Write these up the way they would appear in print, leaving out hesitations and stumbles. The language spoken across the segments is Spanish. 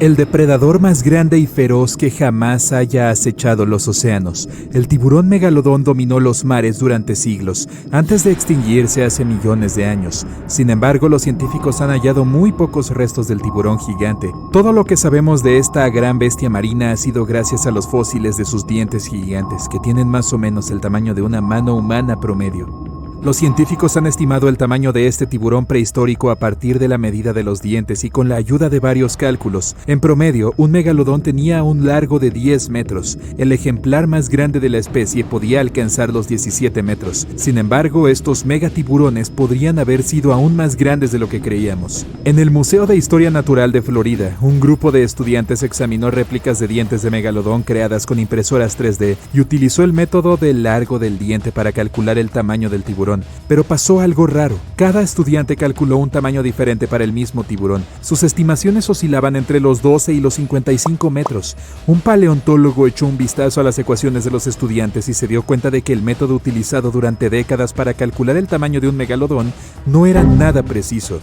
El depredador más grande y feroz que jamás haya acechado los océanos. El tiburón megalodón dominó los mares durante siglos, antes de extinguirse hace millones de años. Sin embargo, los científicos han hallado muy pocos restos del tiburón gigante. Todo lo que sabemos de esta gran bestia marina ha sido gracias a los fósiles de sus dientes gigantes, que tienen más o menos el tamaño de una mano humana promedio. Los científicos han estimado el tamaño de este tiburón prehistórico a partir de la medida de los dientes y con la ayuda de varios cálculos. En promedio, un megalodón tenía un largo de 10 metros. El ejemplar más grande de la especie podía alcanzar los 17 metros. Sin embargo, estos megatiburones podrían haber sido aún más grandes de lo que creíamos. En el Museo de Historia Natural de Florida, un grupo de estudiantes examinó réplicas de dientes de megalodón creadas con impresoras 3D y utilizó el método del largo del diente para calcular el tamaño del tiburón. Pero pasó algo raro. Cada estudiante calculó un tamaño diferente para el mismo tiburón. Sus estimaciones oscilaban entre los 12 y los 55 metros. Un paleontólogo echó un vistazo a las ecuaciones de los estudiantes y se dio cuenta de que el método utilizado durante décadas para calcular el tamaño de un megalodón no era nada preciso.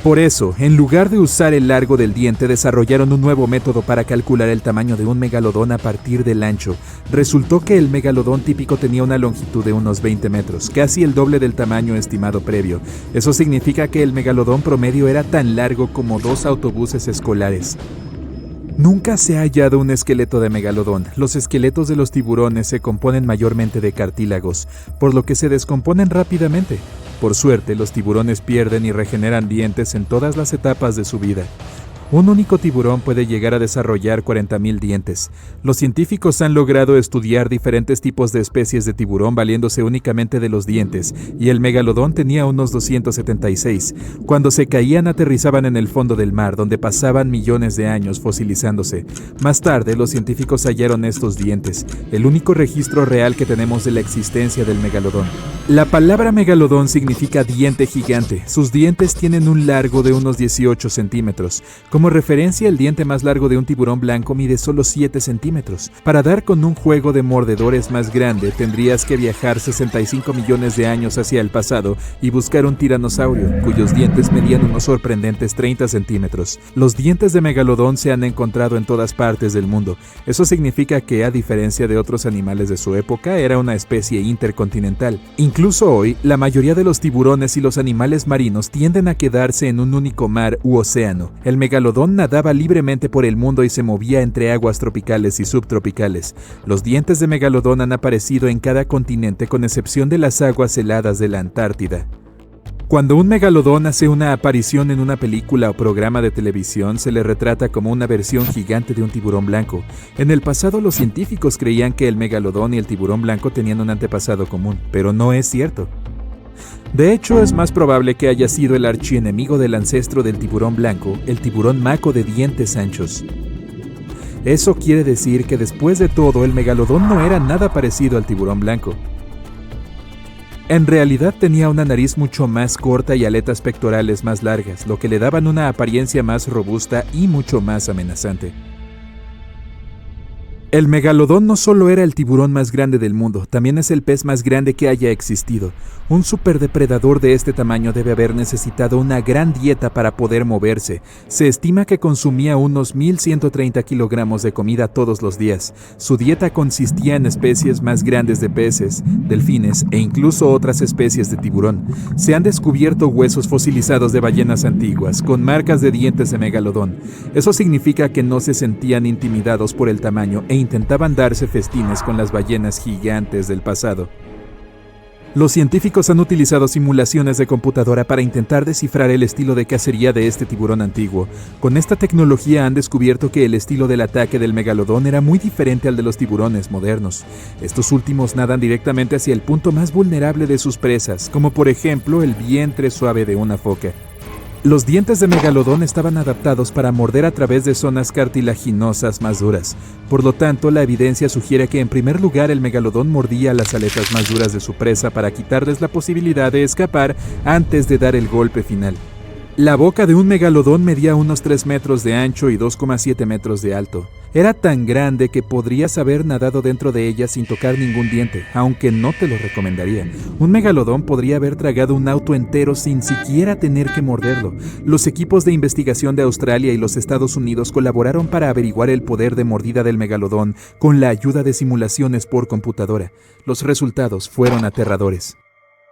Por eso, en lugar de usar el largo del diente, desarrollaron un nuevo método para calcular el tamaño de un megalodón a partir del ancho. Resultó que el megalodón típico tenía una longitud de unos 20 metros, casi el doble del tamaño estimado previo. Eso significa que el megalodón promedio era tan largo como 2 autobuses escolares. Nunca se ha hallado un esqueleto de megalodón. Los esqueletos de los tiburones se componen mayormente de cartílagos, por lo que se descomponen rápidamente. Por suerte, los tiburones pierden y regeneran dientes en todas las etapas de su vida. Un único tiburón puede llegar a desarrollar 40.000 dientes. Los científicos han logrado estudiar diferentes tipos de especies de tiburón valiéndose únicamente de los dientes, y el megalodón tenía unos 276. Cuando se caían, aterrizaban en el fondo del mar, donde pasaban millones de años fosilizándose. Más tarde, los científicos hallaron estos dientes, el único registro real que tenemos de la existencia del megalodón. La palabra megalodón significa diente gigante. Sus dientes tienen un largo de unos 18 centímetros. Como referencia, el diente más largo de un tiburón blanco mide solo 7 centímetros. Para dar con un juego de mordedores más grande, tendrías que viajar 65 millones de años hacia el pasado y buscar un tiranosaurio, cuyos dientes medían unos sorprendentes 30 centímetros. Los dientes de megalodón se han encontrado en todas partes del mundo. Eso significa que, a diferencia de otros animales de su época, era una especie intercontinental. Incluso hoy, la mayoría de los tiburones y los animales marinos tienden a quedarse en un único mar u océano. El megalodón nadaba libremente por el mundo y se movía entre aguas tropicales y subtropicales. Los dientes de megalodón han aparecido en cada continente con excepción de las aguas heladas de la Antártida. Cuando un megalodón hace una aparición en una película o programa de televisión, se le retrata como una versión gigante de un tiburón blanco. En el pasado, los científicos creían que el megalodón y el tiburón blanco tenían un antepasado común, pero no es cierto. De hecho, es más probable que haya sido el archienemigo del ancestro del tiburón blanco, el tiburón maco de dientes anchos. Eso quiere decir que después de todo, el megalodón no era nada parecido al tiburón blanco. En realidad tenía una nariz mucho más corta y aletas pectorales más largas, lo que le daban una apariencia más robusta y mucho más amenazante. El megalodón no solo era el tiburón más grande del mundo, también es el pez más grande que haya existido. Un superdepredador de este tamaño debe haber necesitado una gran dieta para poder moverse. Se estima que consumía unos 1.130 kilogramos de comida todos los días. Su dieta consistía en especies más grandes de peces, delfines e incluso otras especies de tiburón. Se han descubierto huesos fosilizados de ballenas antiguas, con marcas de dientes de megalodón. Eso significa que no se sentían intimidados por el tamaño e intentaban darse festines con las ballenas gigantes del pasado. Los científicos han utilizado simulaciones de computadora para intentar descifrar el estilo de cacería de este tiburón antiguo. Con esta tecnología han descubierto que el estilo del ataque del megalodón era muy diferente al de los tiburones modernos. Estos últimos nadan directamente hacia el punto más vulnerable de sus presas, como por ejemplo el vientre suave de una foca. Los dientes de megalodón estaban adaptados para morder a través de zonas cartilaginosas más duras. Por lo tanto, la evidencia sugiere que en primer lugar el megalodón mordía las aletas más duras de su presa para quitarles la posibilidad de escapar antes de dar el golpe final. La boca de un megalodón medía unos 3 metros de ancho y 2,7 metros de alto. Era tan grande que podrías haber nadado dentro de ella sin tocar ningún diente, aunque no te lo recomendaría. Un megalodón podría haber tragado un auto entero sin siquiera tener que morderlo. Los equipos de investigación de Australia y los Estados Unidos colaboraron para averiguar el poder de mordida del megalodón con la ayuda de simulaciones por computadora. Los resultados fueron aterradores.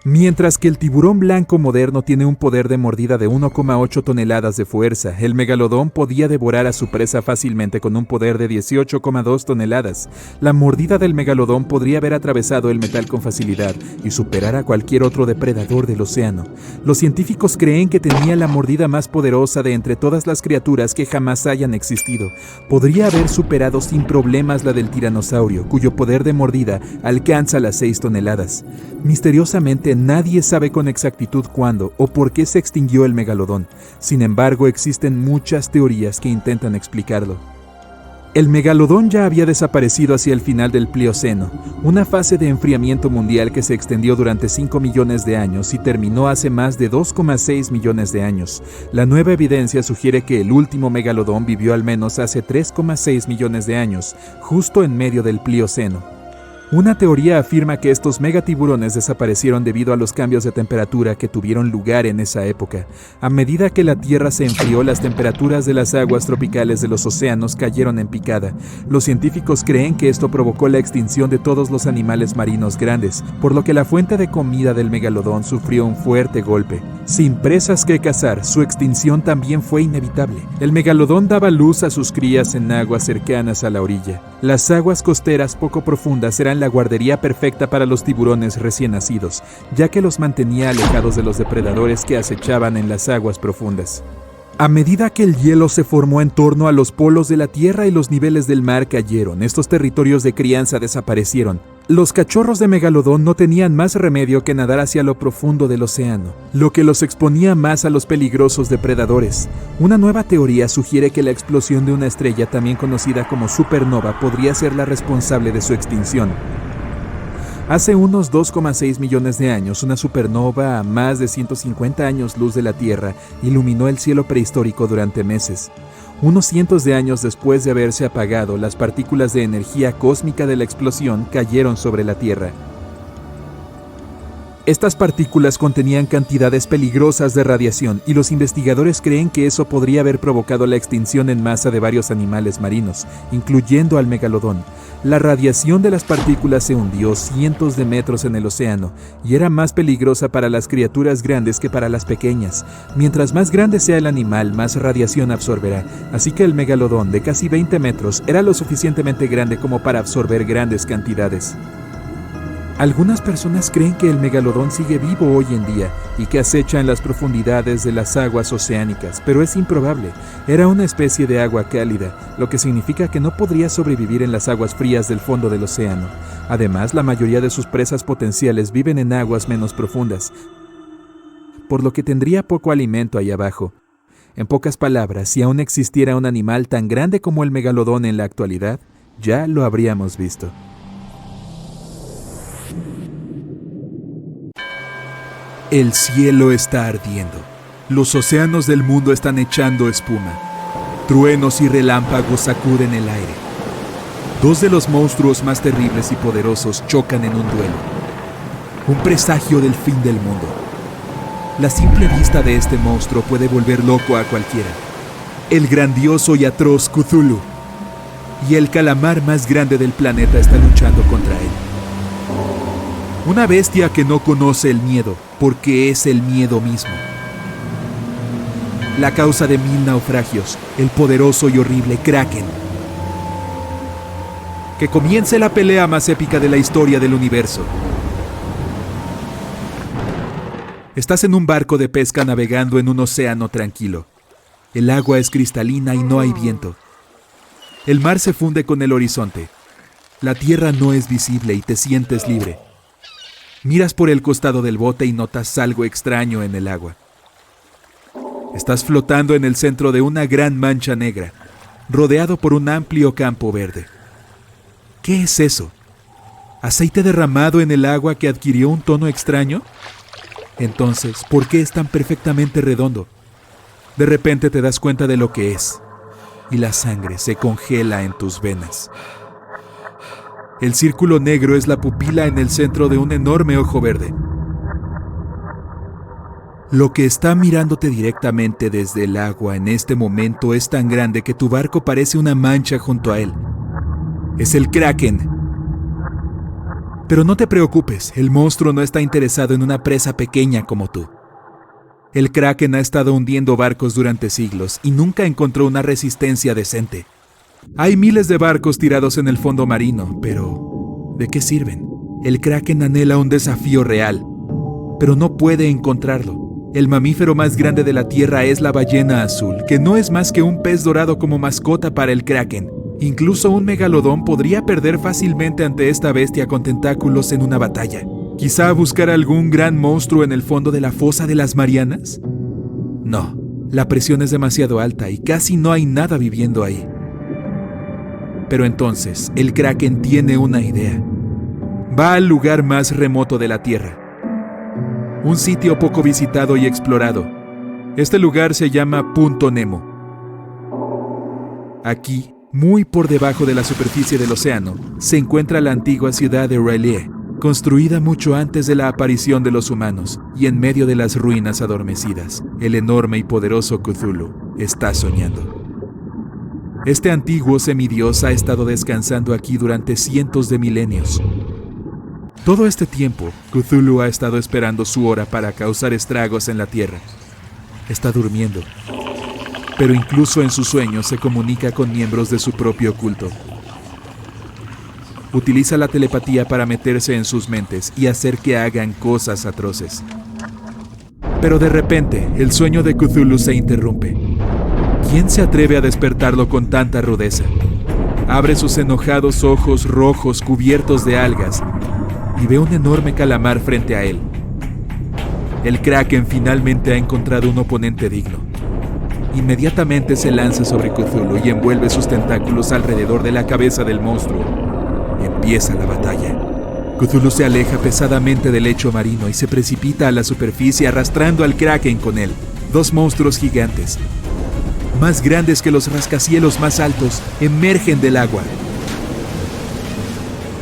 Mientras que el tiburón blanco moderno tiene un poder de mordida de 1,8 toneladas de fuerza, el megalodón podía devorar a su presa fácilmente con un poder de 18,2 toneladas. La mordida del megalodón podría haber atravesado el metal con facilidad y superar a cualquier otro depredador del océano. Los científicos creen que tenía la mordida más poderosa de entre todas las criaturas que jamás hayan existido. Podría haber superado sin problemas la del tiranosaurio, cuyo poder de mordida alcanza las 6 toneladas. Misteriosamente, nadie sabe con exactitud cuándo o por qué se extinguió el megalodón. Sin embargo, existen muchas teorías que intentan explicarlo. El megalodón ya había desaparecido hacia el final del Plioceno, una fase de enfriamiento mundial que se extendió durante 5 millones de años y terminó hace más de 2,6 millones de años. La nueva evidencia sugiere que el último megalodón vivió al menos hace 3,6 millones de años, justo en medio del Plioceno. Una teoría afirma que estos megatiburones desaparecieron debido a los cambios de temperatura que tuvieron lugar en esa época. A medida que la Tierra se enfrió, las temperaturas de las aguas tropicales de los océanos cayeron en picada. Los científicos creen que esto provocó la extinción de todos los animales marinos grandes, por lo que la fuente de comida del megalodón sufrió un fuerte golpe. Sin presas que cazar, su extinción también fue inevitable. El megalodón daba luz a sus crías en aguas cercanas a la orilla. Las aguas costeras poco profundas eran la guardería perfecta para los tiburones recién nacidos, ya que los mantenía alejados de los depredadores que acechaban en las aguas profundas. A medida que el hielo se formó en torno a los polos de la Tierra y los niveles del mar cayeron, estos territorios de crianza desaparecieron. Los cachorros de megalodón no tenían más remedio que nadar hacia lo profundo del océano, lo que los exponía más a los peligrosos depredadores. Una nueva teoría sugiere que la explosión de una estrella, también conocida como supernova, podría ser la responsable de su extinción. Hace unos 2,6 millones de años, una supernova a más de 150 años luz de la Tierra iluminó el cielo prehistórico durante meses. Unos cientos de años después de haberse apagado, las partículas de energía cósmica de la explosión cayeron sobre la Tierra. Estas partículas contenían cantidades peligrosas de radiación y los investigadores creen que eso podría haber provocado la extinción en masa de varios animales marinos, incluyendo al megalodón. La radiación de las partículas se hundió cientos de metros en el océano y era más peligrosa para las criaturas grandes que para las pequeñas. Mientras más grande sea el animal, más radiación absorberá, así que el megalodón de casi 20 metros era lo suficientemente grande como para absorber grandes cantidades. Algunas personas creen que el megalodón sigue vivo hoy en día y que acecha en las profundidades de las aguas oceánicas, pero es improbable. Era una especie de agua cálida, lo que significa que no podría sobrevivir en las aguas frías del fondo del océano. Además, la mayoría de sus presas potenciales viven en aguas menos profundas, por lo que tendría poco alimento ahí abajo. En pocas palabras, si aún existiera un animal tan grande como el megalodón en la actualidad, ya lo habríamos visto. El cielo está ardiendo. Los océanos del mundo están echando espuma. Truenos y relámpagos sacuden el aire. Dos de los monstruos más terribles y poderosos chocan en un duelo. Un presagio del fin del mundo. La simple vista de este monstruo puede volver loco a cualquiera. El grandioso y atroz Cthulhu. Y el calamar más grande del planeta está luchando contra él. Una bestia que no conoce el miedo, porque es el miedo mismo. La causa de 1000 naufragios, el poderoso y horrible Kraken. Que comience la pelea más épica de la historia del universo. Estás en un barco de pesca navegando en un océano tranquilo. El agua es cristalina y no hay viento. El mar se funde con el horizonte. La tierra no es visible y te sientes libre. Miras por el costado del bote y notas algo extraño en el agua. Estás flotando en el centro de una gran mancha negra, rodeado por un amplio campo verde. ¿Qué es eso? ¿Aceite derramado en el agua que adquirió un tono extraño? Entonces, ¿por qué es tan perfectamente redondo? De repente te das cuenta de lo que es. y la sangre se congela en tus venas. El círculo negro es la pupila en el centro de un enorme ojo verde. Lo que está mirándote directamente desde el agua en este momento es tan grande que tu barco parece una mancha junto a él. Es el Kraken. Pero no te preocupes, el monstruo no está interesado en una presa pequeña como tú. El Kraken ha estado hundiendo barcos durante siglos y nunca encontró una resistencia decente. Hay miles de barcos tirados en el fondo marino, pero ¿de qué sirven? El Kraken anhela un desafío real, pero no puede encontrarlo. El mamífero más grande de la Tierra es la ballena azul, que no es más que un pez dorado como mascota para el Kraken. Incluso un megalodón podría perder fácilmente ante esta bestia con tentáculos en una batalla. ¿Quizá buscar algún gran monstruo en el fondo de la fosa de las Marianas? No, la presión es demasiado alta y casi no hay nada viviendo ahí. Pero entonces, el Kraken tiene una idea. Va al lugar más remoto de la Tierra. Un sitio poco visitado y explorado. Este lugar se llama Punto Nemo. Aquí, muy por debajo de la superficie del océano, se encuentra la antigua ciudad de R'lyeh, construida mucho antes de la aparición de los humanos, y en medio de las ruinas adormecidas, el enorme y poderoso Cthulhu está soñando. Este antiguo semidios ha estado descansando aquí durante cientos de milenios. Todo este tiempo, Cthulhu ha estado esperando su hora para causar estragos en la Tierra. Está durmiendo, pero incluso en sus sueños se comunica con miembros de su propio culto. Utiliza la telepatía para meterse en sus mentes y hacer que hagan cosas atroces. Pero de repente, el sueño de Cthulhu se interrumpe. ¿Quién se atreve a despertarlo con tanta rudeza? Abre sus enojados ojos rojos cubiertos de algas y ve un enorme calamar frente a él. El Kraken finalmente ha encontrado un oponente digno. Inmediatamente se lanza sobre Cthulhu y envuelve sus tentáculos alrededor de la cabeza del monstruo. Empieza la batalla. Cthulhu se aleja pesadamente del lecho marino y se precipita a la superficie arrastrando al Kraken con él. Dos monstruos gigantes, más grandes que los rascacielos más altos, emergen del agua.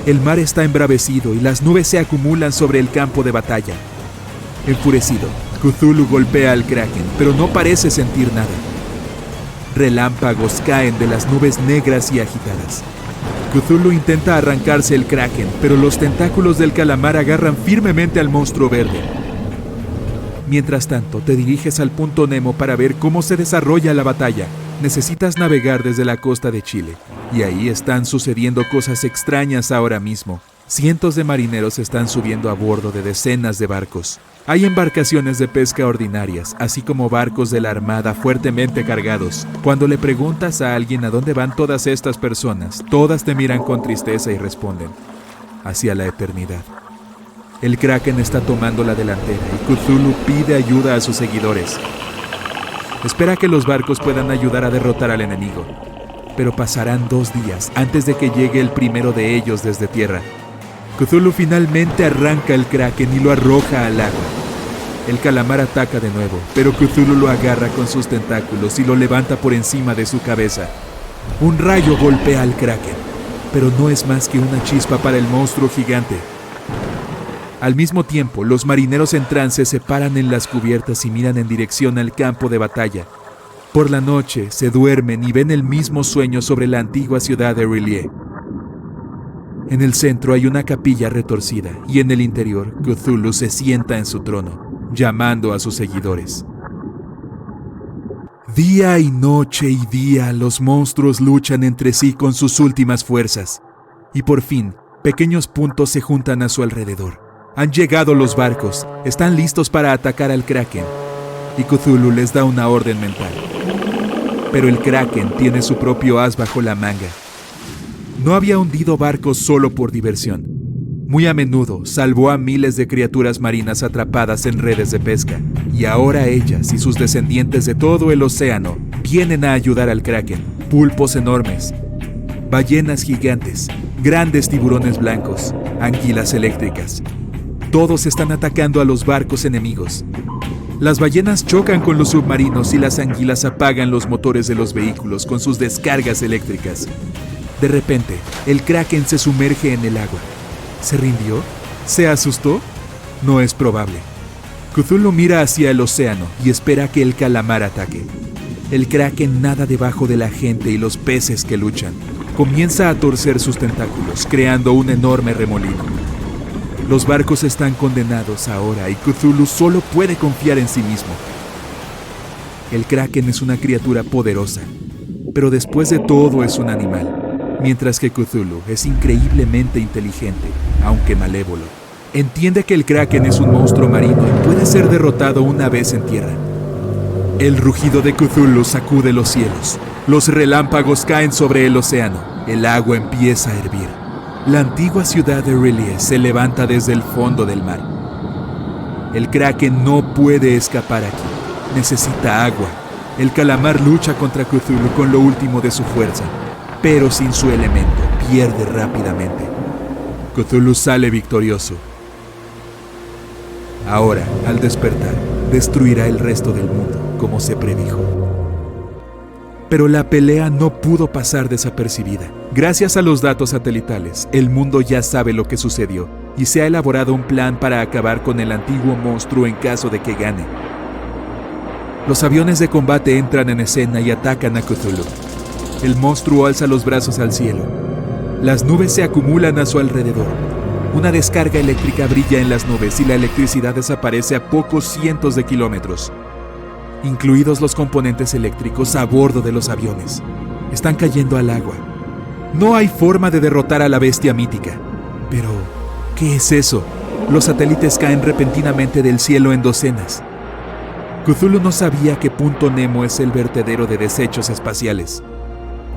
El mar está embravecido y las nubes se acumulan sobre el campo de batalla. Enfurecido, Cthulhu golpea al Kraken, pero no parece sentir nada. Relámpagos caen de las nubes negras y agitadas. Cthulhu intenta arrancarse el Kraken, pero los tentáculos del calamar agarran firmemente al monstruo verde. Mientras tanto, te diriges al Punto Nemo para ver cómo se desarrolla la batalla. Necesitas navegar desde la costa de Chile, y ahí están sucediendo cosas extrañas ahora mismo. Cientos de marineros están subiendo a bordo de decenas de barcos. Hay embarcaciones de pesca ordinarias, así como barcos de la Armada fuertemente cargados. Cuando le preguntas a alguien a dónde van todas estas personas, todas te miran con tristeza y responden: hacia la eternidad. El Kraken está tomando la delantera y Cthulhu pide ayuda a sus seguidores. Espera que los barcos puedan ayudar a derrotar al enemigo, pero pasarán 2 días antes de que llegue el primero de ellos desde tierra. Cthulhu finalmente arranca el Kraken y lo arroja al agua. El calamar ataca de nuevo, pero Cthulhu lo agarra con sus tentáculos y lo levanta por encima de su cabeza. Un rayo golpea al Kraken, pero no es más que una chispa para el monstruo gigante. Al mismo tiempo, los marineros en trance se paran en las cubiertas y miran en dirección al campo de batalla. Por la noche, se duermen y ven el mismo sueño sobre la antigua ciudad de R'lyeh. En el centro hay una capilla retorcida y en el interior, Cthulhu se sienta en su trono, llamando a sus seguidores. Día y noche y día, los monstruos luchan entre sí con sus últimas fuerzas. Y por fin, pequeños puntos se juntan a su alrededor. Han llegado los barcos, están listos para atacar al Kraken, y Cthulhu les da una orden mental. Pero el Kraken tiene su propio as bajo la manga. No había hundido barcos solo por diversión. Muy a menudo salvó a miles de criaturas marinas atrapadas en redes de pesca, y ahora ellas y sus descendientes de todo el océano vienen a ayudar al Kraken. Pulpos enormes, ballenas gigantes, grandes tiburones blancos, anguilas eléctricas. Todos están atacando a los barcos enemigos. Las ballenas chocan con los submarinos y las anguilas apagan los motores de los vehículos con sus descargas eléctricas. De repente, el Kraken se sumerge en el agua. ¿Se rindió? ¿Se asustó? No es probable. Cthulhu mira hacia el océano y espera que el calamar ataque. El Kraken nada debajo de la gente y los peces que luchan. Comienza a torcer sus tentáculos, creando un enorme remolino. Los barcos están condenados ahora y Cthulhu solo puede confiar en sí mismo. El Kraken es una criatura poderosa, pero después de todo es un animal, mientras que Cthulhu es increíblemente inteligente, aunque malévolo. Entiende que el Kraken es un monstruo marino y puede ser derrotado una vez en tierra. El rugido de Cthulhu sacude los cielos. Los relámpagos caen sobre el océano. El agua empieza a hervir. La antigua ciudad de R'lyeh se levanta desde el fondo del mar. El Kraken no puede escapar aquí. Necesita agua. El calamar lucha contra Cthulhu con lo último de su fuerza, pero sin su elemento pierde rápidamente. Cthulhu sale victorioso. Ahora, al despertar, destruirá el resto del mundo, como se predijo. Pero la pelea no pudo pasar desapercibida. Gracias a los datos satelitales, el mundo ya sabe lo que sucedió y se ha elaborado un plan para acabar con el antiguo monstruo en caso de que gane. Los aviones de combate entran en escena y atacan a Cthulhu. El monstruo alza los brazos al cielo. Las nubes se acumulan a su alrededor. Una descarga eléctrica brilla en las nubes y la electricidad desaparece a pocos cientos de kilómetros, incluidos los componentes eléctricos a bordo de los aviones. Están cayendo al agua. No hay forma de derrotar a la bestia mítica. Pero, ¿qué es eso? Los satélites caen repentinamente del cielo en docenas. Cthulhu no sabía que Punto Nemo es el vertedero de desechos espaciales.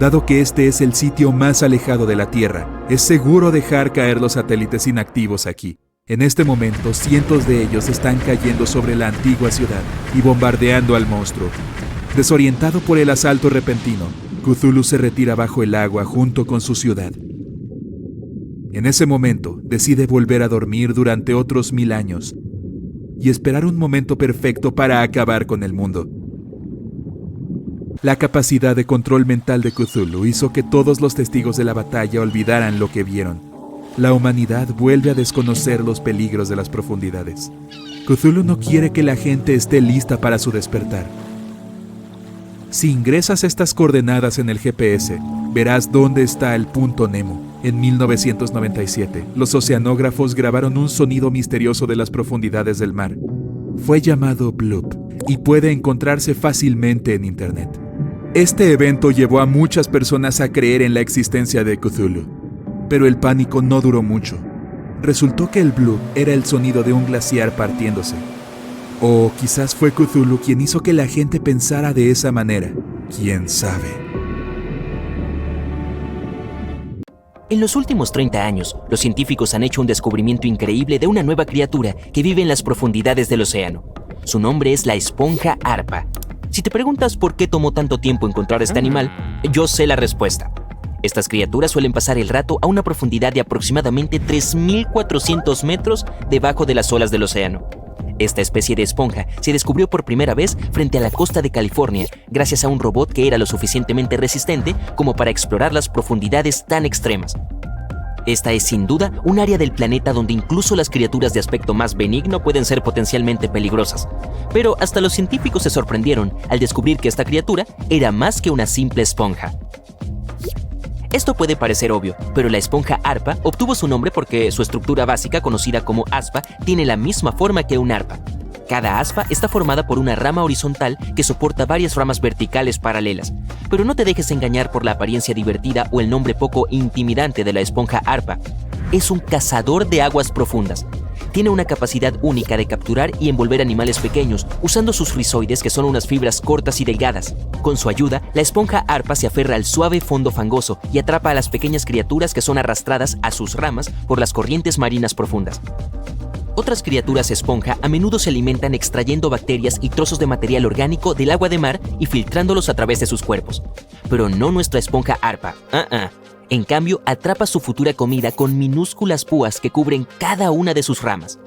Dado que este es el sitio más alejado de la Tierra, es seguro dejar caer los satélites inactivos aquí. En este momento, cientos de ellos están cayendo sobre la antigua ciudad y bombardeando al monstruo. Desorientado por el asalto repentino, Cthulhu se retira bajo el agua junto con su ciudad. En ese momento, decide volver a dormir durante otros 1000 años y esperar un momento perfecto para acabar con el mundo. La capacidad de control mental de Cthulhu hizo que todos los testigos de la batalla olvidaran lo que vieron. La humanidad vuelve a desconocer los peligros de las profundidades. Cthulhu no quiere que la gente esté lista para su despertar. Si ingresas estas coordenadas en el GPS, verás dónde está el Punto Nemo. En 1997, los oceanógrafos grabaron un sonido misterioso de las profundidades del mar. Fue llamado Bloop y puede encontrarse fácilmente en Internet. Este evento llevó a muchas personas a creer en la existencia de Cthulhu, pero el pánico no duró mucho. Resultó que el bloop era el sonido de un glaciar partiéndose. O quizás fue Cthulhu quien hizo que la gente pensara de esa manera. ¿Quién sabe? En los últimos 30 años, los científicos han hecho un descubrimiento increíble de una nueva criatura que vive en las profundidades del océano. Su nombre es la esponja arpa. Si te preguntas por qué tomó tanto tiempo encontrar este animal, yo sé la respuesta. Estas criaturas suelen pasar el rato a una profundidad de aproximadamente 3.400 metros debajo de las olas del océano. Esta especie de esponja se descubrió por primera vez frente a la costa de California gracias a un robot que era lo suficientemente resistente como para explorar las profundidades tan extremas. Esta es sin duda un área del planeta donde incluso las criaturas de aspecto más benigno pueden ser potencialmente peligrosas. Pero hasta los científicos se sorprendieron al descubrir que esta criatura era más que una simple esponja. Esto puede parecer obvio, pero la esponja arpa obtuvo su nombre porque su estructura básica, conocida como aspa, tiene la misma forma que un arpa. Cada aspa está formada por una rama horizontal que soporta varias ramas verticales paralelas. Pero no te dejes engañar por la apariencia divertida o el nombre poco intimidante de la esponja arpa. Es un cazador de aguas profundas. Tiene una capacidad única de capturar y envolver animales pequeños, usando sus rizoides, que son unas fibras cortas y delgadas. Con su ayuda, la esponja arpa se aferra al suave fondo fangoso y atrapa a las pequeñas criaturas que son arrastradas a sus ramas por las corrientes marinas profundas. Otras criaturas esponja a menudo se alimentan extrayendo bacterias y trozos de material orgánico del agua de mar y filtrándolos a través de sus cuerpos. Pero no nuestra esponja arpa. En cambio, atrapa su futura comida con minúsculas púas que cubren cada una de sus ramas.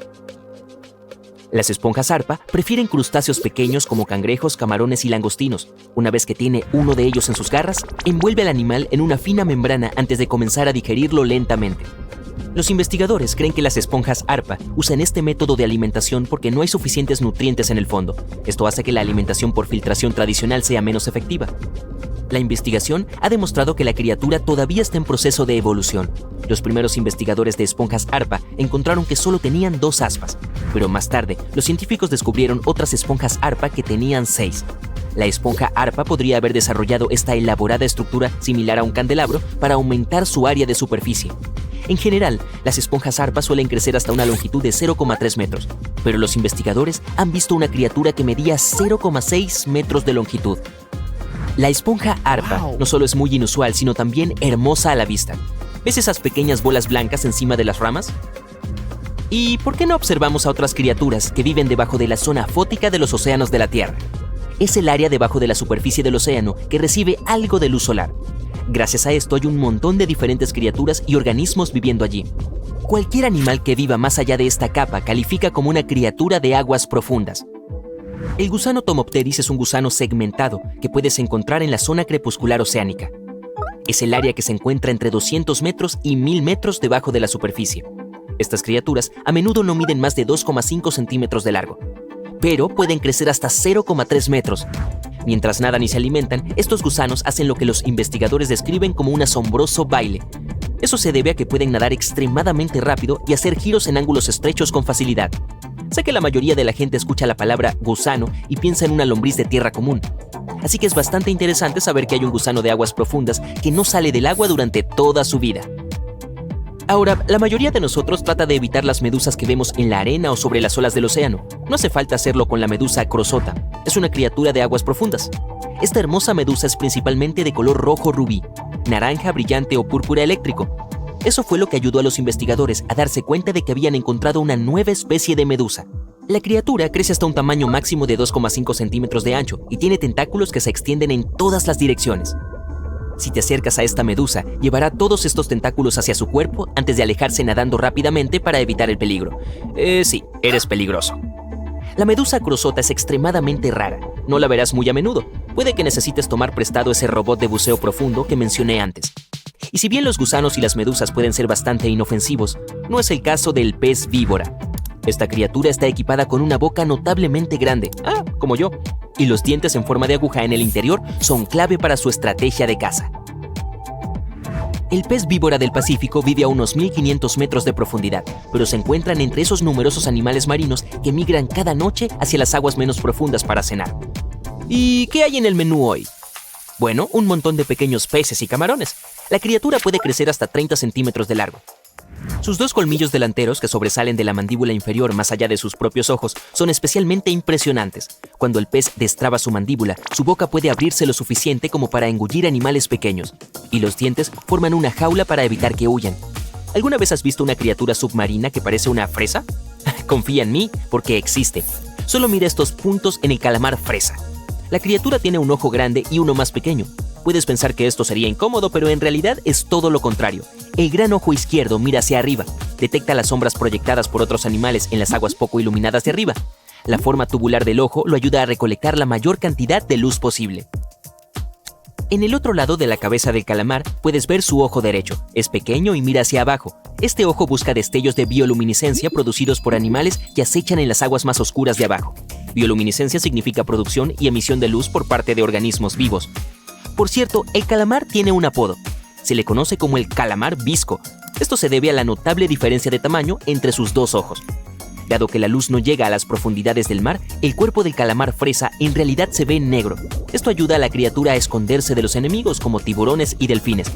Las esponjas arpa prefieren crustáceos pequeños como cangrejos, camarones y langostinos. Una vez que tiene uno de ellos en sus garras, envuelve al animal en una fina membrana antes de comenzar a digerirlo lentamente. Los investigadores creen que las esponjas arpa usan este método de alimentación porque no hay suficientes nutrientes en el fondo. Esto hace que la alimentación por filtración tradicional sea menos efectiva. La investigación ha demostrado que la criatura todavía está en proceso de evolución. Los primeros investigadores de esponjas arpa encontraron que solo tenían 2 aspas, pero más tarde los científicos descubrieron otras esponjas arpa que tenían 6. La esponja arpa podría haber desarrollado esta elaborada estructura similar a un candelabro para aumentar su área de superficie. En general, las esponjas arpa suelen crecer hasta una longitud de 0,3 metros, pero los investigadores han visto una criatura que medía 0,6 metros de longitud. La esponja arpa no solo es muy inusual, sino también hermosa a la vista. ¿Ves esas pequeñas bolas blancas encima de las ramas? ¿Y por qué no observamos a otras criaturas que viven debajo de la zona fótica de los océanos de la Tierra? Es el área debajo de la superficie del océano que recibe algo de luz solar. Gracias a esto hay un montón de diferentes criaturas y organismos viviendo allí. Cualquier animal que viva más allá de esta capa califica como una criatura de aguas profundas. El gusano Tomopteris es un gusano segmentado que puedes encontrar en la zona crepuscular oceánica. Es el área que se encuentra entre 200 metros y 1000 metros debajo de la superficie. Estas criaturas a menudo no miden más de 2,5 centímetros de largo, pero pueden crecer hasta 0,3 metros. Mientras nadan y se alimentan, estos gusanos hacen lo que los investigadores describen como un asombroso baile. Eso se debe a que pueden nadar extremadamente rápido y hacer giros en ángulos estrechos con facilidad. Sé que la mayoría de la gente escucha la palabra gusano y piensa en una lombriz de tierra común. Así que es bastante interesante saber que hay un gusano de aguas profundas que no sale del agua durante toda su vida. Ahora, la mayoría de nosotros trata de evitar las medusas que vemos en la arena o sobre las olas del océano. No hace falta hacerlo con la medusa crosota. Es una criatura de aguas profundas. Esta hermosa medusa es principalmente de color rojo rubí, naranja brillante o púrpura eléctrico. Eso fue lo que ayudó a los investigadores a darse cuenta de que habían encontrado una nueva especie de medusa. La criatura crece hasta un tamaño máximo de 2,5 centímetros de ancho y tiene tentáculos que se extienden en todas las direcciones. Si te acercas a esta medusa, llevará todos estos tentáculos hacia su cuerpo antes de alejarse nadando rápidamente para evitar el peligro. Sí, eres peligroso. La medusa crosota es extremadamente rara. No la verás muy a menudo. Puede que necesites tomar prestado ese robot de buceo profundo que mencioné antes. Y si bien los gusanos y las medusas pueden ser bastante inofensivos, no es el caso del pez víbora. Esta criatura está equipada con una boca notablemente grande, como yo, y los dientes en forma de aguja en el interior son clave para su estrategia de caza. El pez víbora del Pacífico vive a unos 1500 metros de profundidad, pero se encuentran entre esos numerosos animales marinos que migran cada noche hacia las aguas menos profundas para cenar. ¿Y qué hay en el menú hoy? Bueno, un montón de pequeños peces y camarones. La criatura puede crecer hasta 30 centímetros de largo. Sus 2 colmillos delanteros que sobresalen de la mandíbula inferior más allá de sus propios ojos son especialmente impresionantes. Cuando el pez destraba su mandíbula, su boca puede abrirse lo suficiente como para engullir animales pequeños, y los dientes forman una jaula para evitar que huyan. ¿Alguna vez has visto una criatura submarina que parece una fresa? Confía en mí, porque existe. Solo mira estos puntos en el calamar fresa. La criatura tiene un ojo grande y uno más pequeño. Puedes pensar que esto sería incómodo, pero en realidad es todo lo contrario. El gran ojo izquierdo mira hacia arriba, detecta las sombras proyectadas por otros animales en las aguas poco iluminadas de arriba. La forma tubular del ojo lo ayuda a recolectar la mayor cantidad de luz posible. En el otro lado de la cabeza del calamar puedes ver su ojo derecho. Es pequeño y mira hacia abajo. Este ojo busca destellos de bioluminiscencia producidos por animales que acechan en las aguas más oscuras de abajo. Bioluminiscencia significa producción y emisión de luz por parte de organismos vivos. Por cierto, el calamar tiene un apodo. Se le conoce como el calamar visco. Esto se debe a la notable diferencia de tamaño entre sus 2 ojos. Dado que la luz no llega a las profundidades del mar, el cuerpo del calamar fresa en realidad se ve negro. Esto ayuda a la criatura a esconderse de los enemigos como tiburones y delfines.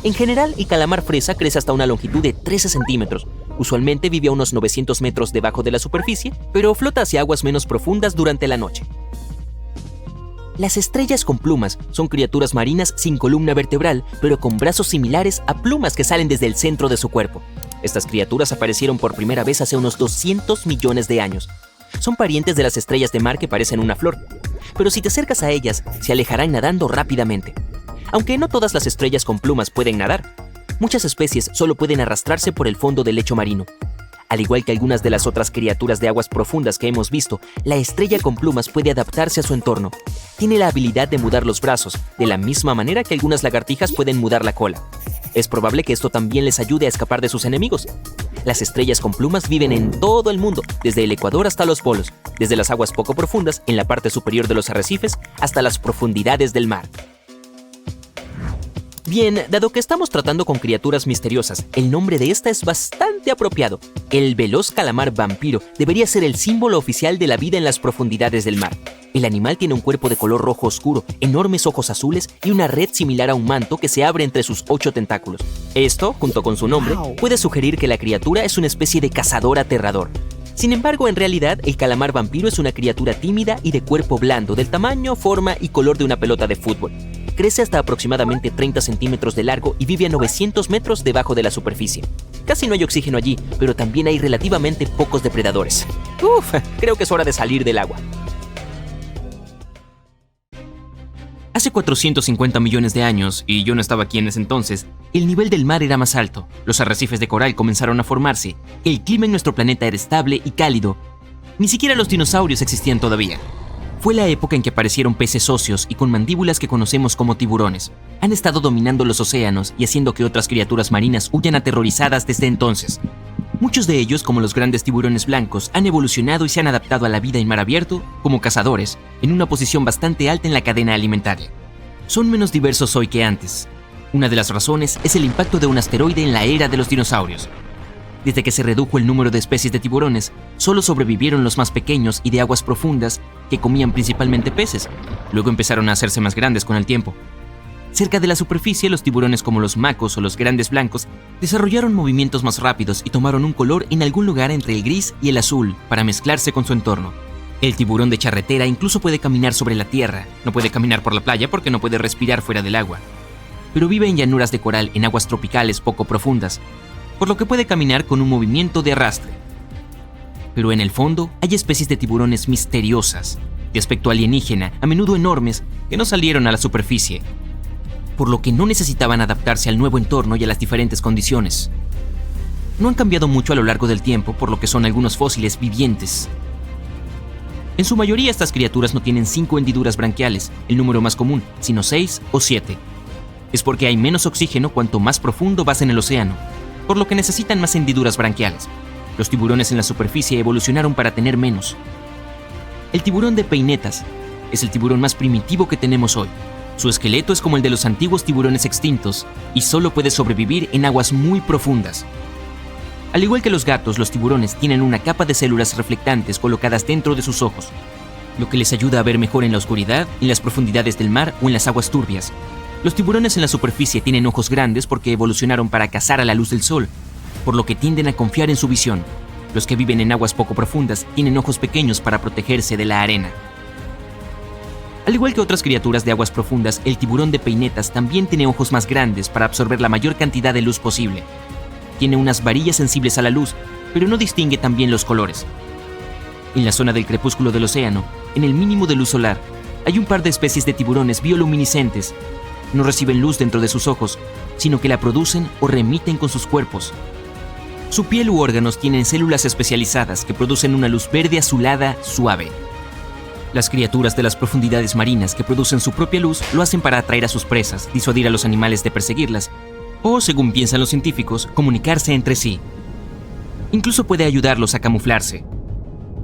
En general, el calamar fresa crece hasta una longitud de 13 centímetros. Usualmente vive a unos 900 metros debajo de la superficie, pero flota hacia aguas menos profundas durante la noche. Las estrellas con plumas son criaturas marinas sin columna vertebral, pero con brazos similares a plumas que salen desde el centro de su cuerpo. Estas criaturas aparecieron por primera vez hace unos 200 millones de años. Son parientes de las estrellas de mar que parecen una flor, pero si te acercas a ellas, se alejarán nadando rápidamente. Aunque no todas las estrellas con plumas pueden nadar, muchas especies solo pueden arrastrarse por el fondo del lecho marino. Al igual que algunas de las otras criaturas de aguas profundas que hemos visto, la estrella con plumas puede adaptarse a su entorno. Tiene la habilidad de mudar los brazos, de la misma manera que algunas lagartijas pueden mudar la cola. Es probable que esto también les ayude a escapar de sus enemigos. Las estrellas con plumas viven en todo el mundo, desde el Ecuador hasta los polos, desde las aguas poco profundas, en la parte superior de los arrecifes, hasta las profundidades del mar. Bien, dado que estamos tratando con criaturas misteriosas, el nombre de esta es bastante apropiado. El veloz calamar vampiro debería ser el símbolo oficial de la vida en las profundidades del mar. El animal tiene un cuerpo de color rojo oscuro, enormes ojos azules y una red similar a un manto que se abre entre sus 8 tentáculos. Esto, junto con su nombre, puede sugerir que la criatura es una especie de cazador aterrador. Sin embargo, en realidad, el calamar vampiro es una criatura tímida y de cuerpo blando, del tamaño, forma y color de una pelota de fútbol. Crece hasta aproximadamente 30 centímetros de largo y vive a 900 metros debajo de la superficie. Casi no hay oxígeno allí, pero también hay relativamente pocos depredadores. Creo que es hora de salir del agua. Hace 450 millones de años, y yo no estaba aquí en ese entonces, el nivel del mar era más alto, los arrecifes de coral comenzaron a formarse, el clima en nuestro planeta era estable y cálido. Ni siquiera los dinosaurios existían todavía. Fue la época en que aparecieron peces óseos y con mandíbulas que conocemos como tiburones. Han estado dominando los océanos y haciendo que otras criaturas marinas huyan aterrorizadas desde entonces. Muchos de ellos, como los grandes tiburones blancos, han evolucionado y se han adaptado a la vida en mar abierto como cazadores, en una posición bastante alta en la cadena alimentaria. Son menos diversos hoy que antes. Una de las razones es el impacto de un asteroide en la era de los dinosaurios. Desde que se redujo el número de especies de tiburones, solo sobrevivieron los más pequeños y de aguas profundas que comían principalmente peces. Luego empezaron a hacerse más grandes con el tiempo. Cerca de la superficie, los tiburones como los macos o los grandes blancos desarrollaron movimientos más rápidos y tomaron un color en algún lugar entre el gris y el azul para mezclarse con su entorno. El tiburón de charretera incluso puede caminar sobre la tierra. No puede caminar por la playa porque no puede respirar fuera del agua. Pero vive en llanuras de coral en aguas tropicales poco profundas, por lo que puede caminar con un movimiento de arrastre. Pero en el fondo hay especies de tiburones misteriosas, de aspecto alienígena, a menudo enormes, que no salieron a la superficie, por lo que no necesitaban adaptarse al nuevo entorno y a las diferentes condiciones. No han cambiado mucho a lo largo del tiempo, por lo que son algunos fósiles vivientes. En su mayoría estas criaturas no tienen 5 hendiduras branquiales, el número más común, sino 6 o 7. Es porque hay menos oxígeno cuanto más profundo vas en el océano, por lo que necesitan más hendiduras branquiales. Los tiburones en la superficie evolucionaron para tener menos. El tiburón de peinetas es el tiburón más primitivo que tenemos hoy. Su esqueleto es como el de los antiguos tiburones extintos y solo puede sobrevivir en aguas muy profundas. Al igual que los gatos, los tiburones tienen una capa de células reflectantes colocadas dentro de sus ojos, lo que les ayuda a ver mejor en la oscuridad, en las profundidades del mar o en las aguas turbias. Los tiburones en la superficie tienen ojos grandes porque evolucionaron para cazar a la luz del sol, por lo que tienden a confiar en su visión. Los que viven en aguas poco profundas tienen ojos pequeños para protegerse de la arena. Al igual que otras criaturas de aguas profundas, el tiburón de peinetas también tiene ojos más grandes para absorber la mayor cantidad de luz posible. Tiene unas varillas sensibles a la luz, pero no distingue tan bien los colores. En la zona del crepúsculo del océano, en el mínimo de luz solar, hay un par de especies de tiburones bioluminiscentes. No reciben luz dentro de sus ojos, sino que la producen o remiten con sus cuerpos. Su piel u órganos tienen células especializadas que producen una luz verde azulada suave. Las criaturas de las profundidades marinas que producen su propia luz lo hacen para atraer a sus presas, disuadir a los animales de perseguirlas, o, según piensan los científicos, comunicarse entre sí. Incluso puede ayudarlos a camuflarse.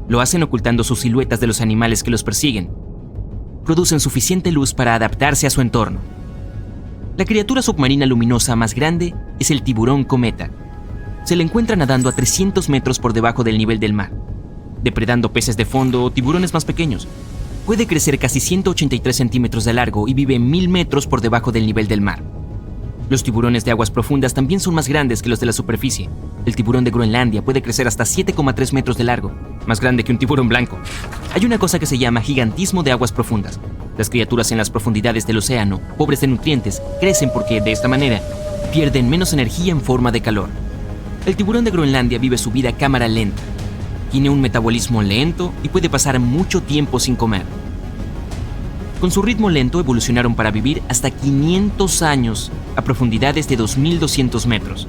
Lo hacen ocultando sus siluetas de los animales que los persiguen. Producen suficiente luz para adaptarse a su entorno. La criatura submarina luminosa más grande es el tiburón cometa. Se le encuentra nadando a 300 metros por debajo del nivel del mar, depredando peces de fondo o tiburones más pequeños. Puede crecer casi 183 centímetros de largo y vive 1000 metros por debajo del nivel del mar. Los tiburones de aguas profundas también son más grandes que los de la superficie. El tiburón de Groenlandia puede crecer hasta 7,3 metros de largo, más grande que un tiburón blanco. Hay una cosa que se llama gigantismo de aguas profundas. Las criaturas en las profundidades del océano, pobres de nutrientes, crecen porque, de esta manera, pierden menos energía en forma de calor. El tiburón de Groenlandia vive su vida a cámara lenta. Tiene un metabolismo lento y puede pasar mucho tiempo sin comer. Con su ritmo lento evolucionaron para vivir hasta 500 años a profundidades de 2200 metros.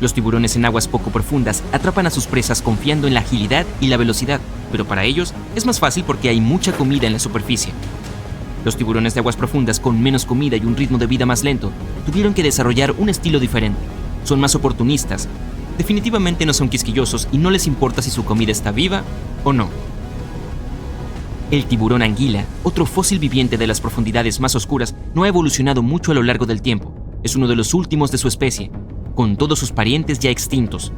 Los tiburones en aguas poco profundas atrapan a sus presas confiando en la agilidad y la velocidad, pero para ellos es más fácil porque hay mucha comida en la superficie. Los tiburones de aguas profundas con menos comida y un ritmo de vida más lento tuvieron que desarrollar un estilo diferente. Son más oportunistas. Definitivamente no son quisquillosos y no les importa si su comida está viva o no. El tiburón anguila, otro fósil viviente de las profundidades más oscuras, no ha evolucionado mucho a lo largo del tiempo. Es uno de los últimos de su especie, con todos sus parientes ya extintos.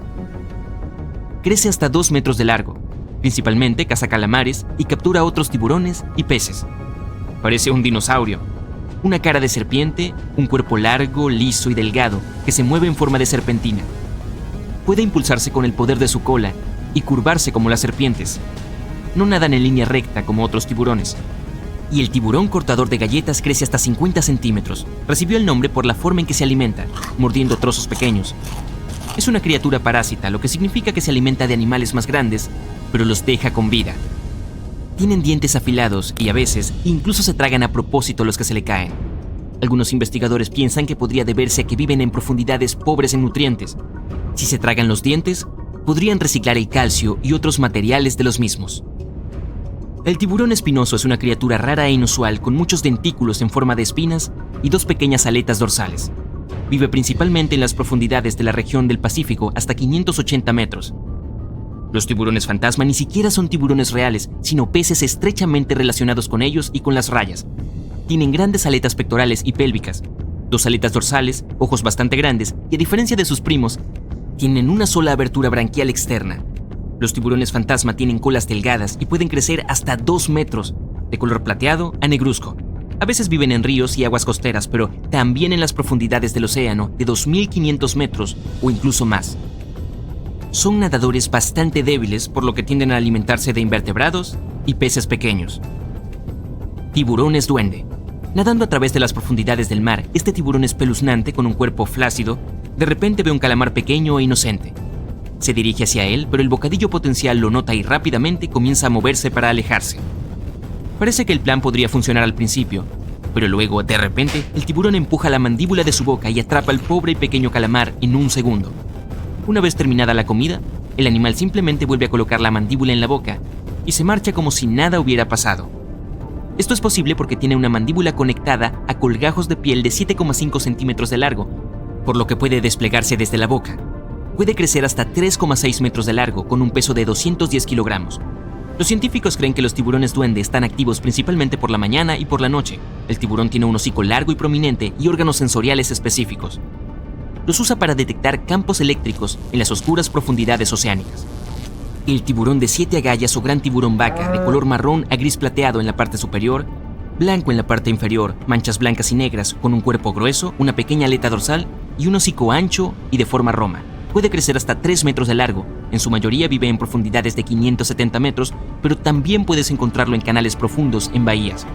Crece hasta 2 metros de largo. Principalmente caza calamares y captura otros tiburones y peces. Parece un dinosaurio. Una cara de serpiente, un cuerpo largo, liso y delgado que se mueve en forma de serpentina. Puede impulsarse con el poder de su cola y curvarse como las serpientes. No nadan en línea recta como otros tiburones. Y el tiburón cortador de galletas crece hasta 50 centímetros. Recibió el nombre por la forma en que se alimenta, mordiendo trozos pequeños. Es una criatura parásita, lo que significa que se alimenta de animales más grandes, pero los deja con vida. Tienen dientes afilados y a veces incluso se tragan a propósito los que se le caen. Algunos investigadores piensan que podría deberse a que viven en profundidades pobres en nutrientes. Si se tragan los dientes, podrían reciclar el calcio y otros materiales de los mismos. El tiburón espinoso es una criatura rara e inusual con muchos dentículos en forma de espinas y 2 pequeñas aletas dorsales. Vive principalmente en las profundidades de la región del Pacífico hasta 580 metros. Los tiburones fantasma ni siquiera son tiburones reales, sino peces estrechamente relacionados con ellos y con las rayas. Tienen grandes aletas pectorales y pélvicas, 2 aletas dorsales, ojos bastante grandes y a diferencia de sus primos, tienen una sola abertura branquial externa. Los tiburones fantasma tienen colas delgadas y pueden crecer hasta 2 metros, de color plateado a negruzco. A veces viven en ríos y aguas costeras, pero también en las profundidades del océano de 2.500 metros o incluso más. Son nadadores bastante débiles, por lo que tienden a alimentarse de invertebrados y peces pequeños. Tiburones duende. Nadando a través de las profundidades del mar, este tiburón espeluznante con un cuerpo flácido, de repente ve un calamar pequeño e inocente. Se dirige hacia él, pero el bocadillo potencial lo nota y rápidamente comienza a moverse para alejarse. Parece que el plan podría funcionar al principio, pero luego, de repente, el tiburón empuja la mandíbula de su boca y atrapa al pobre y pequeño calamar en un segundo. Una vez terminada la comida, el animal simplemente vuelve a colocar la mandíbula en la boca y se marcha como si nada hubiera pasado. Esto es posible porque tiene una mandíbula conectada a colgajos de piel de 7,5 centímetros de largo, por lo que puede desplegarse desde la boca. Puede crecer hasta 3,6 metros de largo con un peso de 210 kilogramos. Los científicos creen que los tiburones duende están activos principalmente por la mañana y por la noche. El tiburón tiene un hocico largo y prominente y órganos sensoriales específicos. Los usa para detectar campos eléctricos en las oscuras profundidades oceánicas. El tiburón de 7 agallas o gran tiburón vaca, de color marrón a gris plateado en la parte superior, blanco en la parte inferior, manchas blancas y negras, con un cuerpo grueso, una pequeña aleta dorsal y un hocico ancho y de forma roma. Puede crecer hasta 3 metros de largo. En su mayoría vive en profundidades de 570 metros, pero también puedes encontrarlo en canales profundos en bahías.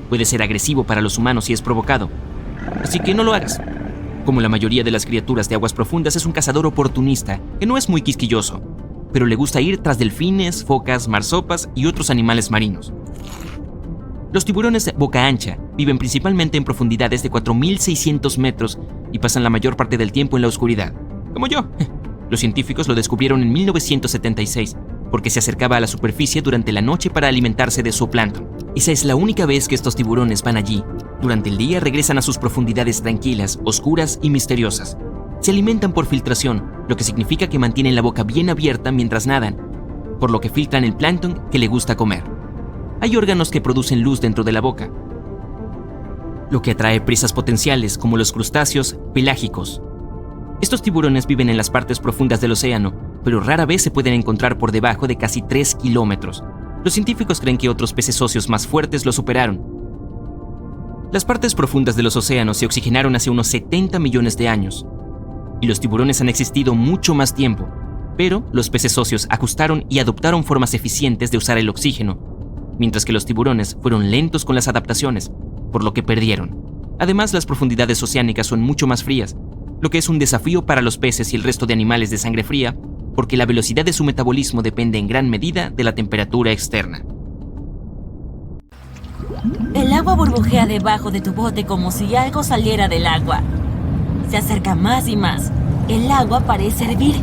Puede ser agresivo para los humanos si es provocado, así que no lo hagas. Como la mayoría de las criaturas de aguas profundas, es un cazador oportunista que no es muy quisquilloso, pero le gusta ir tras delfines, focas, marsopas y otros animales marinos. Los tiburones de boca ancha viven principalmente en profundidades de 4.600 metros y pasan la mayor parte del tiempo en la oscuridad. Como yo. Los científicos lo descubrieron en 1976 porque se acercaba a la superficie durante la noche para alimentarse de zooplancton. Esa es la única vez que estos tiburones van allí. Durante el día regresan a sus profundidades tranquilas, oscuras y misteriosas. Se alimentan por filtración, lo que significa que mantienen la boca bien abierta mientras nadan, por lo que filtran el plancton que le gusta comer. Hay órganos que producen luz dentro de la boca, lo que atrae presas potenciales como los crustáceos pelágicos. Estos tiburones viven en las partes profundas del océano, pero rara vez se pueden encontrar por debajo de casi 3 kilómetros. Los científicos creen que otros peces óseos más fuertes lo superaron. Las partes profundas de los océanos se oxigenaron hace unos 70 millones de años, y los tiburones han existido mucho más tiempo, pero los peces óseos ajustaron y adoptaron formas eficientes de usar el oxígeno, mientras que los tiburones fueron lentos con las adaptaciones, por lo que perdieron. Además, las profundidades oceánicas son mucho más frías, lo que es un desafío para los peces y el resto de animales de sangre fría, porque la velocidad de su metabolismo depende en gran medida de la temperatura externa. El agua burbujea debajo de tu bote como si algo saliera del agua. Se acerca más y más. El agua parece hervir.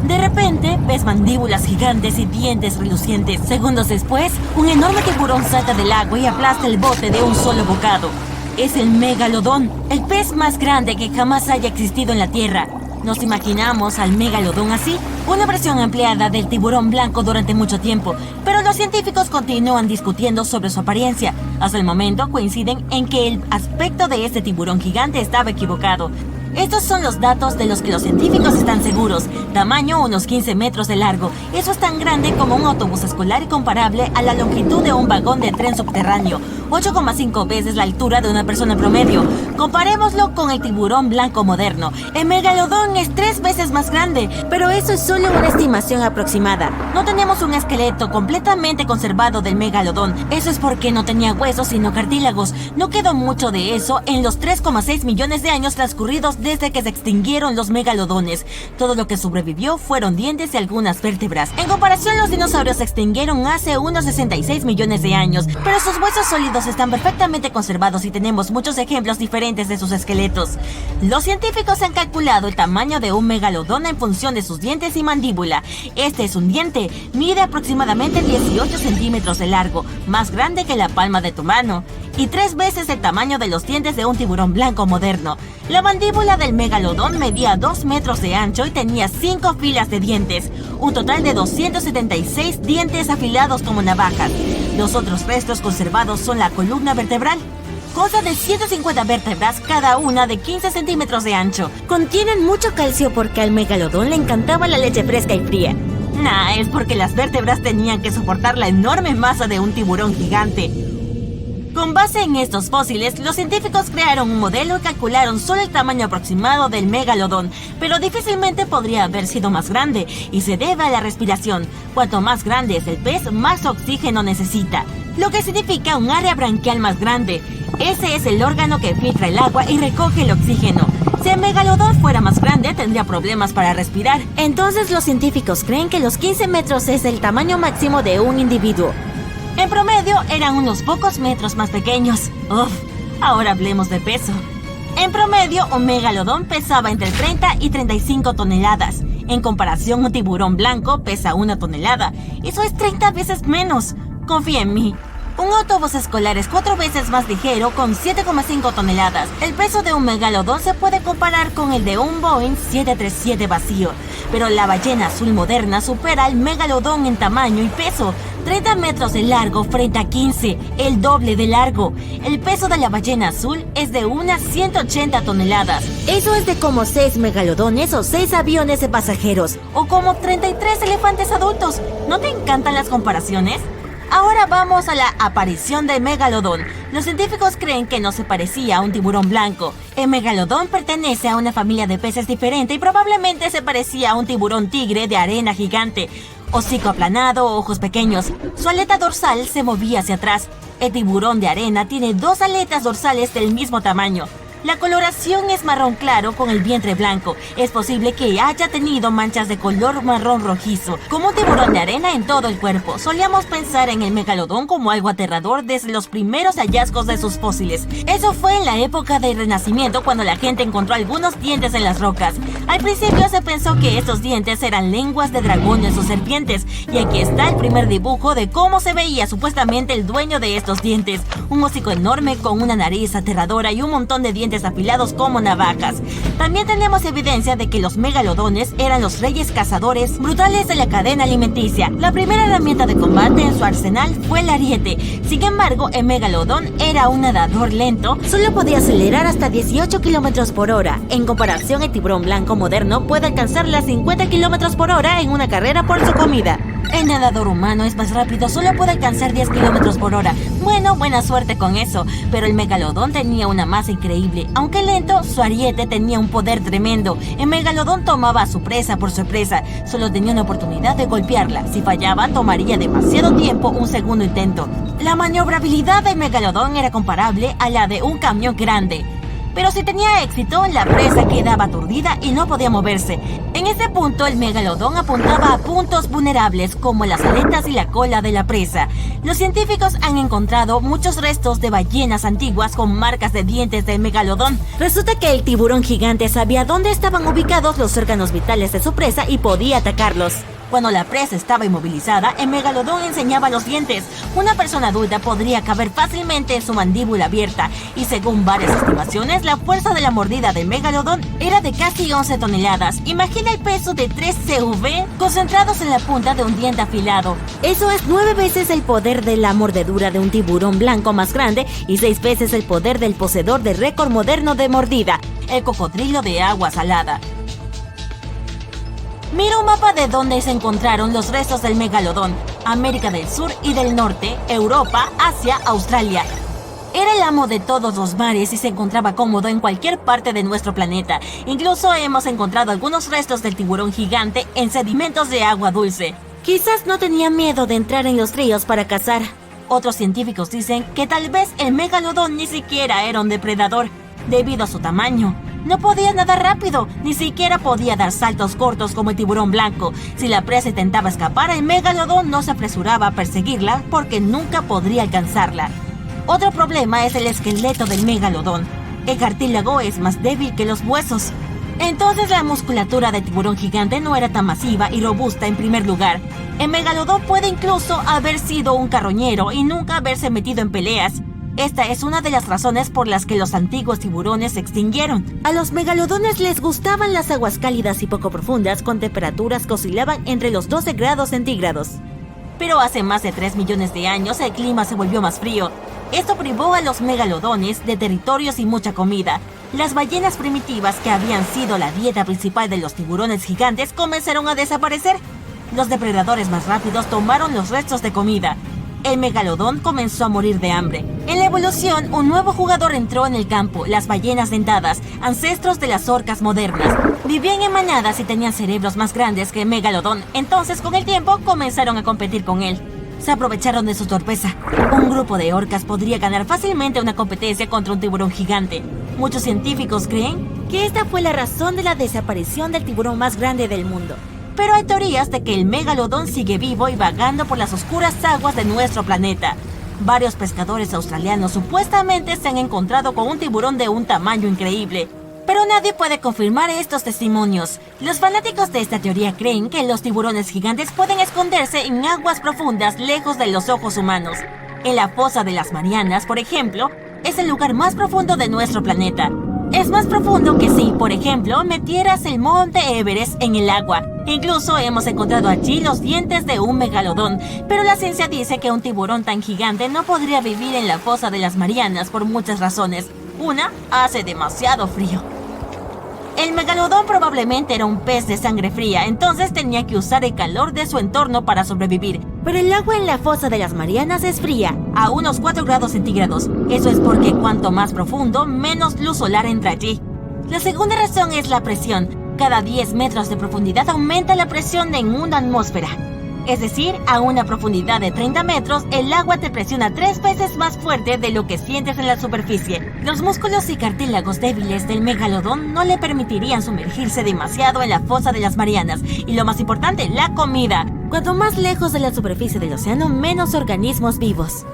De repente, ves mandíbulas gigantes y dientes relucientes. Segundos después, un enorme tiburón salta del agua y aplasta el bote de un solo bocado. Es el megalodón, el pez más grande que jamás haya existido en la Tierra. Nos imaginamos al megalodón así, una versión ampliada del tiburón blanco durante mucho tiempo, pero los científicos continúan discutiendo sobre su apariencia. Hasta el momento coinciden en que el aspecto de este tiburón gigante estaba equivocado. Estos son los datos de los que los científicos están seguros. Tamaño unos 15 metros de largo. Eso es tan grande como un autobús escolar y comparable a la longitud de un vagón de tren subterráneo. 8,5 veces la altura de una persona promedio. Comparémoslo con el tiburón blanco moderno. El megalodón es 3 veces más grande, pero eso es solo una estimación aproximada. No tenemos un esqueleto completamente conservado del megalodón. Eso es porque no tenía huesos sino cartílagos. No quedó mucho de eso en los 3,6 millones de años transcurridos desde que se extinguieron los megalodones. Todo lo que sobrevivió fueron dientes y algunas vértebras. En comparación, los dinosaurios se extinguieron hace unos 66 millones de años, pero sus huesos sólidos están perfectamente conservados y tenemos muchos ejemplos diferentes de sus esqueletos. Los científicos han calculado el tamaño de un megalodón en función de sus dientes y mandíbula. Este es un diente, mide aproximadamente 18 centímetros de largo, más grande que la palma de tu mano, y 3 veces el tamaño de los dientes de un tiburón blanco moderno. La mandíbula del megalodón medía 2 metros de ancho y tenía 5 filas de dientes, un total de 276 dientes afilados como navajas. Los otros restos conservados son la columna vertebral. Consta de 150 vértebras, cada una de 15 centímetros de ancho. Contienen mucho calcio porque al megalodón le encantaba la leche fresca y fría. Es porque las vértebras tenían que soportar la enorme masa de un tiburón gigante. Con base en estos fósiles, los científicos crearon un modelo y calcularon solo el tamaño aproximado del megalodón, pero difícilmente podría haber sido más grande, y se debe a la respiración. Cuanto más grande es el pez, más oxígeno necesita, lo que significa un área branquial más grande. Ese es el órgano que filtra el agua y recoge el oxígeno. Si el megalodón fuera más grande, tendría problemas para respirar. Entonces los científicos creen que los 15 metros es el tamaño máximo de un individuo. En promedio, eran unos pocos metros más pequeños. Ahora hablemos de peso. En promedio, un megalodón pesaba entre 30 y 35 toneladas. En comparación, un tiburón blanco pesa 1 tonelada. Eso es 30 veces menos. Confía en mí. Un autobús escolar es 4 veces más ligero, con 7,5 toneladas. El peso de un megalodón se puede comparar con el de un Boeing 737 vacío. Pero la ballena azul moderna supera al megalodón en tamaño y peso. 30 metros de largo frente a 15, el doble de largo. El peso de la ballena azul es de unas 180 toneladas. Eso es de como 6 megalodones o 6 aviones de pasajeros, o como 33 elefantes adultos. ¿No te encantan las comparaciones? Ahora vamos a la aparición del megalodón. Los científicos creen que no se parecía a un tiburón blanco. El megalodón pertenece a una familia de peces diferente y probablemente se parecía a un tiburón tigre de arena gigante. Hocico aplanado, ojos pequeños. Su aleta dorsal se movía hacia atrás. El tiburón de arena tiene 2 aletas dorsales del mismo tamaño. La coloración es marrón claro con el vientre blanco. Es posible que haya tenido manchas de color marrón rojizo, como un tiburón de arena en todo el cuerpo. Solíamos pensar en el megalodón como algo aterrador desde los primeros hallazgos de sus fósiles. Eso fue en la época del Renacimiento, cuando la gente encontró algunos dientes en las rocas. Al principio se pensó que estos dientes eran lenguas de dragones o serpientes, y aquí está el primer dibujo de cómo se veía supuestamente el dueño de estos dientes. Un hocico enorme con una nariz aterradora y un montón de dientes afilados como navajas. También tenemos evidencia de que los megalodones eran los reyes cazadores brutales de la cadena alimenticia. La primera herramienta de combate en su arsenal fue el ariete. Sin embargo, el megalodón era un nadador lento. Solo podía acelerar hasta 18 kilómetros por hora. En comparación, el tiburón blanco moderno puede alcanzar las 50 kilómetros por hora en una carrera por su comida. El nadador humano es más rápido, solo puede alcanzar 10 kilómetros por hora. Bueno, buena suerte con eso, pero el megalodón tenía una masa increíble. Aunque lento, su ariete tenía un poder tremendo. El megalodón tomaba a su presa por sorpresa. Solo tenía una oportunidad de golpearla. Si fallaba, tomaría demasiado tiempo un segundo intento. La maniobrabilidad del megalodón era comparable a la de un camión grande. Pero si tenía éxito, la presa quedaba aturdida y no podía moverse. En ese punto, el megalodón apuntaba a puntos vulnerables como las aletas y la cola de la presa. Los científicos han encontrado muchos restos de ballenas antiguas con marcas de dientes del megalodón. Resulta que el tiburón gigante sabía dónde estaban ubicados los órganos vitales de su presa y podía atacarlos. Cuando la presa estaba inmovilizada, el megalodón enseñaba los dientes. Una persona adulta podría caber fácilmente en su mandíbula abierta, y según varias estimaciones, la fuerza de la mordida del megalodón era de casi 11 toneladas. Imagina el peso de 3 CV concentrados en la punta de un diente afilado. Eso es 9 veces el poder de la mordedura de un tiburón blanco más grande y 6 veces el poder del poseedor del récord moderno de mordida, el cocodrilo de agua salada. Mira un mapa de donde se encontraron los restos del megalodón: América del Sur y del Norte, Europa, Asia, Australia. Era el amo de todos los mares y se encontraba cómodo en cualquier parte de nuestro planeta. Incluso hemos encontrado algunos restos del tiburón gigante en sedimentos de agua dulce. Quizás no tenía miedo de entrar en los ríos para cazar. Otros científicos dicen que tal vez el megalodón ni siquiera era un depredador, debido a su tamaño. No podía nadar rápido, ni siquiera podía dar saltos cortos como el tiburón blanco. Si la presa intentaba escapar, el megalodón no se apresuraba a perseguirla porque nunca podría alcanzarla. Otro problema es el esqueleto del megalodón. El cartílago es más débil que los huesos. Entonces la musculatura del tiburón gigante no era tan masiva y robusta en primer lugar. El megalodón puede incluso haber sido un carroñero y nunca haberse metido en peleas. Esta es una de las razones por las que los antiguos tiburones se extinguieron. A los megalodones les gustaban las aguas cálidas y poco profundas con temperaturas que oscilaban entre los 12 grados centígrados. Pero hace más de 3 millones de años el clima se volvió más frío. Esto privó a los megalodones de territorios y mucha comida. Las ballenas primitivas, que habían sido la dieta principal de los tiburones gigantes, comenzaron a desaparecer. Los depredadores más rápidos tomaron los restos de comida. El megalodón comenzó a morir de hambre. En la evolución, un nuevo jugador entró en el campo: las ballenas dentadas, ancestros de las orcas modernas. Vivían en manadas y tenían cerebros más grandes que el megalodón, entonces con el tiempo comenzaron a competir con él. Se aprovecharon de su torpeza. Un grupo de orcas podría ganar fácilmente una competencia contra un tiburón gigante. Muchos científicos creen que esta fue la razón de la desaparición del tiburón más grande del mundo. Pero hay teorías de que el megalodón sigue vivo y vagando por las oscuras aguas de nuestro planeta. Varios pescadores australianos supuestamente se han encontrado con un tiburón de un tamaño increíble, pero nadie puede confirmar estos testimonios. Los fanáticos de esta teoría creen que los tiburones gigantes pueden esconderse en aguas profundas lejos de los ojos humanos. En la fosa de las Marianas, por ejemplo, es el lugar más profundo de nuestro planeta. Es más profundo que si, por ejemplo, metieras el monte Everest en el agua. Incluso hemos encontrado allí los dientes de un megalodón, pero la ciencia dice que un tiburón tan gigante no podría vivir en la fosa de las Marianas por muchas razones. Una, hace demasiado frío. El megalodón probablemente era un pez de sangre fría, entonces tenía que usar el calor de su entorno para sobrevivir. Pero el agua en la fosa de las Marianas es fría, a unos 4 grados centígrados. Eso es porque cuanto más profundo, menos luz solar entra allí. La segunda razón es la presión. Cada 10 metros de profundidad aumenta la presión en una atmósfera. Es decir, a una profundidad de 30 metros, el agua te presiona 3 veces más fuerte de lo que sientes en la superficie. Los músculos y cartílagos débiles del megalodón no le permitirían sumergirse demasiado en la fosa de las Marianas. Y lo más importante, la comida. Cuanto más lejos de la superficie del océano, menos organismos vivos.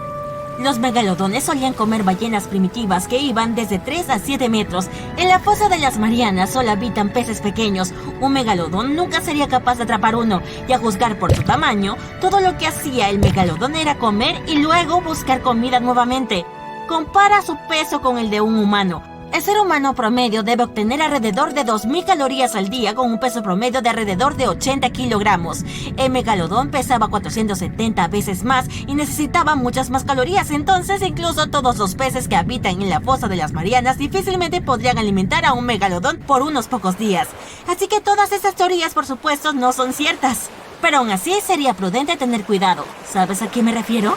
Los megalodones solían comer ballenas primitivas que iban desde 3 a 7 metros. En la fosa de las Marianas solo habitan peces pequeños. Un megalodón nunca sería capaz de atrapar uno, y a juzgar por su tamaño, todo lo que hacía el megalodón era comer y luego buscar comida nuevamente. Compara su peso con el de un humano. El ser humano promedio debe obtener alrededor de 2.000 calorías al día con un peso promedio de alrededor de 80 kilogramos. El megalodón pesaba 470 veces más y necesitaba muchas más calorías, entonces incluso todos los peces que habitan en la fosa de las Marianas difícilmente podrían alimentar a un megalodón por unos pocos días. Así que todas estas teorías, por supuesto, no son ciertas. Pero aún así sería prudente tener cuidado. ¿Sabes a qué me refiero?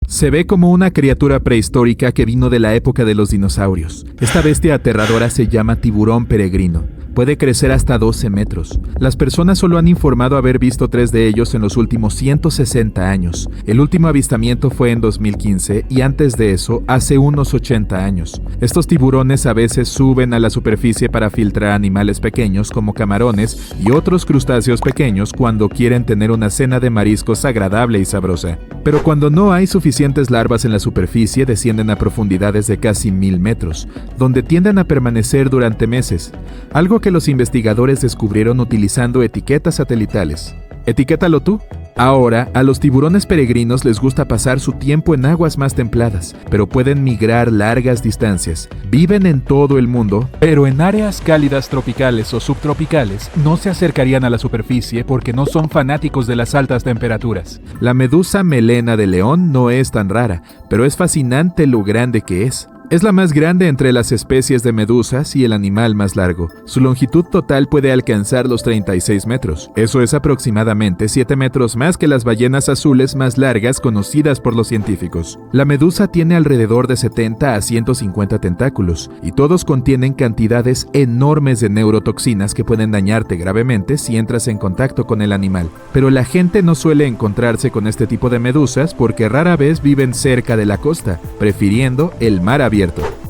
Se ve como una criatura prehistórica que vino de la época de los dinosaurios. Esta bestia aterradora se llama tiburón peregrino. Puede crecer hasta 12 metros. Las personas solo han informado haber visto 3 de ellos en los últimos 160 años. El último avistamiento fue en 2015 y antes de eso, hace unos 80 años. Estos tiburones a veces suben a la superficie para filtrar animales pequeños como camarones y otros crustáceos pequeños cuando quieren tener una cena de mariscos agradable y sabrosa. Pero cuando no hay suficientes larvas en la superficie, descienden a profundidades de casi 1000 metros, donde tienden a permanecer durante meses, algo que los investigadores descubrieron utilizando etiquetas satelitales. Etiquétalo tú. Ahora, a los tiburones peregrinos les gusta pasar su tiempo en aguas más templadas, pero pueden migrar largas distancias. Viven en todo el mundo, pero en áreas cálidas tropicales o subtropicales no se acercarían a la superficie porque no son fanáticos de las altas temperaturas. La medusa melena de león no es tan rara, pero es fascinante lo grande que es. Es la más grande entre las especies de medusas y el animal más largo. Su longitud total puede alcanzar los 36 metros. Eso es aproximadamente 7 metros más que las ballenas azules más largas conocidas por los científicos. La medusa tiene alrededor de 70 a 150 tentáculos, y todos contienen cantidades enormes de neurotoxinas que pueden dañarte gravemente si entras en contacto con el animal. Pero la gente no suele encontrarse con este tipo de medusas porque rara vez viven cerca de la costa, prefiriendo el mar abierto.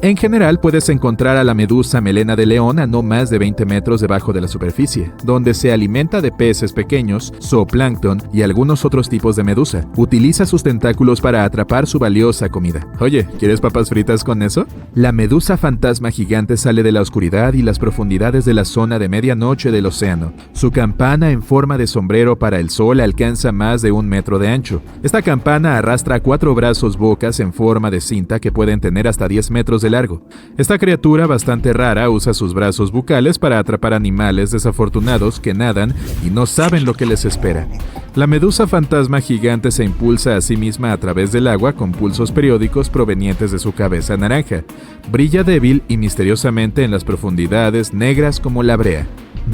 En general, puedes encontrar a la medusa melena de león a no más de 20 metros debajo de la superficie, donde se alimenta de peces pequeños, zooplancton y algunos otros tipos de medusa. Utiliza sus tentáculos para atrapar su valiosa comida. Oye, ¿quieres papas fritas con eso? La medusa fantasma gigante sale de la oscuridad y las profundidades de la zona de medianoche del océano. Su campana en forma de sombrero para el sol alcanza más de 1 metro de ancho. Esta campana arrastra 4 brazos bocas en forma de cinta que pueden tener hasta 10 metros de largo. Esta criatura bastante rara usa sus brazos bucales para atrapar animales desafortunados que nadan y no saben lo que les espera. La medusa fantasma gigante se impulsa a sí misma a través del agua con pulsos periódicos provenientes de su cabeza naranja. Brilla débil y misteriosamente en las profundidades negras como la brea.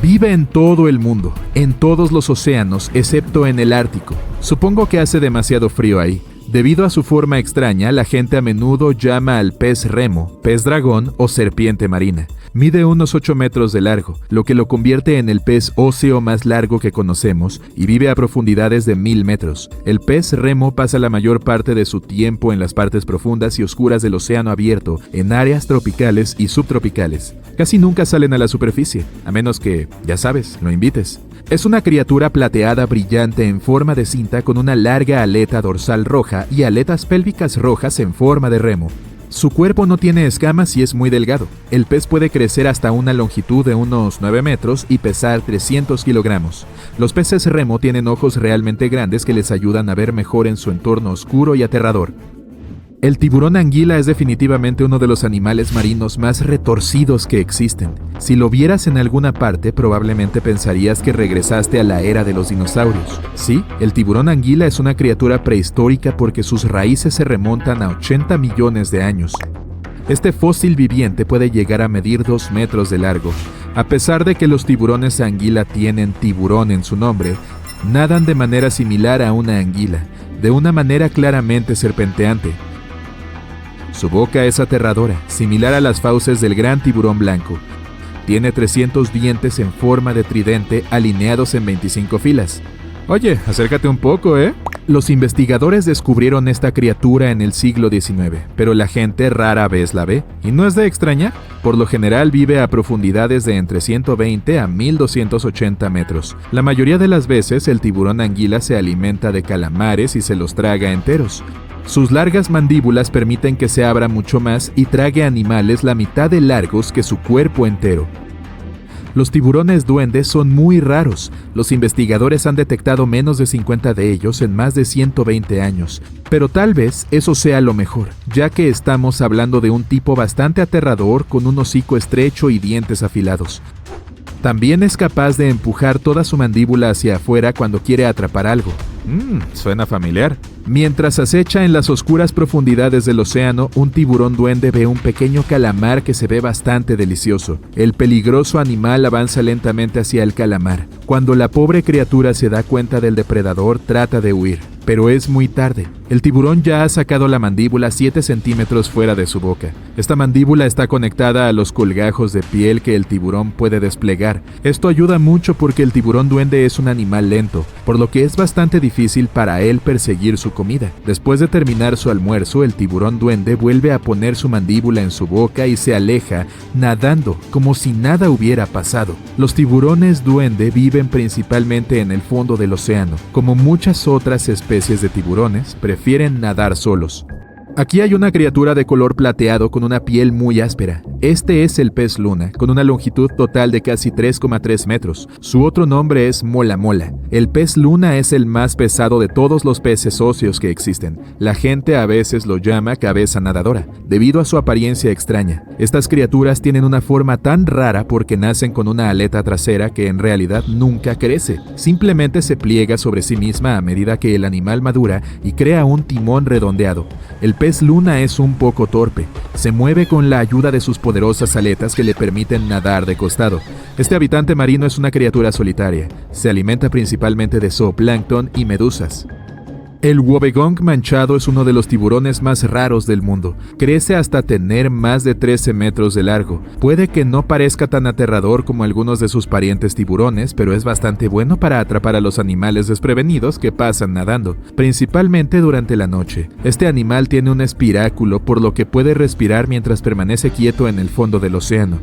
Vive en todo el mundo, en todos los océanos, excepto en el Ártico. Supongo que hace demasiado frío ahí. Debido a su forma extraña, la gente a menudo llama al pez remo, pez dragón o serpiente marina. Mide unos 8 metros de largo, lo que lo convierte en el pez óseo más largo que conocemos y vive a profundidades de 1000 metros. El pez remo pasa la mayor parte de su tiempo en las partes profundas y oscuras del océano abierto, en áreas tropicales y subtropicales. Casi nunca salen a la superficie, a menos que, ya sabes, lo invites. Es una criatura plateada brillante en forma de cinta con una larga aleta dorsal roja y aletas pélvicas rojas en forma de remo. Su cuerpo no tiene escamas y es muy delgado. El pez puede crecer hasta una longitud de unos 9 metros y pesar 300 kilogramos. Los peces remo tienen ojos realmente grandes que les ayudan a ver mejor en su entorno oscuro y aterrador. El tiburón anguila es definitivamente uno de los animales marinos más retorcidos que existen. Si lo vieras en alguna parte, probablemente pensarías que regresaste a la era de los dinosaurios. Sí, el tiburón anguila es una criatura prehistórica porque sus raíces se remontan a 80 millones de años. Este fósil viviente puede llegar a medir 2 metros de largo. A pesar de que los tiburones anguila tienen tiburón en su nombre, nadan de manera similar a una anguila, de una manera claramente serpenteante. Su boca es aterradora, similar a las fauces del gran tiburón blanco. Tiene 300 dientes en forma de tridente alineados en 25 filas. Oye, acércate un poco, ¿eh? Los investigadores descubrieron esta criatura en el siglo XIX, pero la gente rara vez la ve. Y no es de extrañar. Por lo general vive a profundidades de entre 120 a 1280 metros. La mayoría de las veces el tiburón anguila se alimenta de calamares y se los traga enteros. Sus largas mandíbulas permiten que se abra mucho más y trague animales la mitad de largos que su cuerpo entero. Los tiburones duendes son muy raros. Los investigadores han detectado menos de 50 de ellos en más de 120 años. Pero tal vez eso sea lo mejor, ya que estamos hablando de un tipo bastante aterrador con un hocico estrecho y dientes afilados. También es capaz de empujar toda su mandíbula hacia afuera cuando quiere atrapar algo. Suena familiar. Mientras acecha en las oscuras profundidades del océano, un tiburón duende ve un pequeño calamar que se ve bastante delicioso. El peligroso animal avanza lentamente hacia el calamar. Cuando la pobre criatura se da cuenta del depredador, trata de huir. pero es muy tarde. El tiburón ya ha sacado la mandíbula 7 centímetros fuera de su boca. Esta mandíbula está conectada a los colgajos de piel que el tiburón puede desplegar. Esto ayuda mucho porque el tiburón duende es un animal lento, por lo que es bastante difícil para él perseguir su comida. Después de terminar su almuerzo, el tiburón duende vuelve a poner su mandíbula en su boca y se aleja, nadando como si nada hubiera pasado. Los tiburones duende viven principalmente en el fondo del océano. Como muchas otras especies de tiburones, prefieren nadar solos. Aquí hay una criatura de color plateado con una piel muy áspera. Este es el pez luna, con una longitud total de casi 3,3 metros. Su otro nombre es mola mola. El pez luna es el más pesado de todos los peces óseos que existen. La gente a veces lo llama cabeza nadadora, debido a su apariencia extraña. Estas criaturas tienen una forma tan rara porque nacen con una aleta trasera que en realidad nunca crece. Simplemente se pliega sobre sí misma a medida que el animal madura y crea un timón redondeado. El pez luna es un poco torpe. Se mueve con la ayuda de sus poderosas aletas que le permiten nadar de costado. Este habitante marino es una criatura solitaria. Se alimenta principalmente de zooplancton y medusas. El wobbegong manchado es uno de los tiburones más raros del mundo. Crece hasta tener más de 13 metros de largo. Puede que no parezca tan aterrador como algunos de sus parientes tiburones, pero es bastante bueno para atrapar a los animales desprevenidos que pasan nadando, principalmente durante la noche. Este animal tiene un espiráculo, por lo que puede respirar mientras permanece quieto en el fondo del océano.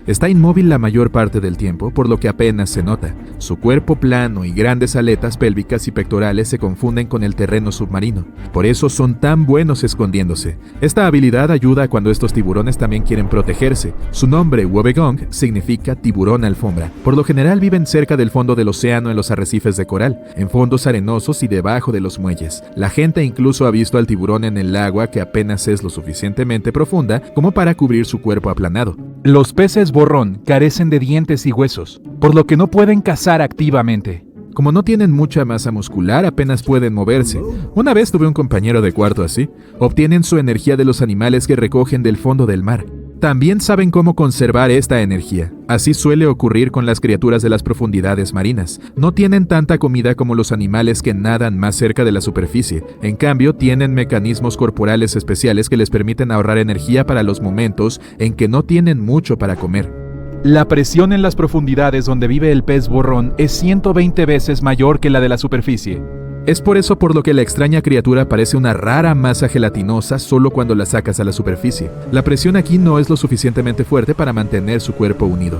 Está inmóvil la mayor parte del tiempo, por lo que apenas se nota. Su cuerpo plano y grandes aletas pélvicas y pectorales se confunden con el terreno submarino. Por eso son tan buenos escondiéndose. Esta habilidad ayuda cuando estos tiburones también quieren protegerse. Su nombre, wobbegong, significa tiburón alfombra. Por lo general viven cerca del fondo del océano en los arrecifes de coral, en fondos arenosos y debajo de los muelles. La gente incluso ha visto al tiburón en el agua que apenas es lo suficientemente profunda como para cubrir su cuerpo aplanado. Los peces borrón carecen de dientes y huesos, por lo que no pueden cazar activamente. Como no tienen mucha masa muscular, apenas pueden moverse. Una vez tuve un compañero de cuarto así. Obtienen su energía de los animales que recogen del fondo del mar. También saben cómo conservar esta energía. Así suele ocurrir con las criaturas de las profundidades marinas. No tienen tanta comida como los animales que nadan más cerca de la superficie. En cambio, tienen mecanismos corporales especiales que les permiten ahorrar energía para los momentos en que no tienen mucho para comer. La presión en las profundidades donde vive el pez borrón es 120 veces mayor que la de la superficie. Es por eso por lo que la extraña criatura parece una rara masa gelatinosa solo cuando la sacas a la superficie. La presión aquí no es lo suficientemente fuerte para mantener su cuerpo unido.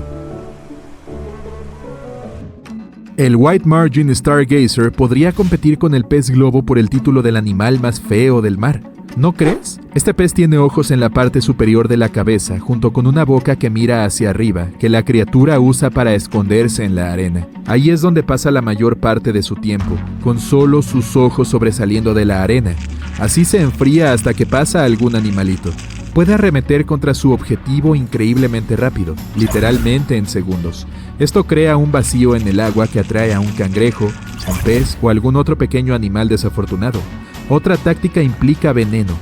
El White Margin Stargazer podría competir con el pez globo por el título del animal más feo del mar. ¿No crees? Este pez tiene ojos en la parte superior de la cabeza, junto con una boca que mira hacia arriba, que la criatura usa para esconderse en la arena. Ahí es donde pasa la mayor parte de su tiempo, con solo sus ojos sobresaliendo de la arena. Así se enfría hasta que pasa algún animalito. Puede arremeter contra su objetivo increíblemente rápido, literalmente en segundos. Esto crea un vacío en el agua que atrae a un cangrejo, un pez o algún otro pequeño animal desafortunado. Otra táctica implica veneno.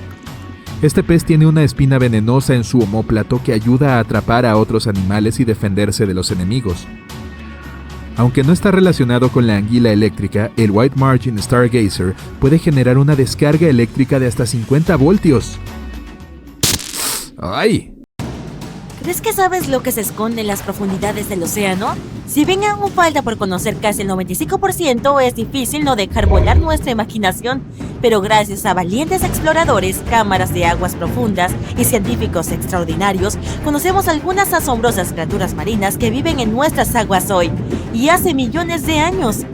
Este pez tiene una espina venenosa en su omóplato que ayuda a atrapar a otros animales y defenderse de los enemigos. Aunque no está relacionado con la anguila eléctrica, el White Margin Stargazer puede generar una descarga eléctrica de hasta 50 voltios. ¡Ay! ¿Crees que sabes lo que se esconde en las profundidades del océano? Si bien aún falta por conocer casi el 95%, es difícil no dejar volar nuestra imaginación. Pero gracias a valientes exploradores, cámaras de aguas profundas y científicos extraordinarios, conocemos algunas asombrosas criaturas marinas que viven en nuestras aguas hoy y hace millones de años.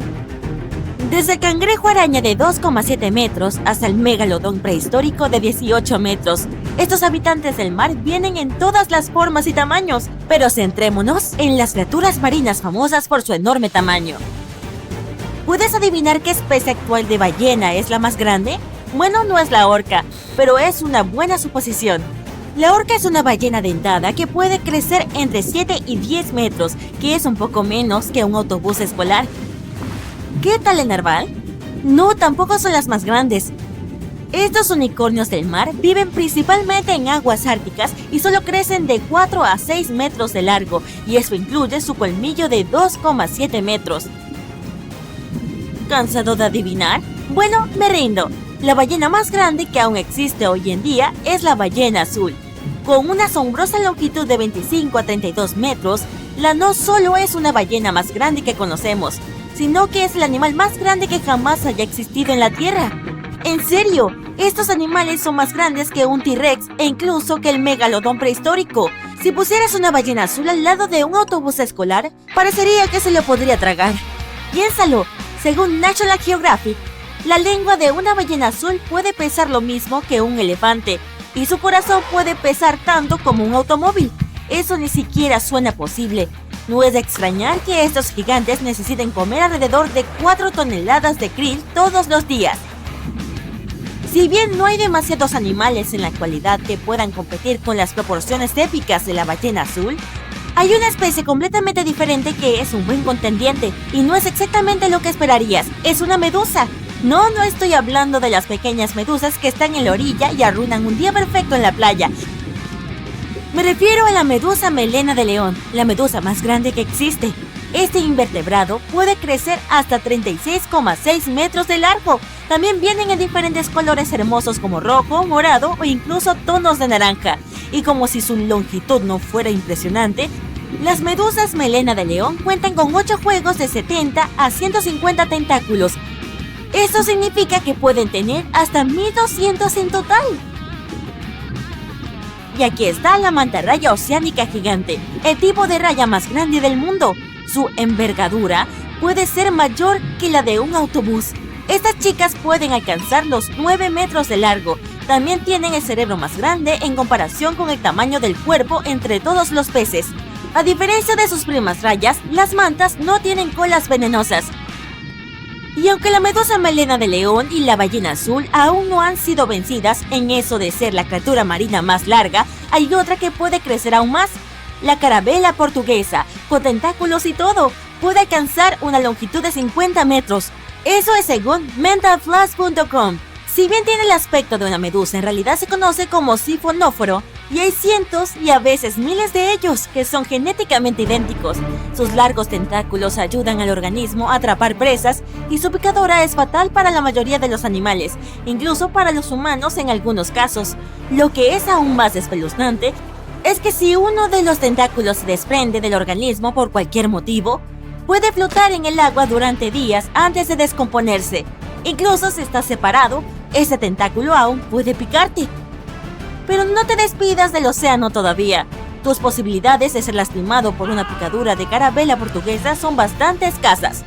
Desde el cangrejo araña de 2,7 metros hasta el megalodón prehistórico de 18 metros. Estos habitantes del mar vienen en todas las formas y tamaños, pero centrémonos en las criaturas marinas famosas por su enorme tamaño. ¿Puedes adivinar qué especie actual de ballena es la más grande? Bueno, no es la orca, pero es una buena suposición. La orca es una ballena dentada que puede crecer entre 7 y 10 metros, que es un poco menos que un autobús escolar. ¿Qué tal el narval? No, tampoco son las más grandes. Estos unicornios del mar viven principalmente en aguas árticas y solo crecen de 4 a 6 metros de largo, y eso incluye su colmillo de 2,7 metros. ¿Cansado de adivinar? Bueno, me rindo. La ballena más grande que aún existe hoy en día es la ballena azul. Con una asombrosa longitud de 25 a 32 metros, la no solo es una ballena más grande que conocemos, sino que es el animal más grande que jamás haya existido en la Tierra. En serio, estos animales son más grandes que un T-Rex e incluso que el megalodón prehistórico. Si pusieras una ballena azul al lado de un autobús escolar, parecería que se lo podría tragar. Piénsalo, según National Geographic, la lengua de una ballena azul puede pesar lo mismo que un elefante, y su corazón puede pesar tanto como un automóvil. Eso ni siquiera suena posible. No es de extrañar que estos gigantes necesiten comer alrededor de 4 toneladas de krill todos los días. Si bien no hay demasiados animales en la actualidad que puedan competir con las proporciones épicas de la ballena azul, hay una especie completamente diferente que es un buen contendiente, y no es exactamente lo que esperarías, es una medusa. No estoy hablando de las pequeñas medusas que están en la orilla y arruinan un día perfecto en la playa. Me refiero a la medusa melena de león, la medusa más grande que existe. Este invertebrado puede crecer hasta 36,6 metros de largo. También vienen en diferentes colores hermosos como rojo, morado o incluso tonos de naranja. Y como si su longitud no fuera impresionante, las medusas melena de león cuentan con 8 juegos de 70 a 150 tentáculos. Eso significa que pueden tener hasta 1200 en total. Y aquí está la mantarraya oceánica gigante, el tipo de raya más grande del mundo. Su envergadura puede ser mayor que la de un autobús. Estas chicas pueden alcanzar los 9 metros de largo. También tienen el cerebro más grande en comparación con el tamaño del cuerpo entre todos los peces. A diferencia de sus primas rayas, las mantas no tienen colas venenosas. Y aunque la medusa melena de león y la ballena azul aún no han sido vencidas en eso de ser la criatura marina más larga, hay otra que puede crecer aún más. La carabela portuguesa, con tentáculos y todo, puede alcanzar una longitud de 50 metros. Eso es según mentalfloss.com. Si bien tiene el aspecto de una medusa, en realidad se conoce como sifonóforo, y hay cientos y a veces miles de ellos que son genéticamente idénticos. Sus largos tentáculos ayudan al organismo a atrapar presas y su picadura es fatal para la mayoría de los animales, incluso para los humanos en algunos casos. Lo que es aún más espeluznante es que si uno de los tentáculos se desprende del organismo por cualquier motivo, puede flotar en el agua durante días antes de descomponerse. Incluso si está separado, ese tentáculo aún puede picarte. Pero no te despidas del océano todavía. Tus posibilidades de ser lastimado por una picadura de carabela portuguesa son bastante escasas.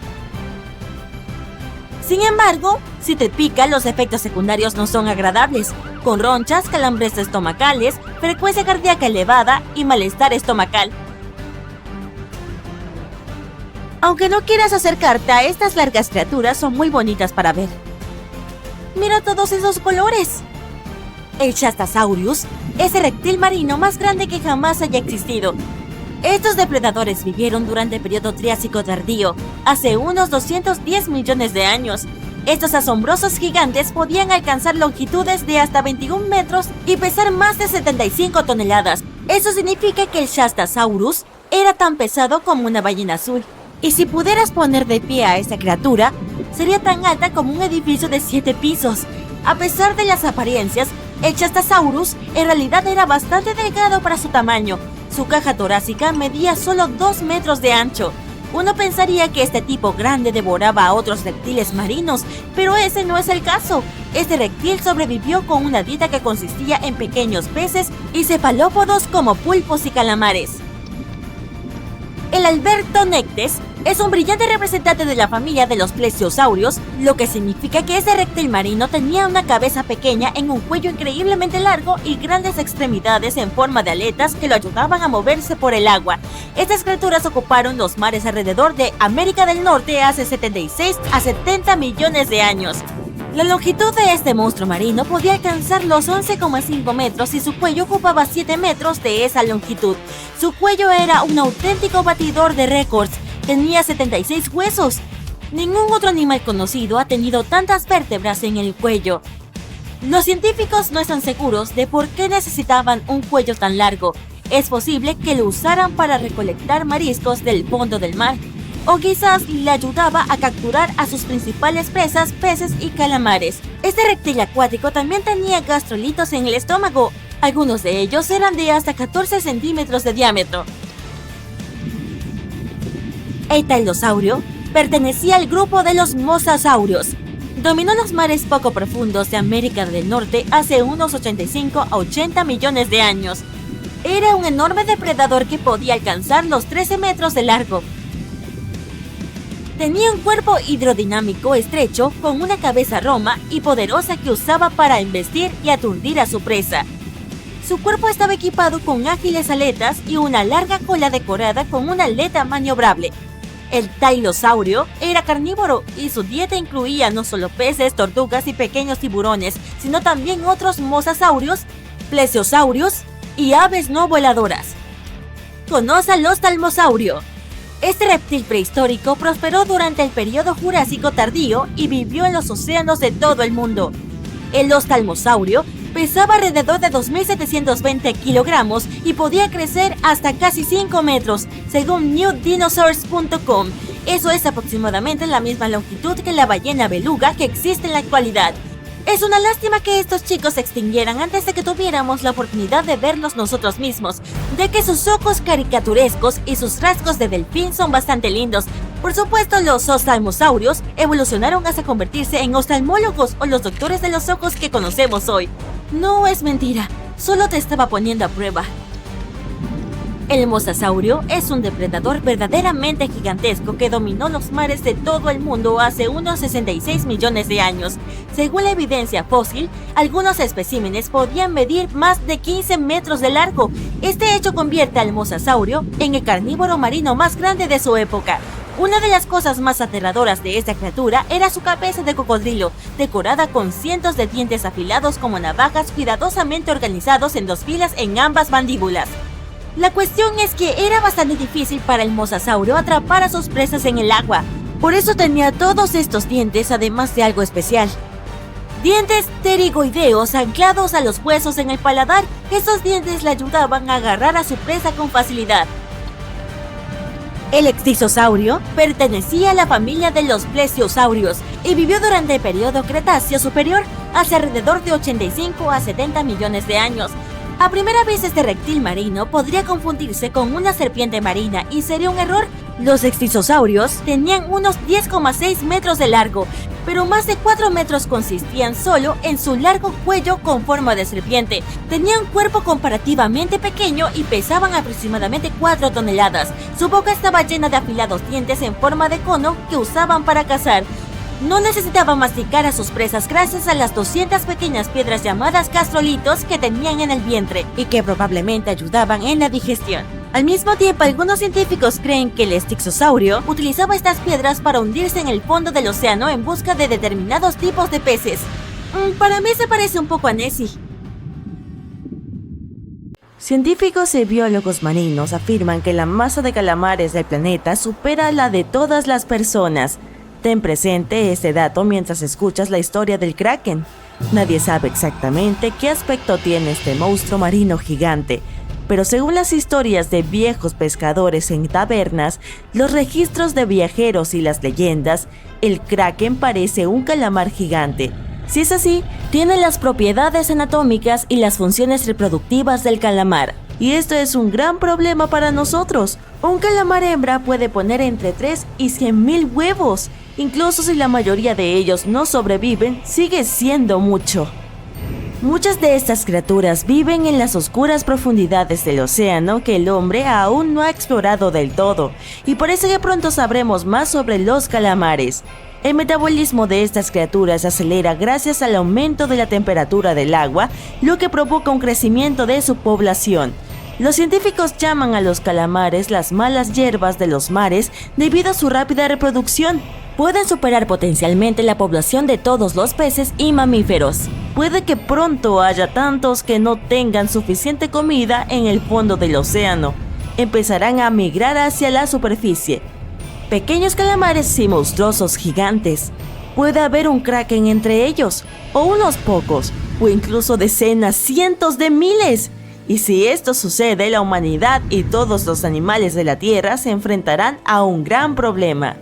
Sin embargo, si te pica, los efectos secundarios no son agradables, con ronchas, calambres estomacales, frecuencia cardíaca elevada y malestar estomacal. Aunque no quieras acercarte a estas largas criaturas, son muy bonitas para ver. ¡Mira todos esos colores! El Shastasaurus es el reptil marino más grande que jamás haya existido. Estos depredadores vivieron durante el periodo Triásico tardío, hace unos 210 millones de años. Estos asombrosos gigantes podían alcanzar longitudes de hasta 21 metros y pesar más de 75 toneladas. Eso significa que el Shastasaurus era tan pesado como una ballena azul. Y si pudieras poner de pie a esta criatura, sería tan alta como un edificio de 7 pisos. A pesar de las apariencias, el Shastasaurus en realidad era bastante delgado para su tamaño. Su caja torácica medía solo 2 metros de ancho. Uno pensaría que este tipo grande devoraba a otros reptiles marinos, pero ese no es el caso. Este reptil sobrevivió con una dieta que consistía en pequeños peces y cefalópodos como pulpos y calamares. El Albertonectes es un brillante representante de la familia de los plesiosaurios, lo que significa que ese reptil marino tenía una cabeza pequeña en un cuello increíblemente largo y grandes extremidades en forma de aletas que lo ayudaban a moverse por el agua. Estas criaturas ocuparon los mares alrededor de América del Norte hace 76 a 70 millones de años. La longitud de este monstruo marino podía alcanzar los 11,5 metros y su cuello ocupaba 7 metros de esa longitud. Su cuello era un auténtico batidor de récords. Tenía 76 huesos. Ningún otro animal conocido ha tenido tantas vértebras en el cuello. Los científicos no están seguros de por qué necesitaban un cuello tan largo. Es posible que lo usaran para recolectar mariscos del fondo del mar. o quizás le ayudaba a capturar a sus principales presas, peces y calamares. Este reptil acuático también tenía gastrolitos en el estómago. Algunos de ellos eran de hasta 14 centímetros de diámetro. El tailosaurio pertenecía al grupo de los mosasaurios. Dominó los mares poco profundos de América del Norte hace unos 85 a 80 millones de años. Era un enorme depredador que podía alcanzar los 13 metros de largo. Tenía un cuerpo hidrodinámico estrecho con una cabeza roma y poderosa que usaba para embestir y aturdir a su presa. Su cuerpo estaba equipado con ágiles aletas y una larga cola decorada con una aleta maniobrable. El tailosaurio era carnívoro y su dieta incluía no solo peces, tortugas y pequeños tiburones, sino también otros mosasaurios, plesiosaurios y aves no voladoras. Conoce al ostalmosaurio. Este reptil prehistórico prosperó durante el período Jurásico tardío y vivió en los océanos de todo el mundo. El ostalmosaurio pesaba alrededor de 2.720 kilogramos y podía crecer hasta casi 5 metros, según newdinosaurs.com. Eso es aproximadamente la misma longitud que la ballena beluga que existe en la actualidad. Es una lástima que estos chicos se extinguieran antes de que tuviéramos la oportunidad de verlos nosotros mismos, ya que sus ojos caricaturescos y sus rasgos de delfín son bastante lindos. Por supuesto, los oftalmosaurios evolucionaron hasta convertirse en oftalmólogos o los doctores de los ojos que conocemos hoy. No es mentira, solo te estaba poniendo a prueba. El mosasaurio es un depredador verdaderamente gigantesco que dominó los mares de todo el mundo hace unos 66 millones de años. Según la evidencia fósil, algunos especímenes podían medir más de 15 metros de largo. Este hecho convierte al mosasaurio en el carnívoro marino más grande de su época. Una de las cosas más aterradoras de esta criatura era su cabeza de cocodrilo, decorada con cientos de dientes afilados como navajas cuidadosamente organizados en 2 filas en ambas mandíbulas. La cuestión es que era bastante difícil para el mosasaurio atrapar a sus presas en el agua. Por eso tenía todos estos dientes, además de algo especial. Dientes pterigoideos anclados a los huesos en el paladar. Esos dientes le ayudaban a agarrar a su presa con facilidad. El icthiosaurio pertenecía a la familia de los plesiosaurios y vivió durante el periodo Cretáceo superior, hace alrededor de 85 a 70 millones de años. A primera vista, este reptil marino podría confundirse con una serpiente marina y sería un error. Los ictiosaurios tenían unos 10,6 metros de largo, pero más de 4 metros consistían solo en su largo cuello con forma de serpiente. Tenían un cuerpo comparativamente pequeño y pesaban aproximadamente 4 toneladas. Su boca estaba llena de afilados dientes en forma de cono que usaban para cazar. No necesitaba masticar a sus presas gracias a las 200 pequeñas piedras llamadas gastrolitos que tenían en el vientre y que probablemente ayudaban en la digestión. Al mismo tiempo, algunos científicos creen que el esticosaurio utilizaba estas piedras para hundirse en el fondo del océano en busca de determinados tipos de peces. Para mí se parece un poco a Nessie. Científicos y biólogos marinos afirman que la masa de calamares del planeta supera la de todas las personas. Ten presente este dato mientras escuchas la historia del Kraken. Nadie sabe exactamente qué aspecto tiene este monstruo marino gigante, pero según las historias de viejos pescadores en tabernas, los registros de viajeros y las leyendas, el Kraken parece un calamar gigante. Si es así, tiene las propiedades anatómicas y las funciones reproductivas del calamar. Y esto es un gran problema para nosotros. Un calamar hembra puede poner entre 3 y 100,000 huevos. Incluso si la mayoría de ellos no sobreviven, sigue siendo mucho. Muchas de estas criaturas viven en las oscuras profundidades del océano que el hombre aún no ha explorado del todo, y parece que pronto sabremos más sobre los calamares. El metabolismo de estas criaturas se acelera gracias al aumento de la temperatura del agua, lo que provoca un crecimiento de su población. Los científicos llaman a los calamares las malas hierbas de los mares debido a su rápida reproducción. Pueden superar potencialmente la población de todos los peces y mamíferos. Puede que pronto haya tantos que no tengan suficiente comida en el fondo del océano. Empezarán a migrar hacia la superficie. Pequeños calamares y monstruosos gigantes. Puede haber un kraken entre ellos, o unos pocos, o incluso decenas, cientos de miles. Y si esto sucede, la humanidad y todos los animales de la Tierra se enfrentarán a un gran problema.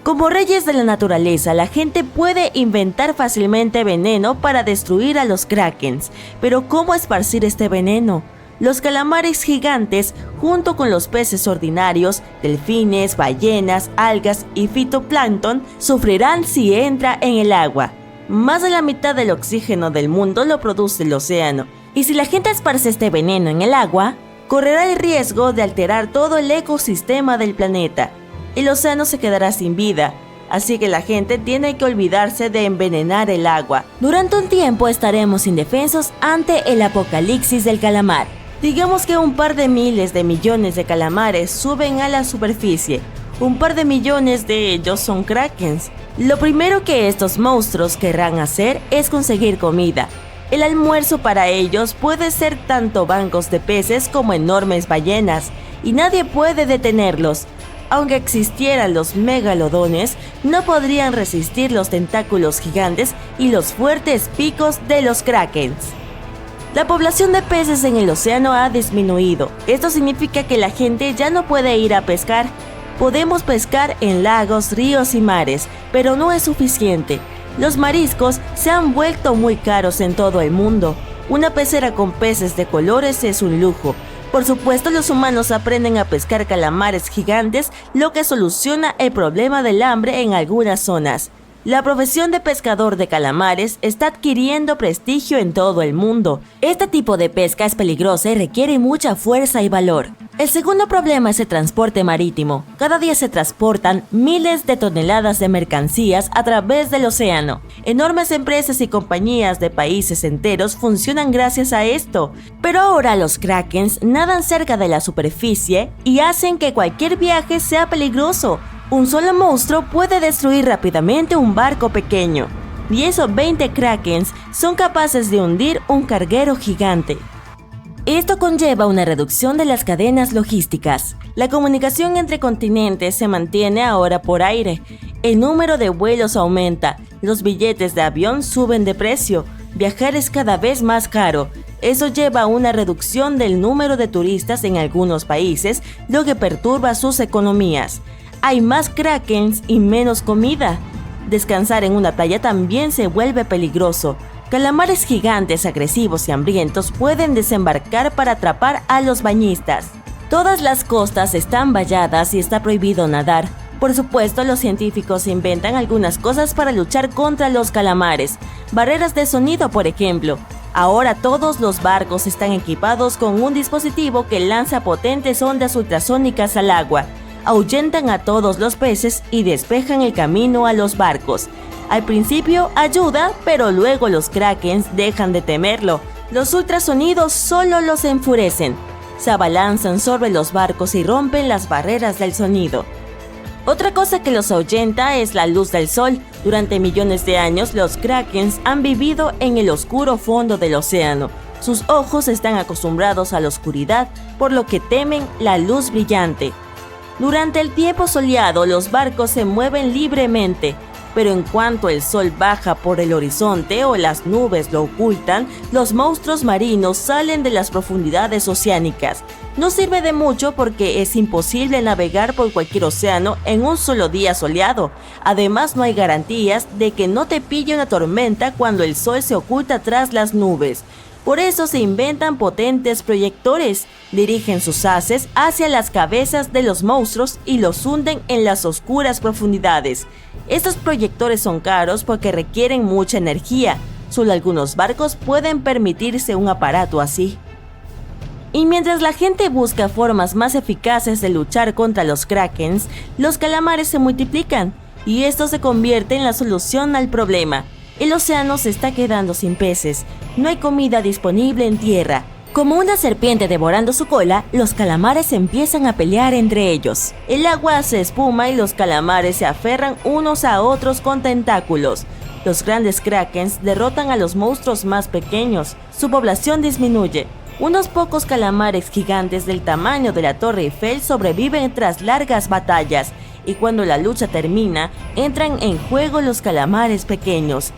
Como reyes de la naturaleza, la gente puede inventar fácilmente veneno para destruir a los krakens. Pero ¿cómo esparcir este veneno? Los calamares gigantes, junto con los peces ordinarios, delfines, ballenas, algas y fitoplancton, sufrirán si entra en el agua. Más de la mitad del oxígeno del mundo lo produce el océano. Y si la gente esparce este veneno en el agua, correrá el riesgo de alterar todo el ecosistema del planeta. El océano se quedará sin vida, así que la gente tiene que olvidarse de envenenar el agua. Durante un tiempo estaremos indefensos ante el apocalipsis del calamar. Digamos que un par de miles de millones de calamares suben a la superficie. Un par de millones de ellos son krakens. Lo primero que estos monstruos querrán hacer es conseguir comida. El almuerzo para ellos puede ser tanto bancos de peces como enormes ballenas, y nadie puede detenerlos. Aunque existieran los megalodones, no podrían resistir los tentáculos gigantes y los fuertes picos de los krakens. La población de peces en el océano ha disminuido. Esto significa que la gente ya no puede ir a pescar. Podemos pescar en lagos, ríos y mares, pero no es suficiente. Los mariscos se han vuelto muy caros en todo el mundo. Una pecera con peces de colores es un lujo. Por supuesto, los humanos aprenden a pescar calamares gigantes, lo que soluciona el problema del hambre en algunas zonas. La profesión de pescador de calamares está adquiriendo prestigio en todo el mundo. Este tipo de pesca es peligrosa y requiere mucha fuerza y valor. El segundo problema es el transporte marítimo. Cada día se transportan miles de toneladas de mercancías a través del océano. Enormes empresas y compañías de países enteros funcionan gracias a esto. Pero ahora los krakens nadan cerca de la superficie y hacen que cualquier viaje sea peligroso. Un solo monstruo puede destruir rápidamente un barco pequeño. 10 o 20 krakens son capaces de hundir un carguero gigante. Esto conlleva una reducción de las cadenas logísticas. La comunicación entre continentes se mantiene ahora por aire. El número de vuelos aumenta. Los billetes de avión suben de precio. Viajar es cada vez más caro. Eso lleva a una reducción del número de turistas en algunos países, lo que perturba sus economías. Hay más krakens y menos comida. Descansar en una playa también se vuelve peligroso. Calamares gigantes, agresivos y hambrientos pueden desembarcar para atrapar a los bañistas. Todas las costas están valladas y está prohibido nadar. Por supuesto, los científicos inventan algunas cosas para luchar contra los calamares. Barreras de sonido, por ejemplo. Ahora todos los barcos están equipados con un dispositivo que lanza potentes ondas ultrasónicas al agua. Ahuyentan a todos los peces y despejan el camino a los barcos. Al principio ayuda, pero luego los krakens dejan de temerlo. Los ultrasonidos solo los enfurecen. Se abalanzan sobre los barcos y rompen las barreras del sonido. Otra cosa que los ahuyenta es la luz del sol. Durante millones de años, los krakens han vivido en el oscuro fondo del océano. Sus ojos están acostumbrados a la oscuridad, por lo que temen la luz brillante. Durante el tiempo soleado, los barcos se mueven libremente, pero en cuanto el sol baja por el horizonte o las nubes lo ocultan, los monstruos marinos salen de las profundidades oceánicas. No sirve de mucho porque es imposible navegar por cualquier océano en un solo día soleado. Además, no hay garantías de que no te pille una tormenta cuando el sol se oculta tras las nubes. Por eso se inventan potentes proyectores, dirigen sus haces hacia las cabezas de los monstruos y los hunden en las oscuras profundidades. Estos proyectores son caros porque requieren mucha energía. Solo algunos barcos pueden permitirse un aparato así. Y mientras la gente busca formas más eficaces de luchar contra los krakens, los calamares se multiplican, y esto se convierte en la solución al problema. El océano se está quedando sin peces, no hay comida disponible en tierra. Como una serpiente devorando su cola, los calamares empiezan a pelear entre ellos. El agua hace espuma y los calamares se aferran unos a otros con tentáculos. Los grandes krakens derrotan a los monstruos más pequeños. Su población disminuye. Unos pocos calamares gigantes del tamaño de la Torre Eiffel sobreviven tras largas batallas, y cuando la lucha termina, entran en juego los calamares pequeños.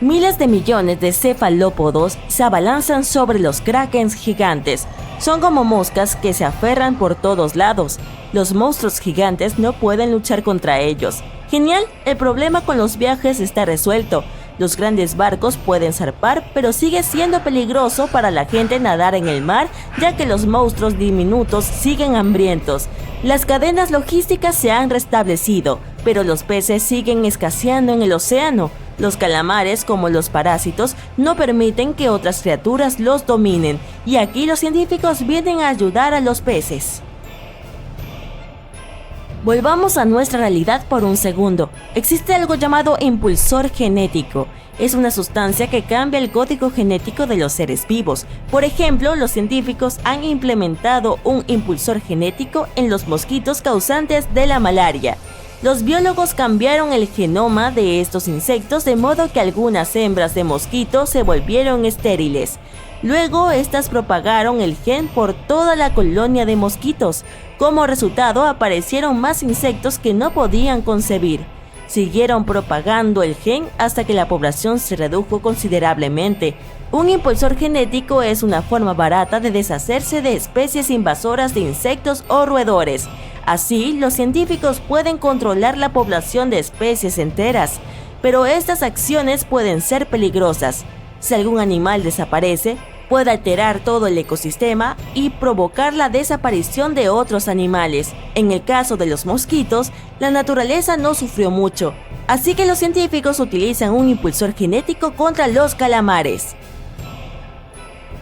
Miles de millones de cefalópodos se abalanzan sobre los krakens gigantes. Son como moscas que se aferran por todos lados. Los monstruos gigantes no pueden luchar contra ellos. Genial, el problema con los viajes está resuelto. Los grandes barcos pueden zarpar, pero sigue siendo peligroso para la gente nadar en el mar, ya que los monstruos diminutos siguen hambrientos. Las cadenas logísticas se han restablecido, pero los peces siguen escaseando en el océano. Los calamares, como los parásitos, no permiten que otras criaturas los dominen, y aquí los científicos vienen a ayudar a los peces. Volvamos a nuestra realidad por un segundo. Existe algo llamado impulsor genético. Es una sustancia que cambia el código genético de los seres vivos. Por ejemplo, los científicos han implementado un impulsor genético en los mosquitos causantes de la malaria. Los biólogos cambiaron el genoma de estos insectos de modo que algunas hembras de mosquito se volvieron estériles. Luego, estas propagaron el gen por toda la colonia de mosquitos. Como resultado, aparecieron más insectos que no podían concebir. Siguieron propagando el gen hasta que la población se redujo considerablemente. Un impulsor genético es una forma barata de deshacerse de especies invasoras de insectos o roedores. Así, los científicos pueden controlar la población de especies enteras, pero estas acciones pueden ser peligrosas. Si algún animal desaparece, puede alterar todo el ecosistema y provocar la desaparición de otros animales. En el caso de los mosquitos, la naturaleza no sufrió mucho, así que los científicos utilizan un impulsor genético contra los calamares.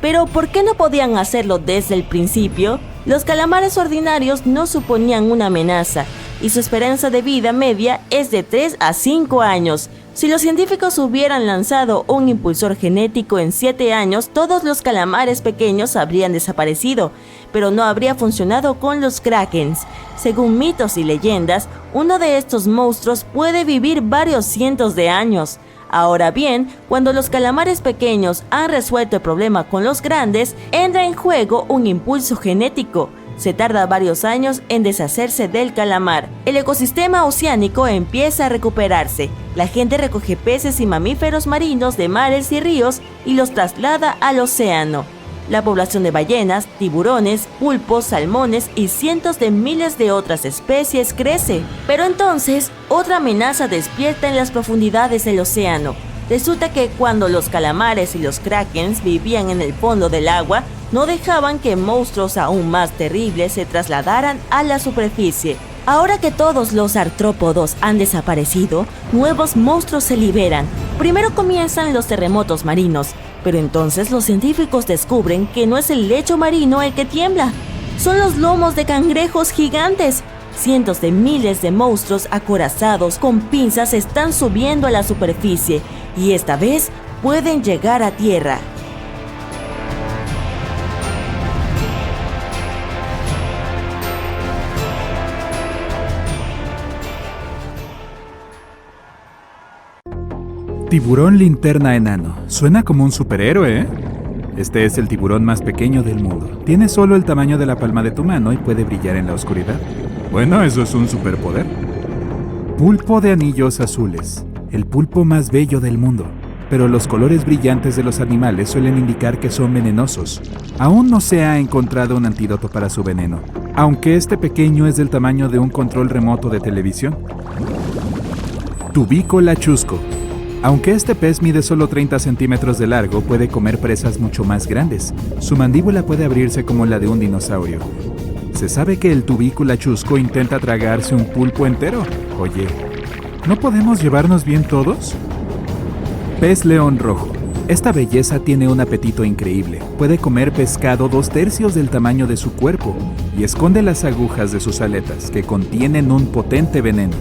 Pero ¿por qué no podían hacerlo desde el principio? Los calamares ordinarios no suponían una amenaza, y su esperanza de vida media es de 3 a 5 años. Si los científicos hubieran lanzado un impulsor genético en 7 años, todos los calamares pequeños habrían desaparecido, pero no habría funcionado con los krakens. Según mitos y leyendas, uno de estos monstruos puede vivir varios cientos de años. Ahora bien, cuando los calamares pequeños han resuelto el problema con los grandes, entra en juego un impulso genético. Se tarda varios años en deshacerse del calamar. El ecosistema oceánico empieza a recuperarse. La gente recoge peces y mamíferos marinos de mares y ríos y los traslada al océano. La población de ballenas, tiburones, pulpos, salmones y cientos de miles de otras especies crece. Pero entonces, otra amenaza despierta en las profundidades del océano. Resulta que cuando los calamares y los krakens vivían en el fondo del agua, no dejaban que monstruos aún más terribles se trasladaran a la superficie. Ahora que todos los artrópodos han desaparecido, nuevos monstruos se liberan. Primero comienzan los terremotos marinos, pero entonces los científicos descubren que no es el lecho marino el que tiembla, son los lomos de cangrejos gigantes. Cientos de miles de monstruos acorazados con pinzas están subiendo a la superficie y esta vez pueden llegar a tierra. Tiburón linterna enano. Suena como un superhéroe, ¿eh? Este es el tiburón más pequeño del mundo. Tiene solo el tamaño de la palma de tu mano y puede brillar en la oscuridad. Bueno, eso es un superpoder. Pulpo de anillos azules. El pulpo más bello del mundo. Pero los colores brillantes de los animales suelen indicar que son venenosos. Aún no se ha encontrado un antídoto para su veneno, aunque este pequeño es del tamaño de un control remoto de televisión. Tubícola chusco. Aunque este pez mide solo 30 centímetros de largo, puede comer presas mucho más grandes. Su mandíbula puede abrirse como la de un dinosaurio. ¿Se sabe que el tubícola chusco intenta tragarse un pulpo entero? Oye, ¿no podemos llevarnos bien todos? Pez león rojo. Esta belleza tiene un apetito increíble. Puede comer pescado 2/3 del tamaño de su cuerpo y esconde las agujas de sus aletas, que contienen un potente veneno.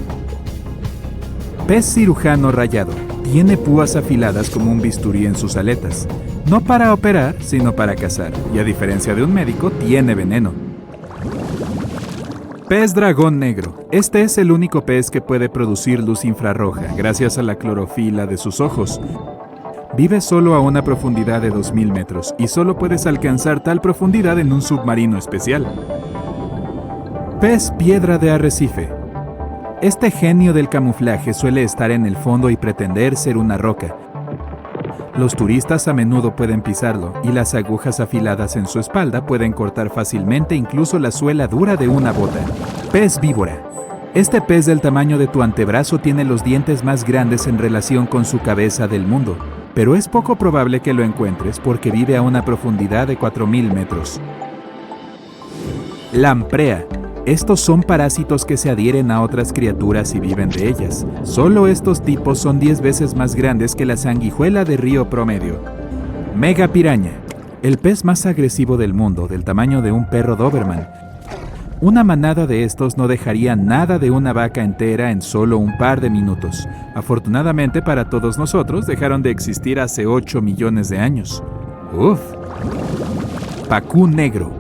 Pez cirujano rayado. Tiene púas afiladas como un bisturí en sus aletas. No para operar, sino para cazar. Y a diferencia de un médico, tiene veneno. Pez dragón negro. Este es el único pez que puede producir luz infrarroja gracias a la clorofila de sus ojos. Vive solo a una profundidad de 2000 metros y solo puedes alcanzar tal profundidad en un submarino especial. Pez piedra de arrecife. Este genio del camuflaje suele estar en el fondo y pretender ser una roca. Los turistas a menudo pueden pisarlo y las agujas afiladas en su espalda pueden cortar fácilmente incluso la suela dura de una bota. Pez víbora. Este pez del tamaño de tu antebrazo tiene los dientes más grandes en relación con su cabeza del mundo, pero es poco probable que lo encuentres porque vive a una profundidad de 4.000 metros. Lamprea. Estos son parásitos que se adhieren a otras criaturas y viven de ellas. Solo estos tipos son 10 veces más grandes que la sanguijuela de río promedio. Megapiraña. El pez más agresivo del mundo, del tamaño de un perro Doberman. Una manada de estos no dejaría nada de una vaca entera en solo un par de minutos. Afortunadamente para todos nosotros, dejaron de existir hace 8 millones de años. ¡Uf! Pacú negro.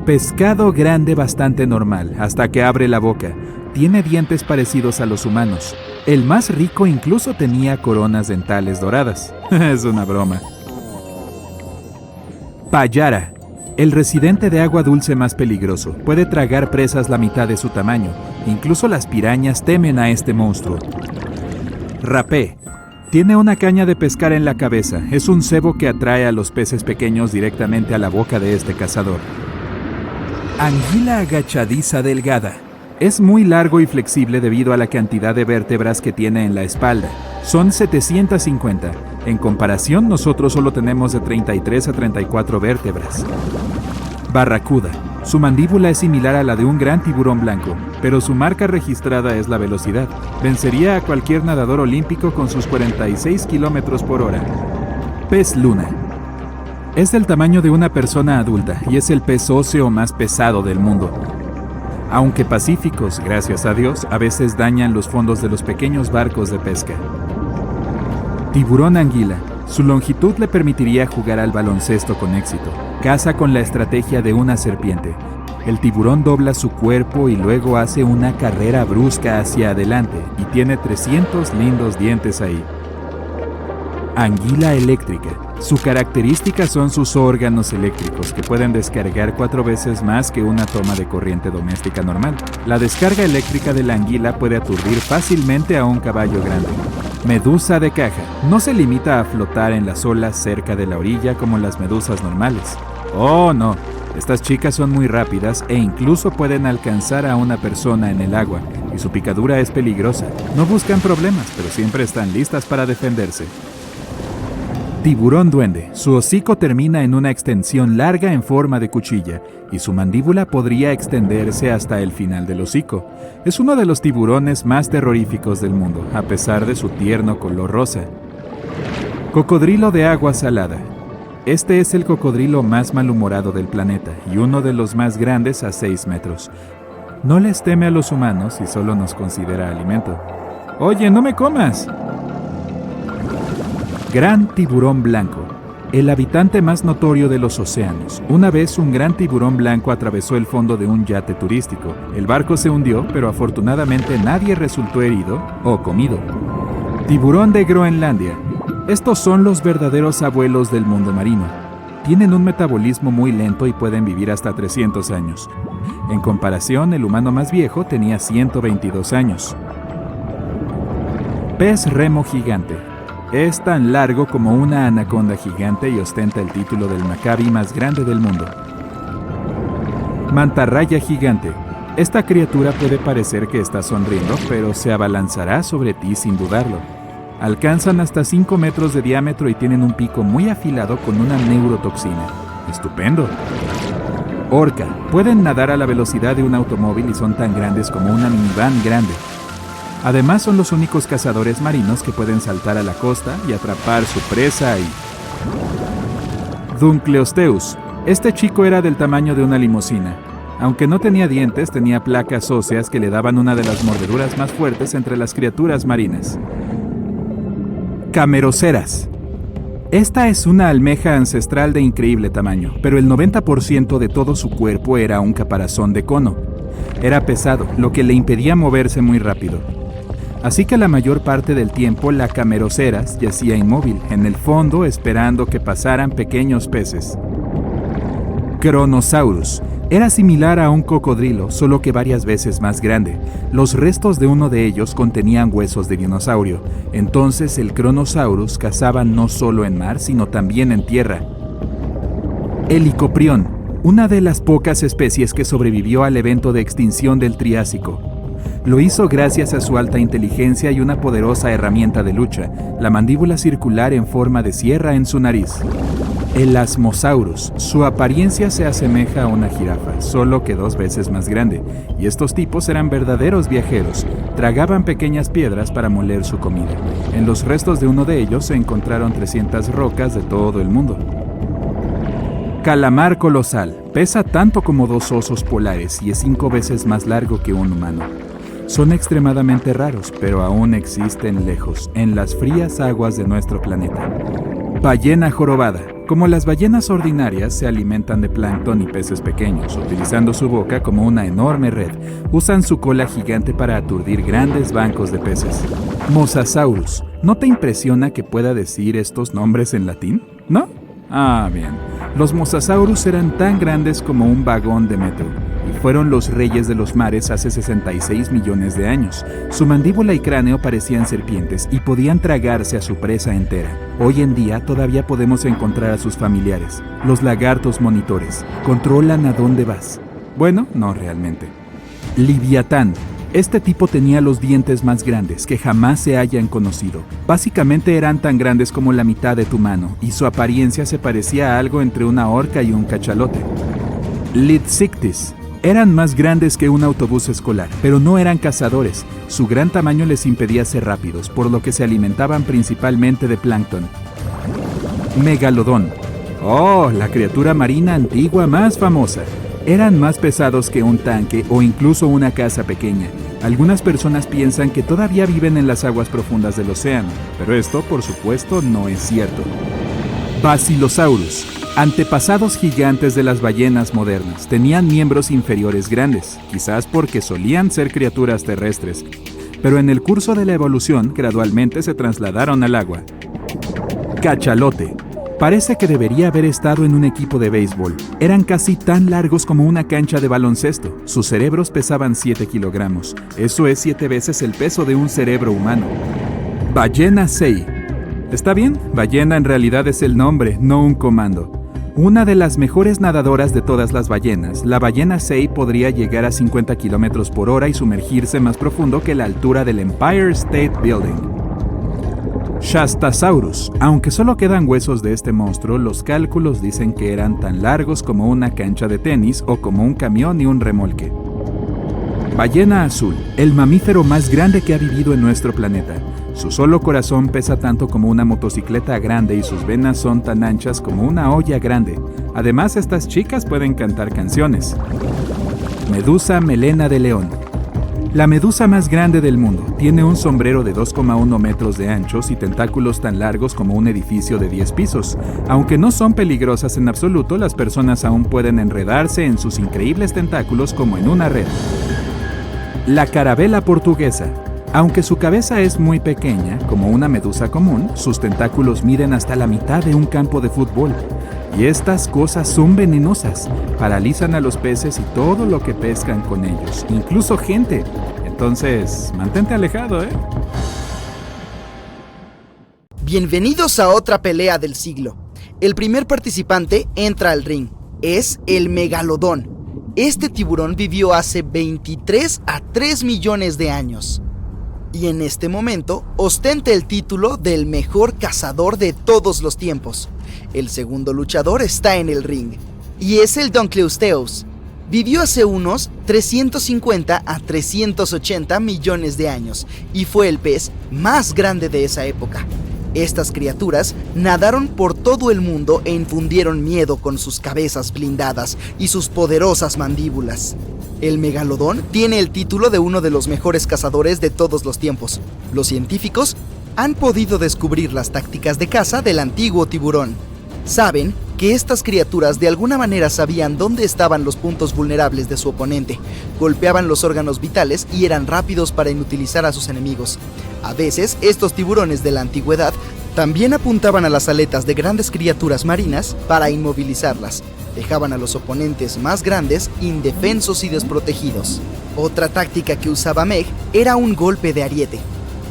Pescado grande bastante normal, hasta que abre la boca. Tiene dientes parecidos a los humanos. El más rico incluso tenía coronas dentales doradas. Es una broma. Payara. El residente de agua dulce más peligroso. Puede tragar presas la mitad de su tamaño. Incluso las pirañas temen a este monstruo. Rapé. Tiene una caña de pescar en la cabeza. Es un cebo que atrae a los peces pequeños directamente a la boca de este cazador. Anguila agachadiza delgada. Es muy largo y flexible debido a la cantidad de vértebras que tiene en la espalda. Son 750. En comparación, nosotros solo tenemos de 33 a 34 vértebras. Barracuda. Su mandíbula es similar a la de un gran tiburón blanco, pero su marca registrada es la velocidad. Vencería a cualquier nadador olímpico con sus 46 kilómetros por hora. Pez luna. Es del tamaño de una persona adulta y es el pez óseo más pesado del mundo. Aunque pacíficos, gracias a Dios, a veces dañan los fondos de los pequeños barcos de pesca. Tiburón anguila. Su longitud le permitiría jugar al baloncesto con éxito. Caza con la estrategia de una serpiente. El tiburón dobla su cuerpo y luego hace una carrera brusca hacia adelante y tiene 300 lindos dientes ahí. Anguila eléctrica. Su característica son sus órganos eléctricos, que pueden descargar 4 veces más que una toma de corriente doméstica normal. La descarga eléctrica de la anguila puede aturdir fácilmente a un caballo grande. Medusa de caja. No se limita a flotar en las olas cerca de la orilla como las medusas normales. Oh, no. Estas chicas son muy rápidas e incluso pueden alcanzar a una persona en el agua, y su picadura es peligrosa. No buscan problemas, pero siempre están listas para defenderse. Tiburón duende. Su hocico termina en una extensión larga en forma de cuchilla y su mandíbula podría extenderse hasta el final del hocico. Es uno de los tiburones más terroríficos del mundo, a pesar de su tierno color rosa. Cocodrilo de agua salada. Este es el cocodrilo más malhumorado del planeta y uno de los más grandes a 6 metros. No les teme a los humanos y solo nos considera alimento. ¡Oye, no me comas! Gran tiburón blanco. El habitante más notorio de los océanos. Una vez un gran tiburón blanco atravesó el fondo de un yate turístico. El barco se hundió, pero afortunadamente nadie resultó herido o comido. Tiburón de Groenlandia. Estos son los verdaderos abuelos del mundo marino. Tienen un metabolismo muy lento y pueden vivir hasta 300 años. En comparación, el humano más viejo tenía 122 años. Pez remo gigante. Es tan largo como una anaconda gigante y ostenta el título del macabí más grande del mundo. Mantarraya gigante. Esta criatura puede parecer que está sonriendo, pero se abalanzará sobre ti sin dudarlo. Alcanzan hasta 5 metros de diámetro y tienen un pico muy afilado con una neurotoxina. ¡Estupendo! Orca. Pueden nadar a la velocidad de un automóvil y son tan grandes como una minivan grande. Además, son los únicos cazadores marinos que pueden saltar a la costa y atrapar su presa ahí. Dunkleosteus. Este chico era del tamaño de una limusina. Aunque no tenía dientes, tenía placas óseas que le daban una de las mordeduras más fuertes entre las criaturas marinas. Cameroceras. Esta es una almeja ancestral de increíble tamaño, pero el 90% de todo su cuerpo era un caparazón de cono. Era pesado, lo que le impedía moverse muy rápido. Así que la mayor parte del tiempo la Cameroceras yacía inmóvil, en el fondo esperando que pasaran pequeños peces. Kronosaurus. Era similar a un cocodrilo, solo que varias veces más grande. Los restos de uno de ellos contenían huesos de dinosaurio. Entonces el Kronosaurus cazaba no solo en mar, sino también en tierra. El Licoprión, una de las pocas especies que sobrevivió al evento de extinción del Triásico. Lo hizo gracias a su alta inteligencia y una poderosa herramienta de lucha, la mandíbula circular en forma de sierra en su nariz. El Asmosaurus, su apariencia se asemeja a una jirafa, solo que 2 veces más grande, y estos tipos eran verdaderos viajeros, tragaban pequeñas piedras para moler su comida. En los restos de uno de ellos se encontraron 300 rocas de todo el mundo. Calamar colosal, pesa tanto como 2 osos polares y es 5 veces más largo que un humano. Son extremadamente raros, pero aún existen lejos, en las frías aguas de nuestro planeta. Ballena jorobada. Como las ballenas ordinarias, se alimentan de plancton y peces pequeños, utilizando su boca como una enorme red. Usan su cola gigante para aturdir grandes bancos de peces. Mosasaurus. ¿No te impresiona que pueda decir estos nombres en latín? ¿No? Ah, bien. Los Mosasaurus eran tan grandes como un vagón de metro y fueron los reyes de los mares hace 66 millones de años. Su mandíbula y cráneo parecían serpientes y podían tragarse a su presa entera. Hoy en día todavía podemos encontrar a sus familiares, los lagartos monitores. Controlan a dónde vas. Bueno, no realmente. Liviatán. Este tipo tenía los dientes más grandes que jamás se hayan conocido. Básicamente eran tan grandes como la mitad de tu mano, y su apariencia se parecía a algo entre una orca y un cachalote. Litzictis. Eran más grandes que un autobús escolar, pero no eran cazadores. Su gran tamaño les impedía ser rápidos, por lo que se alimentaban principalmente de plancton. Megalodón. Oh, la criatura marina antigua más famosa. Eran más pesados que un tanque o incluso una casa pequeña. Algunas personas piensan que todavía viven en las aguas profundas del océano, pero esto, por supuesto, no es cierto. Basilosaurus. Antepasados gigantes de las ballenas modernas, tenían miembros inferiores grandes, quizás porque solían ser criaturas terrestres, pero en el curso de la evolución gradualmente se trasladaron al agua. Cachalote. Parece que debería haber estado en un equipo de béisbol. Eran casi tan largos como una cancha de baloncesto. Sus cerebros pesaban 7 kilogramos. Eso es 7 veces el peso de un cerebro humano. Ballena Sei. ¿Está bien? Ballena en realidad es el nombre, no un comando. Una de las mejores nadadoras de todas las ballenas, la ballena Sei podría llegar a 50 kilómetros por hora y sumergirse más profundo que la altura del Empire State Building. Shastasaurus. Aunque solo quedan huesos de este monstruo, los cálculos dicen que eran tan largos como una cancha de tenis o como un camión y un remolque. Ballena azul, el mamífero más grande que ha vivido en nuestro planeta. Su solo corazón pesa tanto como una motocicleta grande y sus venas son tan anchas como una olla grande. Además, estas chicas pueden cantar canciones. Medusa melena de león. La medusa más grande del mundo tiene un sombrero de 2,1 metros de anchos y tentáculos tan largos como un edificio de 10 pisos. Aunque no son peligrosas en absoluto, las personas aún pueden enredarse en sus increíbles tentáculos como en una red. La carabela portuguesa. Aunque su cabeza es muy pequeña, como una medusa común, sus tentáculos miden hasta la mitad de un campo de fútbol. Y estas cosas son venenosas, paralizan a los peces y todo lo que pescan con ellos, incluso gente. Entonces, mantente alejado, ¿eh? Bienvenidos a otra pelea del siglo. El primer participante entra al ring. Es el megalodón. Este tiburón vivió hace 23 a 3 millones de años. Y en este momento ostenta el título del mejor cazador de todos los tiempos. El segundo luchador está en el ring, y es el Dunkleosteus. Vivió hace unos 350 a 380 millones de años, y fue el pez más grande de esa época. Estas criaturas nadaron por todo el mundo e infundieron miedo con sus cabezas blindadas y sus poderosas mandíbulas. El megalodón tiene el título de uno de los mejores cazadores de todos los tiempos. Los científicos han podido descubrir las tácticas de caza del antiguo tiburón. Saben que estas criaturas de alguna manera sabían dónde estaban los puntos vulnerables de su oponente, golpeaban los órganos vitales y eran rápidos para inutilizar a sus enemigos. A veces, estos tiburones de la antigüedad También apuntaban a las aletas de grandes criaturas marinas para inmovilizarlas. Dejaban a los oponentes más grandes indefensos y desprotegidos. Otra táctica que usaba Meg era un golpe de ariete.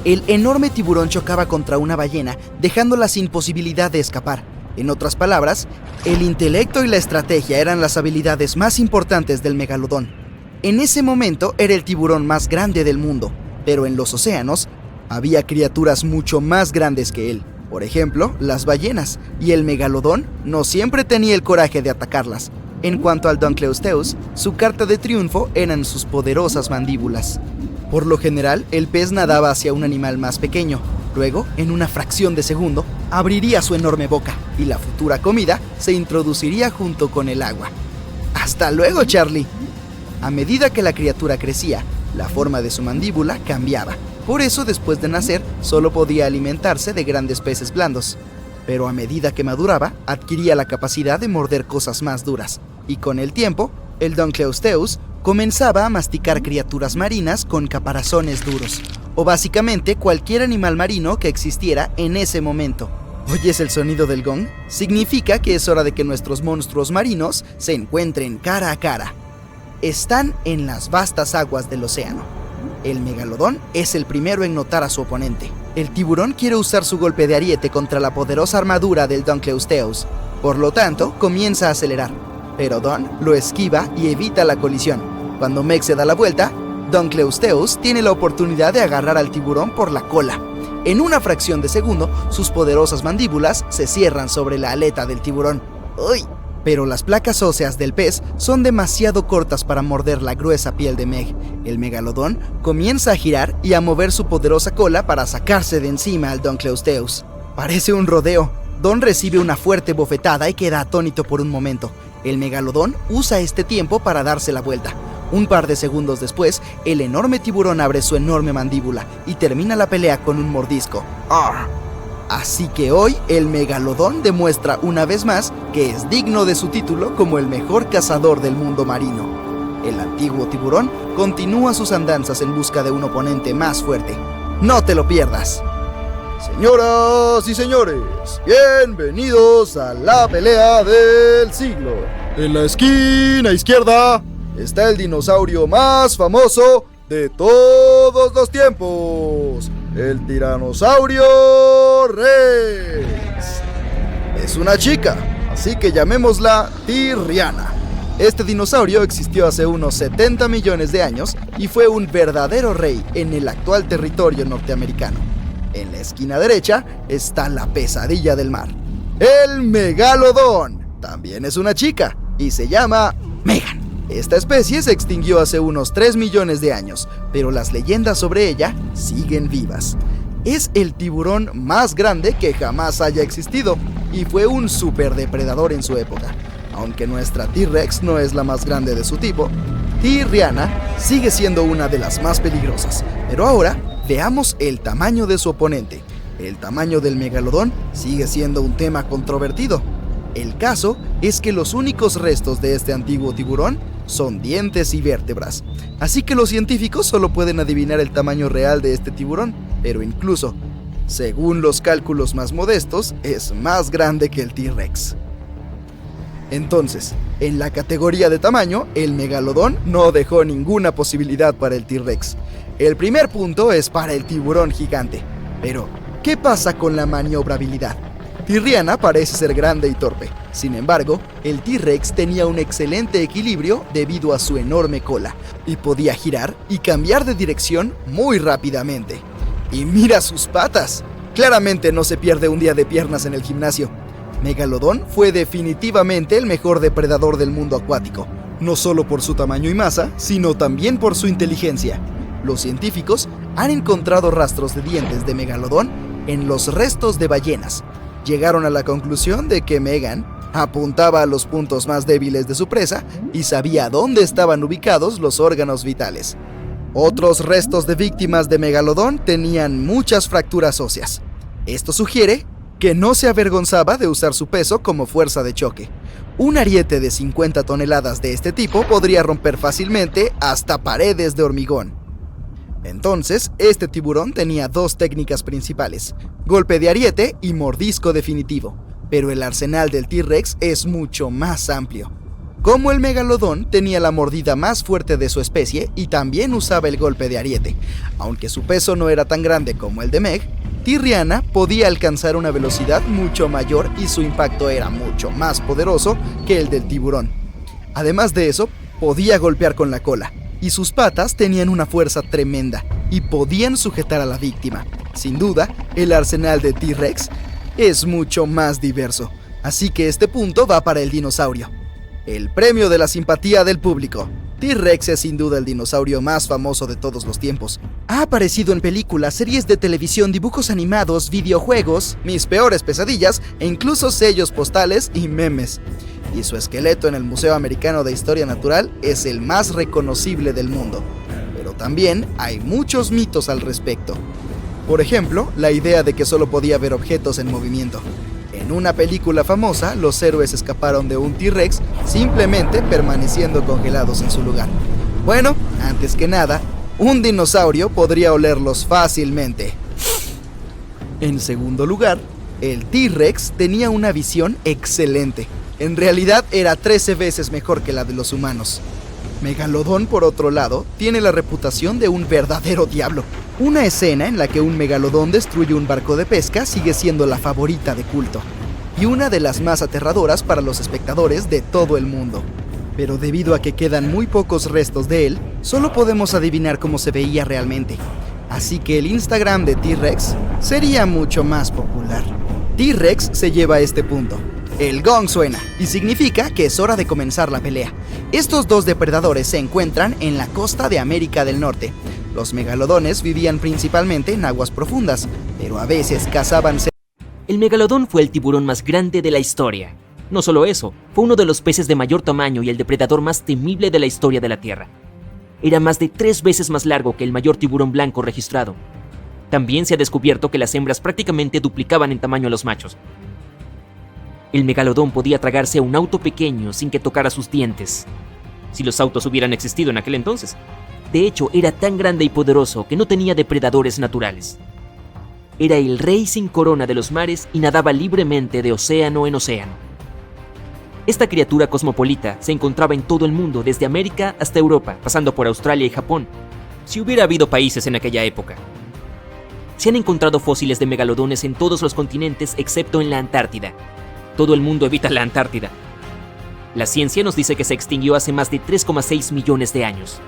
El enorme tiburón chocaba contra una ballena, dejándola sin posibilidad de escapar. En otras palabras, el intelecto y la estrategia eran las habilidades más importantes del megalodón. En ese momento era el tiburón más grande del mundo, pero en los océanos había criaturas mucho más grandes que él. Por ejemplo, las ballenas, y el megalodón no siempre tenía el coraje de atacarlas. En cuanto al Dunkleosteus, su carta de triunfo eran sus poderosas mandíbulas. Por lo general, el pez nadaba hacia un animal más pequeño. Luego, en una fracción de segundo, abriría su enorme boca y la futura comida se introduciría junto con el agua. ¡Hasta luego, Charlie! A medida que la criatura crecía, la forma de su mandíbula cambiaba. Por eso, después de nacer, solo podía alimentarse de grandes peces blandos. Pero a medida que maduraba, adquiría la capacidad de morder cosas más duras. Y con el tiempo, el Dunkleosteus comenzaba a masticar criaturas marinas con caparazones duros, o básicamente cualquier animal marino que existiera en ese momento. ¿Oyes el sonido del gong? Significa que es hora de que nuestros monstruos marinos se encuentren cara a cara. Están en las vastas aguas del océano. El megalodón es el primero en notar a su oponente. El tiburón quiere usar su golpe de ariete contra la poderosa armadura del Dunkleosteus. Por lo tanto, comienza a acelerar. Pero Don lo esquiva y evita la colisión. Cuando Meg se da la vuelta, Dunkleosteus tiene la oportunidad de agarrar al tiburón por la cola. En una fracción de segundo, sus poderosas mandíbulas se cierran sobre la aleta del tiburón. ¡Uy! Pero las placas óseas del pez son demasiado cortas para morder la gruesa piel de Meg. El megalodón comienza a girar y a mover su poderosa cola para sacarse de encima al Dunkleosteus. Parece un rodeo. Don recibe una fuerte bofetada y queda atónito por un momento. El megalodón usa este tiempo para darse la vuelta. Un par de segundos después, el enorme tiburón abre su enorme mandíbula y termina la pelea con un mordisco. ¡Arr! Así que hoy el megalodón demuestra una vez más que es digno de su título como el mejor cazador del mundo marino. El antiguo tiburón continúa sus andanzas en busca de un oponente más fuerte. ¡No te lo pierdas! Señoras y señores, bienvenidos a la pelea del siglo. En la esquina izquierda está el dinosaurio más famoso de todos los tiempos, el Tiranosaurio Rex. Es una chica, así que llamémosla Tirriana. Este dinosaurio existió hace unos 70 millones de años y fue un verdadero rey en el actual territorio norteamericano. En la esquina derecha está la pesadilla del mar, el megalodón. También es una chica y se llama Megan. Esta especie se extinguió hace unos 3 millones de años, pero las leyendas sobre ella siguen vivas. Es el tiburón más grande que jamás haya existido y fue un superdepredador en su época. Aunque nuestra T-Rex no es la más grande de su tipo, Tirriana sigue siendo una de las más peligrosas. Pero ahora veamos el tamaño de su oponente. El tamaño del megalodón sigue siendo un tema controvertido. El caso es que los únicos restos de este antiguo tiburón son dientes y vértebras. Así que los científicos solo pueden adivinar el tamaño real de este tiburón, pero incluso, según los cálculos más modestos, es más grande que el T-Rex. Entonces, en la categoría de tamaño, el megalodón no dejó ninguna posibilidad para el T-Rex. El primer punto es para el tiburón gigante. Pero, ¿qué pasa con la maniobrabilidad? Tirriana parece ser grande y torpe. Sin embargo, el T-Rex tenía un excelente equilibrio debido a su enorme cola y podía girar y cambiar de dirección muy rápidamente. ¡Y mira sus patas! Claramente no se pierde un día de piernas en el gimnasio. Megalodón fue definitivamente el mejor depredador del mundo acuático, no solo por su tamaño y masa, sino también por su inteligencia. Los científicos han encontrado rastros de dientes de megalodón en los restos de ballenas. Llegaron a la conclusión de que Megan apuntaba a los puntos más débiles de su presa y sabía dónde estaban ubicados los órganos vitales. Otros restos de víctimas de megalodón tenían muchas fracturas óseas. Esto sugiere que no se avergonzaba de usar su peso como fuerza de choque. Un ariete de 50 toneladas de este tipo podría romper fácilmente hasta paredes de hormigón. Entonces, este tiburón tenía dos técnicas principales: golpe de ariete y mordisco definitivo, pero el arsenal del T-Rex es mucho más amplio. Como el megalodón tenía la mordida más fuerte de su especie y también usaba el golpe de ariete, aunque su peso no era tan grande como el de Meg, Tyriana podía alcanzar una velocidad mucho mayor y su impacto era mucho más poderoso que el del tiburón. Además de eso, podía golpear con la cola, y sus patas tenían una fuerza tremenda y podían sujetar a la víctima. Sin duda, el arsenal de T-Rex es mucho más diverso, así que este punto va para el dinosaurio. El premio de la simpatía del público. T-Rex es sin duda el dinosaurio más famoso de todos los tiempos. Ha aparecido en películas, series de televisión, dibujos animados, videojuegos, mis peores pesadillas e incluso sellos postales y memes. Y su esqueleto en el Museo Americano de Historia Natural es el más reconocible del mundo. Pero también hay muchos mitos al respecto. Por ejemplo, la idea de que solo podía ver objetos en movimiento. En una película famosa, los héroes escaparon de un T-Rex simplemente permaneciendo congelados en su lugar. Bueno, antes que nada, un dinosaurio podría olerlos fácilmente. En segundo lugar, el T-Rex tenía una visión excelente. En realidad era 13 veces mejor que la de los humanos. Megalodón, por otro lado, tiene la reputación de un verdadero diablo. Una escena en la que un megalodón destruye un barco de pesca sigue siendo la favorita de culto, y una de las más aterradoras para los espectadores de todo el mundo. Pero debido a que quedan muy pocos restos de él, solo podemos adivinar cómo se veía realmente. Así que el Instagram de T-Rex sería mucho más popular. T-Rex se lleva a este punto. El gong suena, y significa que es hora de comenzar la pelea. Estos dos depredadores se encuentran en la costa de América del Norte. Los megalodones vivían principalmente en aguas profundas, pero a veces cazaban cerca. El megalodón fue el tiburón más grande de la historia. No solo eso, fue uno de los peces de mayor tamaño y el depredador más temible de la historia de la Tierra. Era más de 3 veces más largo que el mayor tiburón blanco registrado. También se ha descubierto que las hembras prácticamente duplicaban en tamaño a los machos. El megalodón podía tragarse a un auto pequeño sin que tocara sus dientes, si los autos hubieran existido en aquel entonces. De hecho, era tan grande y poderoso que no tenía depredadores naturales. Era el rey sin corona de los mares y nadaba libremente de océano en océano. Esta criatura cosmopolita se encontraba en todo el mundo, desde América hasta Europa, pasando por Australia y Japón, si hubiera habido países en aquella época. Se han encontrado fósiles de megalodones en todos los continentes excepto en la Antártida. Todo el mundo evita la Antártida. La ciencia nos dice que se extinguió hace más de 3,6 millones de años.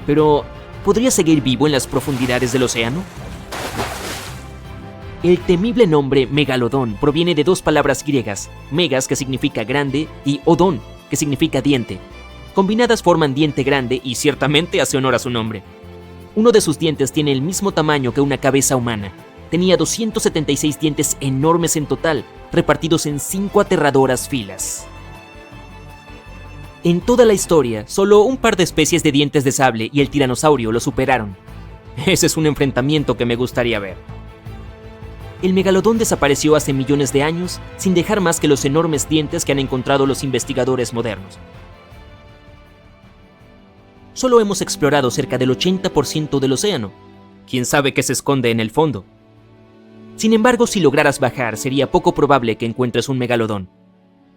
Pero, ¿podría seguir vivo en las profundidades del océano? El temible nombre megalodón proviene de 2 palabras griegas, megas, que significa grande, y odón, que significa diente. Combinadas forman diente grande y ciertamente hace honor a su nombre. Uno de sus dientes tiene el mismo tamaño que una cabeza humana. Tenía 276 dientes enormes en total, repartidos en 5 aterradoras filas. En toda la historia, solo un par de especies de dientes de sable y el tiranosaurio lo superaron. Ese es un enfrentamiento que me gustaría ver. El megalodón desapareció hace millones de años sin dejar más que los enormes dientes que han encontrado los investigadores modernos. Solo hemos explorado cerca del 80% del océano. ¿Quién sabe qué se esconde en el fondo? Sin embargo, si lograras bajar, sería poco probable que encuentres un megalodón.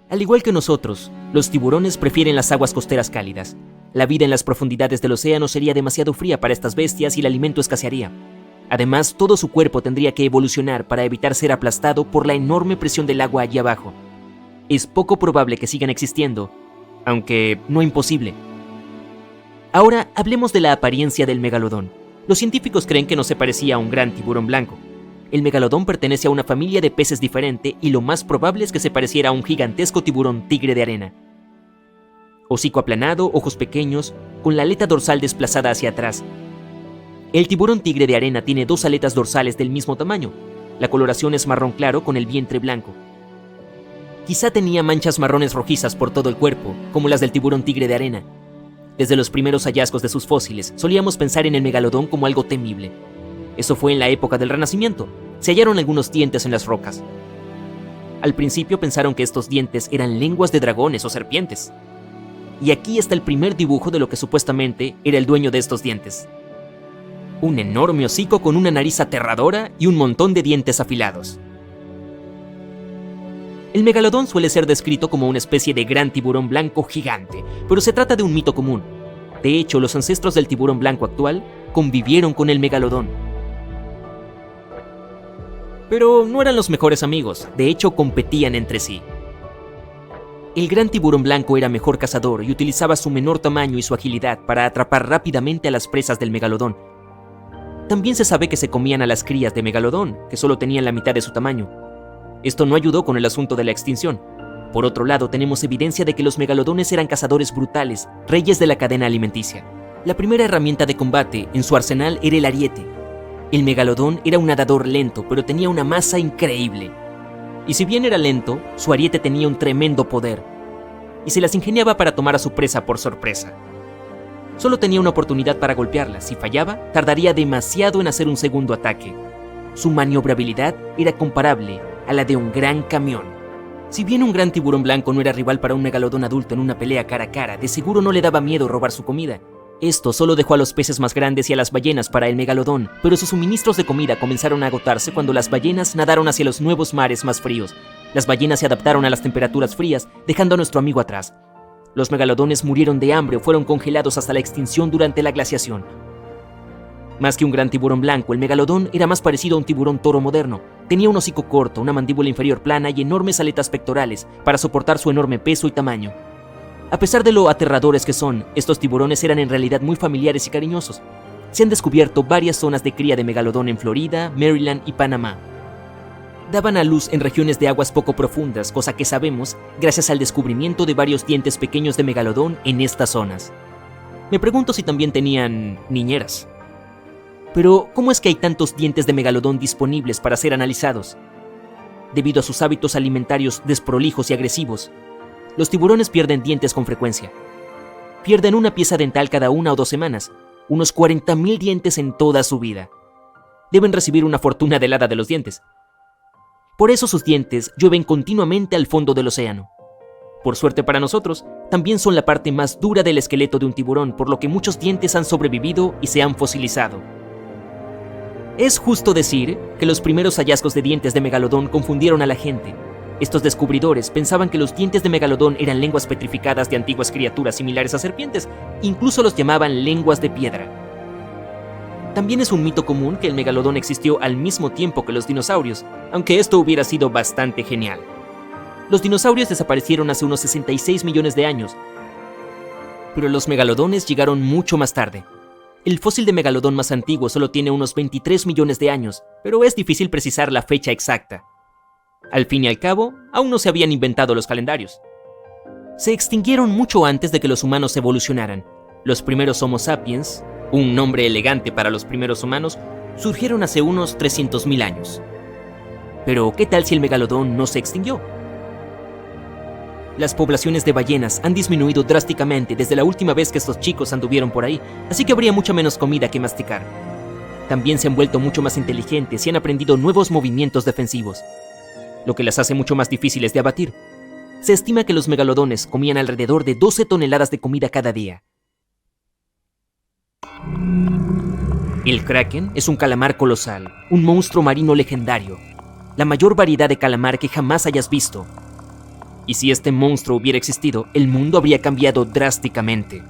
Al igual que nosotros, los tiburones prefieren las aguas costeras cálidas. La vida en las profundidades del océano sería demasiado fría para estas bestias y el alimento escasearía. Además, todo su cuerpo tendría que evolucionar para evitar ser aplastado por la enorme presión del agua allí abajo. Es poco probable que sigan existiendo, aunque no imposible. Ahora hablemos de la apariencia del megalodón. Los científicos creen que no se parecía a un gran tiburón blanco. El megalodón pertenece a una familia de peces diferente y lo más probable es que se pareciera a un gigantesco tiburón tigre de arena. Hocico aplanado, ojos pequeños, con la aleta dorsal desplazada hacia atrás. El tiburón tigre de arena tiene 2 aletas dorsales del mismo tamaño. La coloración es marrón claro con el vientre blanco. Quizá tenía manchas marrones rojizas por todo el cuerpo, como las del tiburón tigre de arena. Desde los primeros hallazgos de sus fósiles, solíamos pensar en el megalodón como algo temible. Eso fue en la época del Renacimiento. Se hallaron algunos dientes en las rocas. Al principio pensaron que estos dientes eran lenguas de dragones o serpientes. Y aquí está el primer dibujo de lo que supuestamente era el dueño de estos dientes. Un enorme hocico con una nariz aterradora y un montón de dientes afilados. El megalodón suele ser descrito como una especie de gran tiburón blanco gigante, pero se trata de un mito común. De hecho, los ancestros del tiburón blanco actual convivieron con el megalodón. Pero no eran los mejores amigos, de hecho competían entre sí. El gran tiburón blanco era mejor cazador y utilizaba su menor tamaño y su agilidad para atrapar rápidamente a las presas del megalodón. También se sabe que se comían a las crías de megalodón, que solo tenían la mitad de su tamaño. Esto no ayudó con el asunto de la extinción. Por otro lado, tenemos evidencia de que los megalodones eran cazadores brutales, reyes de la cadena alimenticia. La primera herramienta de combate en su arsenal era el ariete. El megalodón era un nadador lento, pero tenía una masa increíble. Y si bien era lento, su ariete tenía un tremendo poder, y se las ingeniaba para tomar a su presa por sorpresa. Solo tenía una oportunidad para golpearla. Si fallaba, tardaría demasiado en hacer un segundo ataque. Su maniobrabilidad era comparable a la de un gran camión. Si bien un gran tiburón blanco no era rival para un megalodón adulto en una pelea cara a cara, de seguro no le daba miedo robar su comida. Esto solo dejó a los peces más grandes y a las ballenas para el megalodón, pero sus suministros de comida comenzaron a agotarse cuando las ballenas nadaron hacia los nuevos mares más fríos. Las ballenas se adaptaron a las temperaturas frías, dejando a nuestro amigo atrás. Los megalodones murieron de hambre o fueron congelados hasta la extinción durante la glaciación. Más que un gran tiburón blanco, el megalodón era más parecido a un tiburón toro moderno. Tenía un hocico corto, una mandíbula inferior plana y enormes aletas pectorales para soportar su enorme peso y tamaño. A pesar de lo aterradores que son, estos tiburones eran en realidad muy familiares y cariñosos. Se han descubierto varias zonas de cría de megalodón en Florida, Maryland y Panamá. Daban a luz en regiones de aguas poco profundas, cosa que sabemos gracias al descubrimiento de varios dientes pequeños de megalodón en estas zonas. Me pregunto si también tenían niñeras. Pero, ¿cómo es que hay tantos dientes de megalodón disponibles para ser analizados? Debido a sus hábitos alimentarios desprolijos y agresivos, los tiburones pierden dientes con frecuencia. Pierden una pieza dental cada 1 o 2 semanas, unos 40,000 dientes en toda su vida. Deben recibir una fortuna del hada de los dientes. Por eso sus dientes llueven continuamente al fondo del océano. Por suerte para nosotros, también son la parte más dura del esqueleto de un tiburón, por lo que muchos dientes han sobrevivido y se han fosilizado. Es justo decir que los primeros hallazgos de dientes de megalodón confundieron a la gente. Estos descubridores pensaban que los dientes de megalodón eran lenguas petrificadas de antiguas criaturas similares a serpientes, incluso los llamaban lenguas de piedra. También es un mito común que el megalodón existió al mismo tiempo que los dinosaurios, aunque esto hubiera sido bastante genial. Los dinosaurios desaparecieron hace unos 66 millones de años, pero los megalodones llegaron mucho más tarde. El fósil de megalodón más antiguo solo tiene unos 23 millones de años, pero es difícil precisar la fecha exacta. Al fin y al cabo, aún no se habían inventado los calendarios. Se extinguieron mucho antes de que los humanos evolucionaran. Los primeros Homo sapiens, un nombre elegante para los primeros humanos, surgieron hace unos 300,000 años. Pero, ¿qué tal si el megalodón no se extinguió? Las poblaciones de ballenas han disminuido drásticamente desde la última vez que estos chicos anduvieron por ahí, así que habría mucha menos comida que masticar. También se han vuelto mucho más inteligentes y han aprendido nuevos movimientos defensivos, lo que las hace mucho más difíciles de abatir. Se estima que los megalodones comían alrededor de 12 toneladas de comida cada día. El kraken es un calamar colosal, un monstruo marino legendario, la mayor variedad de calamar que jamás hayas visto. Y si este monstruo hubiera existido, el mundo habría cambiado drásticamente.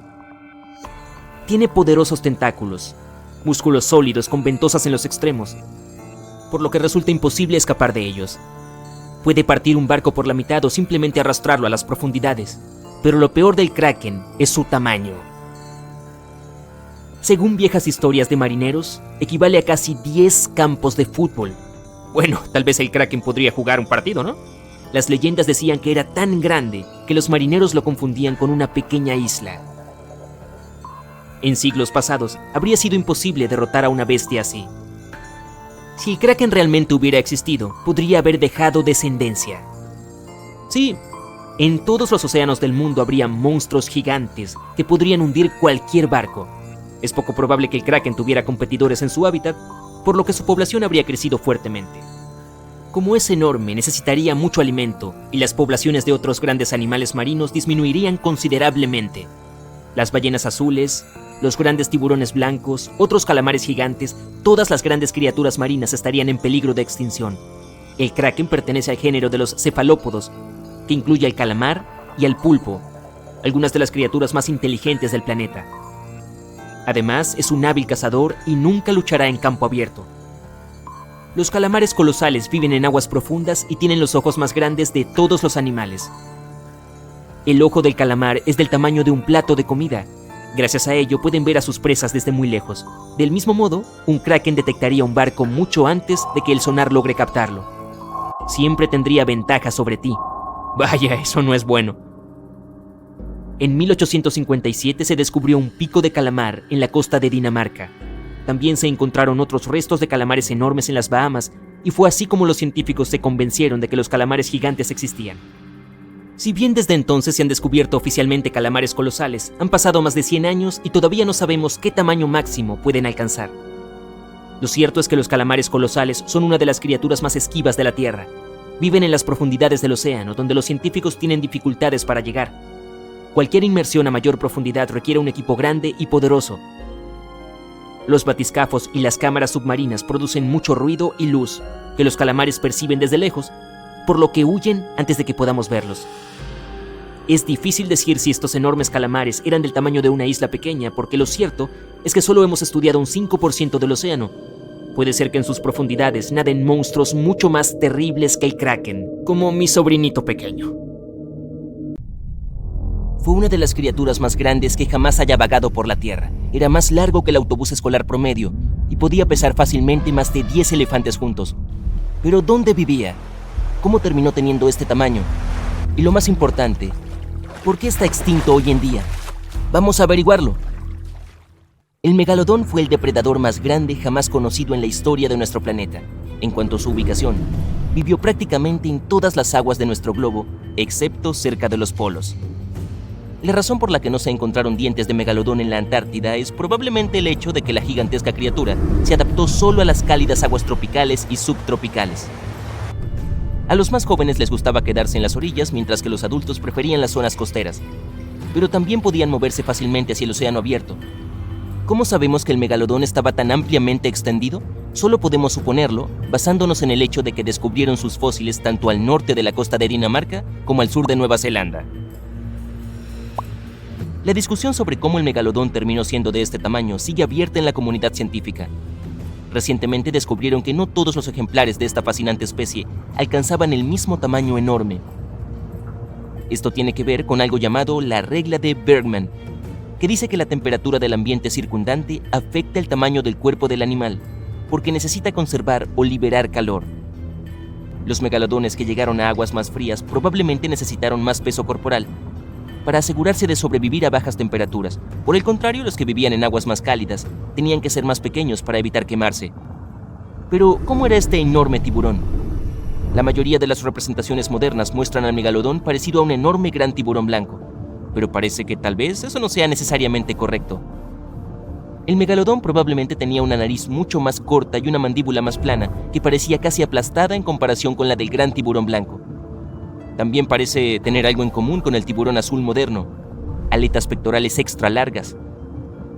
Tiene poderosos tentáculos, músculos sólidos con ventosas en los extremos, por lo que resulta imposible escapar de ellos. Puede partir un barco por la mitad o simplemente arrastrarlo a las profundidades, pero lo peor del kraken es su tamaño. Según viejas historias de marineros, equivale a casi 10 campos de fútbol. Bueno, tal vez el kraken podría jugar un partido, ¿no? Las leyendas decían que era tan grande que los marineros lo confundían con una pequeña isla. En siglos pasados, habría sido imposible derrotar a una bestia así. Si el kraken realmente hubiera existido, podría haber dejado descendencia. Sí, en todos los océanos del mundo habría monstruos gigantes que podrían hundir cualquier barco. Es poco probable que el kraken tuviera competidores en su hábitat, por lo que su población habría crecido fuertemente. Como es enorme, necesitaría mucho alimento y las poblaciones de otros grandes animales marinos disminuirían considerablemente. Las ballenas azules, Los grandes tiburones blancos, otros calamares gigantes, todas las grandes criaturas marinas estarían en peligro de extinción. El kraken pertenece al género de los cefalópodos, que incluye al calamar y al pulpo, algunas de las criaturas más inteligentes del planeta. Además, es un hábil cazador y nunca luchará en campo abierto. Los calamares colosales viven en aguas profundas y tienen los ojos más grandes de todos los animales. El ojo del calamar es del tamaño de un plato de comida. Gracias a ello pueden ver a sus presas desde muy lejos. Del mismo modo, un kraken detectaría un barco mucho antes de que el sonar logre captarlo. Siempre tendría ventaja sobre ti. Vaya, eso no es bueno. En 1857 se descubrió un pico de calamar en la costa de Dinamarca. También se encontraron otros restos de calamares enormes en las Bahamas, y fue así como los científicos se convencieron de que los calamares gigantes existían. Si bien desde entonces se han descubierto oficialmente calamares colosales, han pasado más de 100 años y todavía no sabemos qué tamaño máximo pueden alcanzar. Lo cierto es que los calamares colosales son una de las criaturas más esquivas de la Tierra. Viven en las profundidades del océano, donde los científicos tienen dificultades para llegar. Cualquier inmersión a mayor profundidad requiere un equipo grande y poderoso. Los batiscafos y las cámaras submarinas producen mucho ruido y luz, que los calamares perciben desde lejos, por lo que huyen antes de que podamos verlos. Es difícil decir si estos enormes calamares eran del tamaño de una isla pequeña, porque lo cierto es que solo hemos estudiado un 5% del océano. Puede ser que en sus profundidades naden monstruos mucho más terribles que el kraken, como mi sobrinito pequeño. Fue una de las criaturas más grandes que jamás haya vagado por la Tierra. Era más largo que el autobús escolar promedio y podía pesar fácilmente más de 10 elefantes juntos. Pero ¿dónde vivía? ¿Cómo terminó teniendo este tamaño? Y lo más importante, ¿por qué está extinto hoy en día? Vamos a averiguarlo. El megalodón fue el depredador más grande jamás conocido en la historia de nuestro planeta. En cuanto a su ubicación, vivió prácticamente en todas las aguas de nuestro globo, excepto cerca de los polos. La razón por la que no se encontraron dientes de megalodón en la Antártida es probablemente el hecho de que la gigantesca criatura se adaptó solo a las cálidas aguas tropicales y subtropicales. A los más jóvenes les gustaba quedarse en las orillas, mientras que los adultos preferían las zonas costeras. Pero también podían moverse fácilmente hacia el océano abierto. ¿Cómo sabemos que el megalodón estaba tan ampliamente extendido? Solo podemos suponerlo, basándonos en el hecho de que descubrieron sus fósiles tanto al norte de la costa de Dinamarca como al sur de Nueva Zelanda. La discusión sobre cómo el megalodón terminó siendo de este tamaño sigue abierta en la comunidad científica. Recientemente descubrieron que no todos los ejemplares de esta fascinante especie alcanzaban el mismo tamaño enorme. Esto tiene que ver con algo llamado la regla de Bergman, que dice que la temperatura del ambiente circundante afecta el tamaño del cuerpo del animal, porque necesita conservar o liberar calor. Los megalodones que llegaron a aguas más frías probablemente necesitaron más peso corporal para asegurarse de sobrevivir a bajas temperaturas. Por el contrario, los que vivían en aguas más cálidas tenían que ser más pequeños para evitar quemarse. Pero, ¿cómo era este enorme tiburón? La mayoría de las representaciones modernas muestran al megalodón parecido a un enorme gran tiburón blanco, pero parece que tal vez eso no sea necesariamente correcto. El megalodón probablemente tenía una nariz mucho más corta y una mandíbula más plana, que parecía casi aplastada en comparación con la del gran tiburón blanco. También parece tener algo en común con el tiburón azul moderno: aletas pectorales extra largas.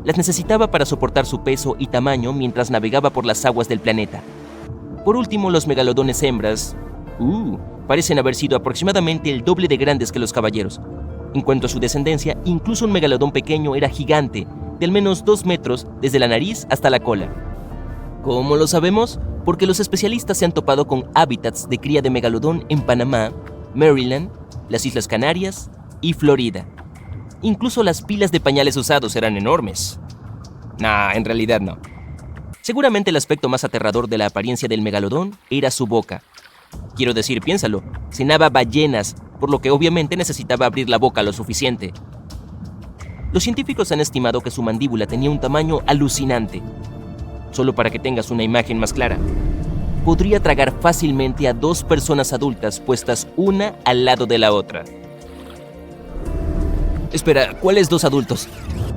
Las necesitaba para soportar su peso y tamaño mientras navegaba por las aguas del planeta. Por último, los megalodones hembras parecen haber sido aproximadamente el doble de grandes que los caballeros. En cuanto a su descendencia, incluso un megalodón pequeño era gigante, de al menos 2 metros desde la nariz hasta la cola. ¿Cómo lo sabemos? Porque los especialistas se han topado con hábitats de cría de megalodón en Panamá, Maryland, las Islas Canarias y Florida. Incluso las pilas de pañales usados eran enormes. En realidad no. Seguramente el aspecto más aterrador de la apariencia del megalodón era su boca. Quiero decir, piénsalo, cenaba ballenas, por lo que obviamente necesitaba abrir la boca lo suficiente. Los científicos han estimado que su mandíbula tenía un tamaño alucinante. Solo para que tengas una imagen más clara, podría tragar fácilmente a 2 personas adultas puestas una al lado de la otra. Espera, ¿cuáles 2 adultos?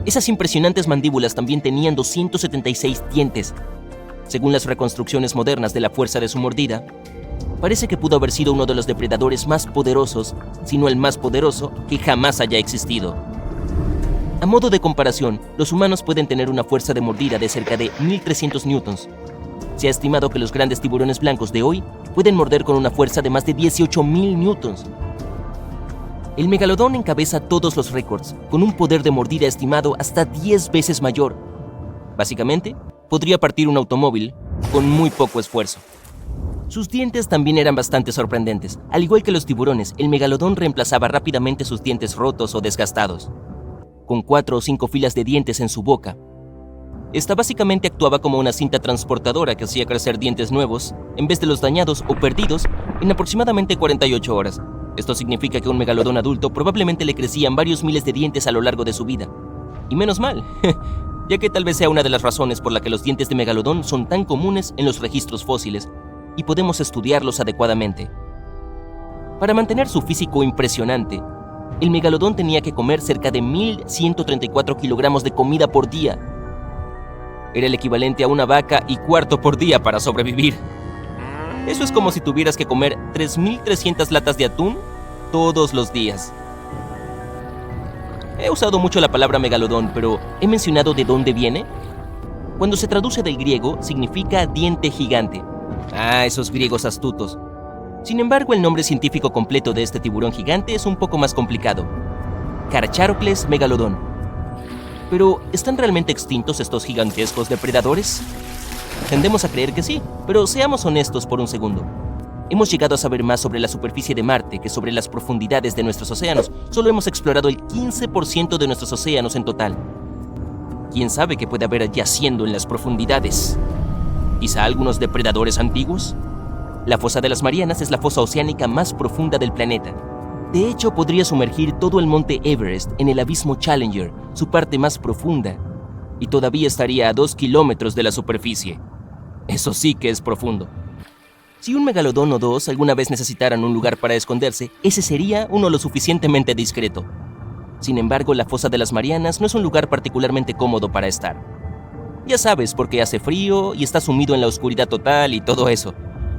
Esas impresionantes mandíbulas también tenían 276 dientes. Según las reconstrucciones modernas de la fuerza de su mordida, parece que pudo haber sido uno de los depredadores más poderosos, si no el más poderoso, que jamás haya existido. A modo de comparación, los humanos pueden tener una fuerza de mordida de cerca de 1300 newtons. Se ha estimado que los grandes tiburones blancos de hoy pueden morder con una fuerza de más de 18.000 newtons. El megalodón encabeza todos los récords, con un poder de mordida estimado hasta 10 veces mayor. Básicamente, podría partir un automóvil con muy poco esfuerzo. Sus dientes también eran bastante sorprendentes. Al igual que los tiburones, el megalodón reemplazaba rápidamente sus dientes rotos o desgastados. Con 4 o 5 filas de dientes en su boca. Esta básicamente actuaba como una cinta transportadora que hacía crecer dientes nuevos, en vez de los dañados o perdidos, en aproximadamente 48 horas. Esto significa que a un megalodón adulto probablemente le crecían varios miles de dientes a lo largo de su vida. Y menos mal, ya que tal vez sea una de las razones por la que los dientes de megalodón son tan comunes en los registros fósiles y podemos estudiarlos adecuadamente. Para mantener su físico impresionante, el megalodón tenía que comer cerca de 1.134 kilogramos de comida por día. Era el equivalente a una vaca y cuarto por día para sobrevivir. Eso es como si tuvieras que comer 3.300 latas de atún todos los días. He usado mucho la palabra megalodón, pero ¿he mencionado de dónde viene? Cuando se traduce del griego, significa diente gigante. Ah, esos griegos astutos. Sin embargo, el nombre científico completo de este tiburón gigante es un poco más complicado. Carcharoples megalodon. Pero, ¿están realmente extintos estos gigantescos depredadores? Tendemos a creer que sí, pero seamos honestos por un segundo. Hemos llegado a saber más sobre la superficie de Marte que sobre las profundidades de nuestros océanos. Solo hemos explorado el 15% de nuestros océanos en total. ¿Quién sabe qué puede haber yaciendo en las profundidades? ¿Quizá algunos depredadores antiguos? La fosa de las Marianas es la fosa oceánica más profunda del planeta. De hecho, podría sumergir todo el monte Everest en el abismo Challenger, su parte más profunda, y todavía estaría a 2 kilómetros de la superficie. Eso sí que es profundo. Si un megalodón o dos alguna vez necesitaran un lugar para esconderse, ese sería uno lo suficientemente discreto. Sin embargo, la fosa de las Marianas no es un lugar particularmente cómodo para estar. Ya sabes, porque hace frío y está sumido en la oscuridad total y todo eso.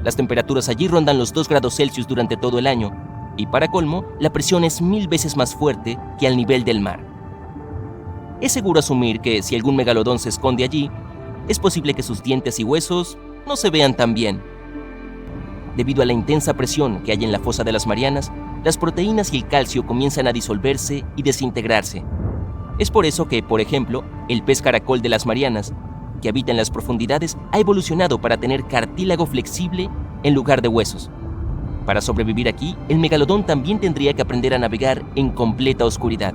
Las temperaturas allí rondan los 2 grados Celsius durante todo el año, y para colmo, la presión es 1000 veces más fuerte que al nivel del mar. Es seguro asumir que si algún megalodón se esconde allí, es posible que sus dientes y huesos no se vean tan bien. Debido a la intensa presión que hay en la fosa de las Marianas, las proteínas y el calcio comienzan a disolverse y desintegrarse. Es por eso que, por ejemplo, el pez caracol de las Marianas, que habita en las profundidades, ha evolucionado para tener cartílago flexible en lugar de huesos. Para sobrevivir aquí, el megalodón también tendría que aprender a navegar en completa oscuridad.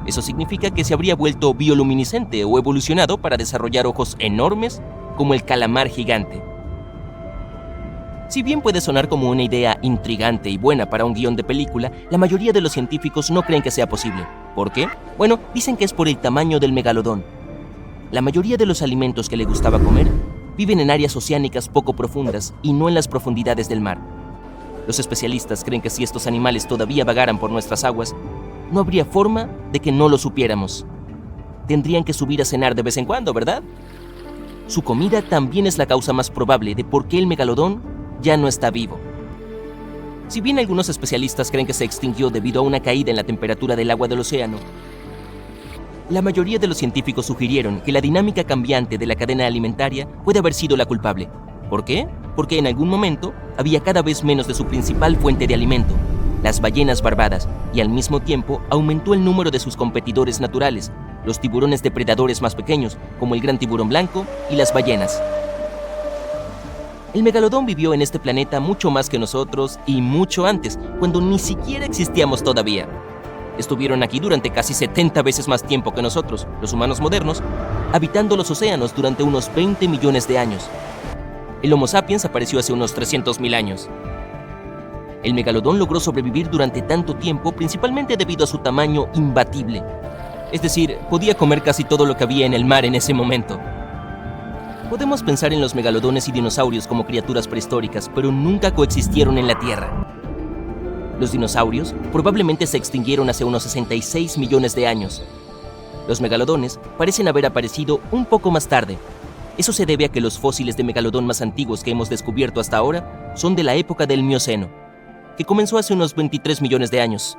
Eso significa que se habría vuelto bioluminiscente o evolucionado para desarrollar ojos enormes como el calamar gigante. Si bien puede sonar como una idea intrigante y buena para un guión de película, la mayoría de los científicos no creen que sea posible. ¿Por qué? Bueno, dicen que es por el tamaño del megalodón. La mayoría de los alimentos que le gustaba comer viven en áreas oceánicas poco profundas y no en las profundidades del mar. Los especialistas creen que si estos animales todavía vagaran por nuestras aguas, no habría forma de que no lo supiéramos. Tendrían que subir a cenar de vez en cuando, ¿verdad? Su comida también es la causa más probable de por qué el megalodón ya no está vivo. Si bien algunos especialistas creen que se extinguió debido a una caída en la temperatura del agua del océano, la mayoría de los científicos sugirieron que la dinámica cambiante de la cadena alimentaria puede haber sido la culpable. ¿Por qué? Porque en algún momento había cada vez menos de su principal fuente de alimento, las ballenas barbadas, y al mismo tiempo aumentó el número de sus competidores naturales, los tiburones depredadores más pequeños, como el gran tiburón blanco y las ballenas. El megalodón vivió en este planeta mucho más que nosotros y mucho antes, cuando ni siquiera existíamos todavía. Estuvieron aquí durante casi 70 veces más tiempo que nosotros, los humanos modernos, habitando los océanos durante unos 20 millones de años. El Homo sapiens apareció hace unos 300.000 años. El megalodón logró sobrevivir durante tanto tiempo principalmente debido a su tamaño imbatible. Es decir, podía comer casi todo lo que había en el mar en ese momento. Podemos pensar en los megalodones y dinosaurios como criaturas prehistóricas, pero nunca coexistieron en la Tierra. Los dinosaurios probablemente se extinguieron hace unos 66 millones de años. Los megalodones parecen haber aparecido un poco más tarde. Eso se debe a que los fósiles de megalodón más antiguos que hemos descubierto hasta ahora son de la época del Mioceno, que comenzó hace unos 23 millones de años.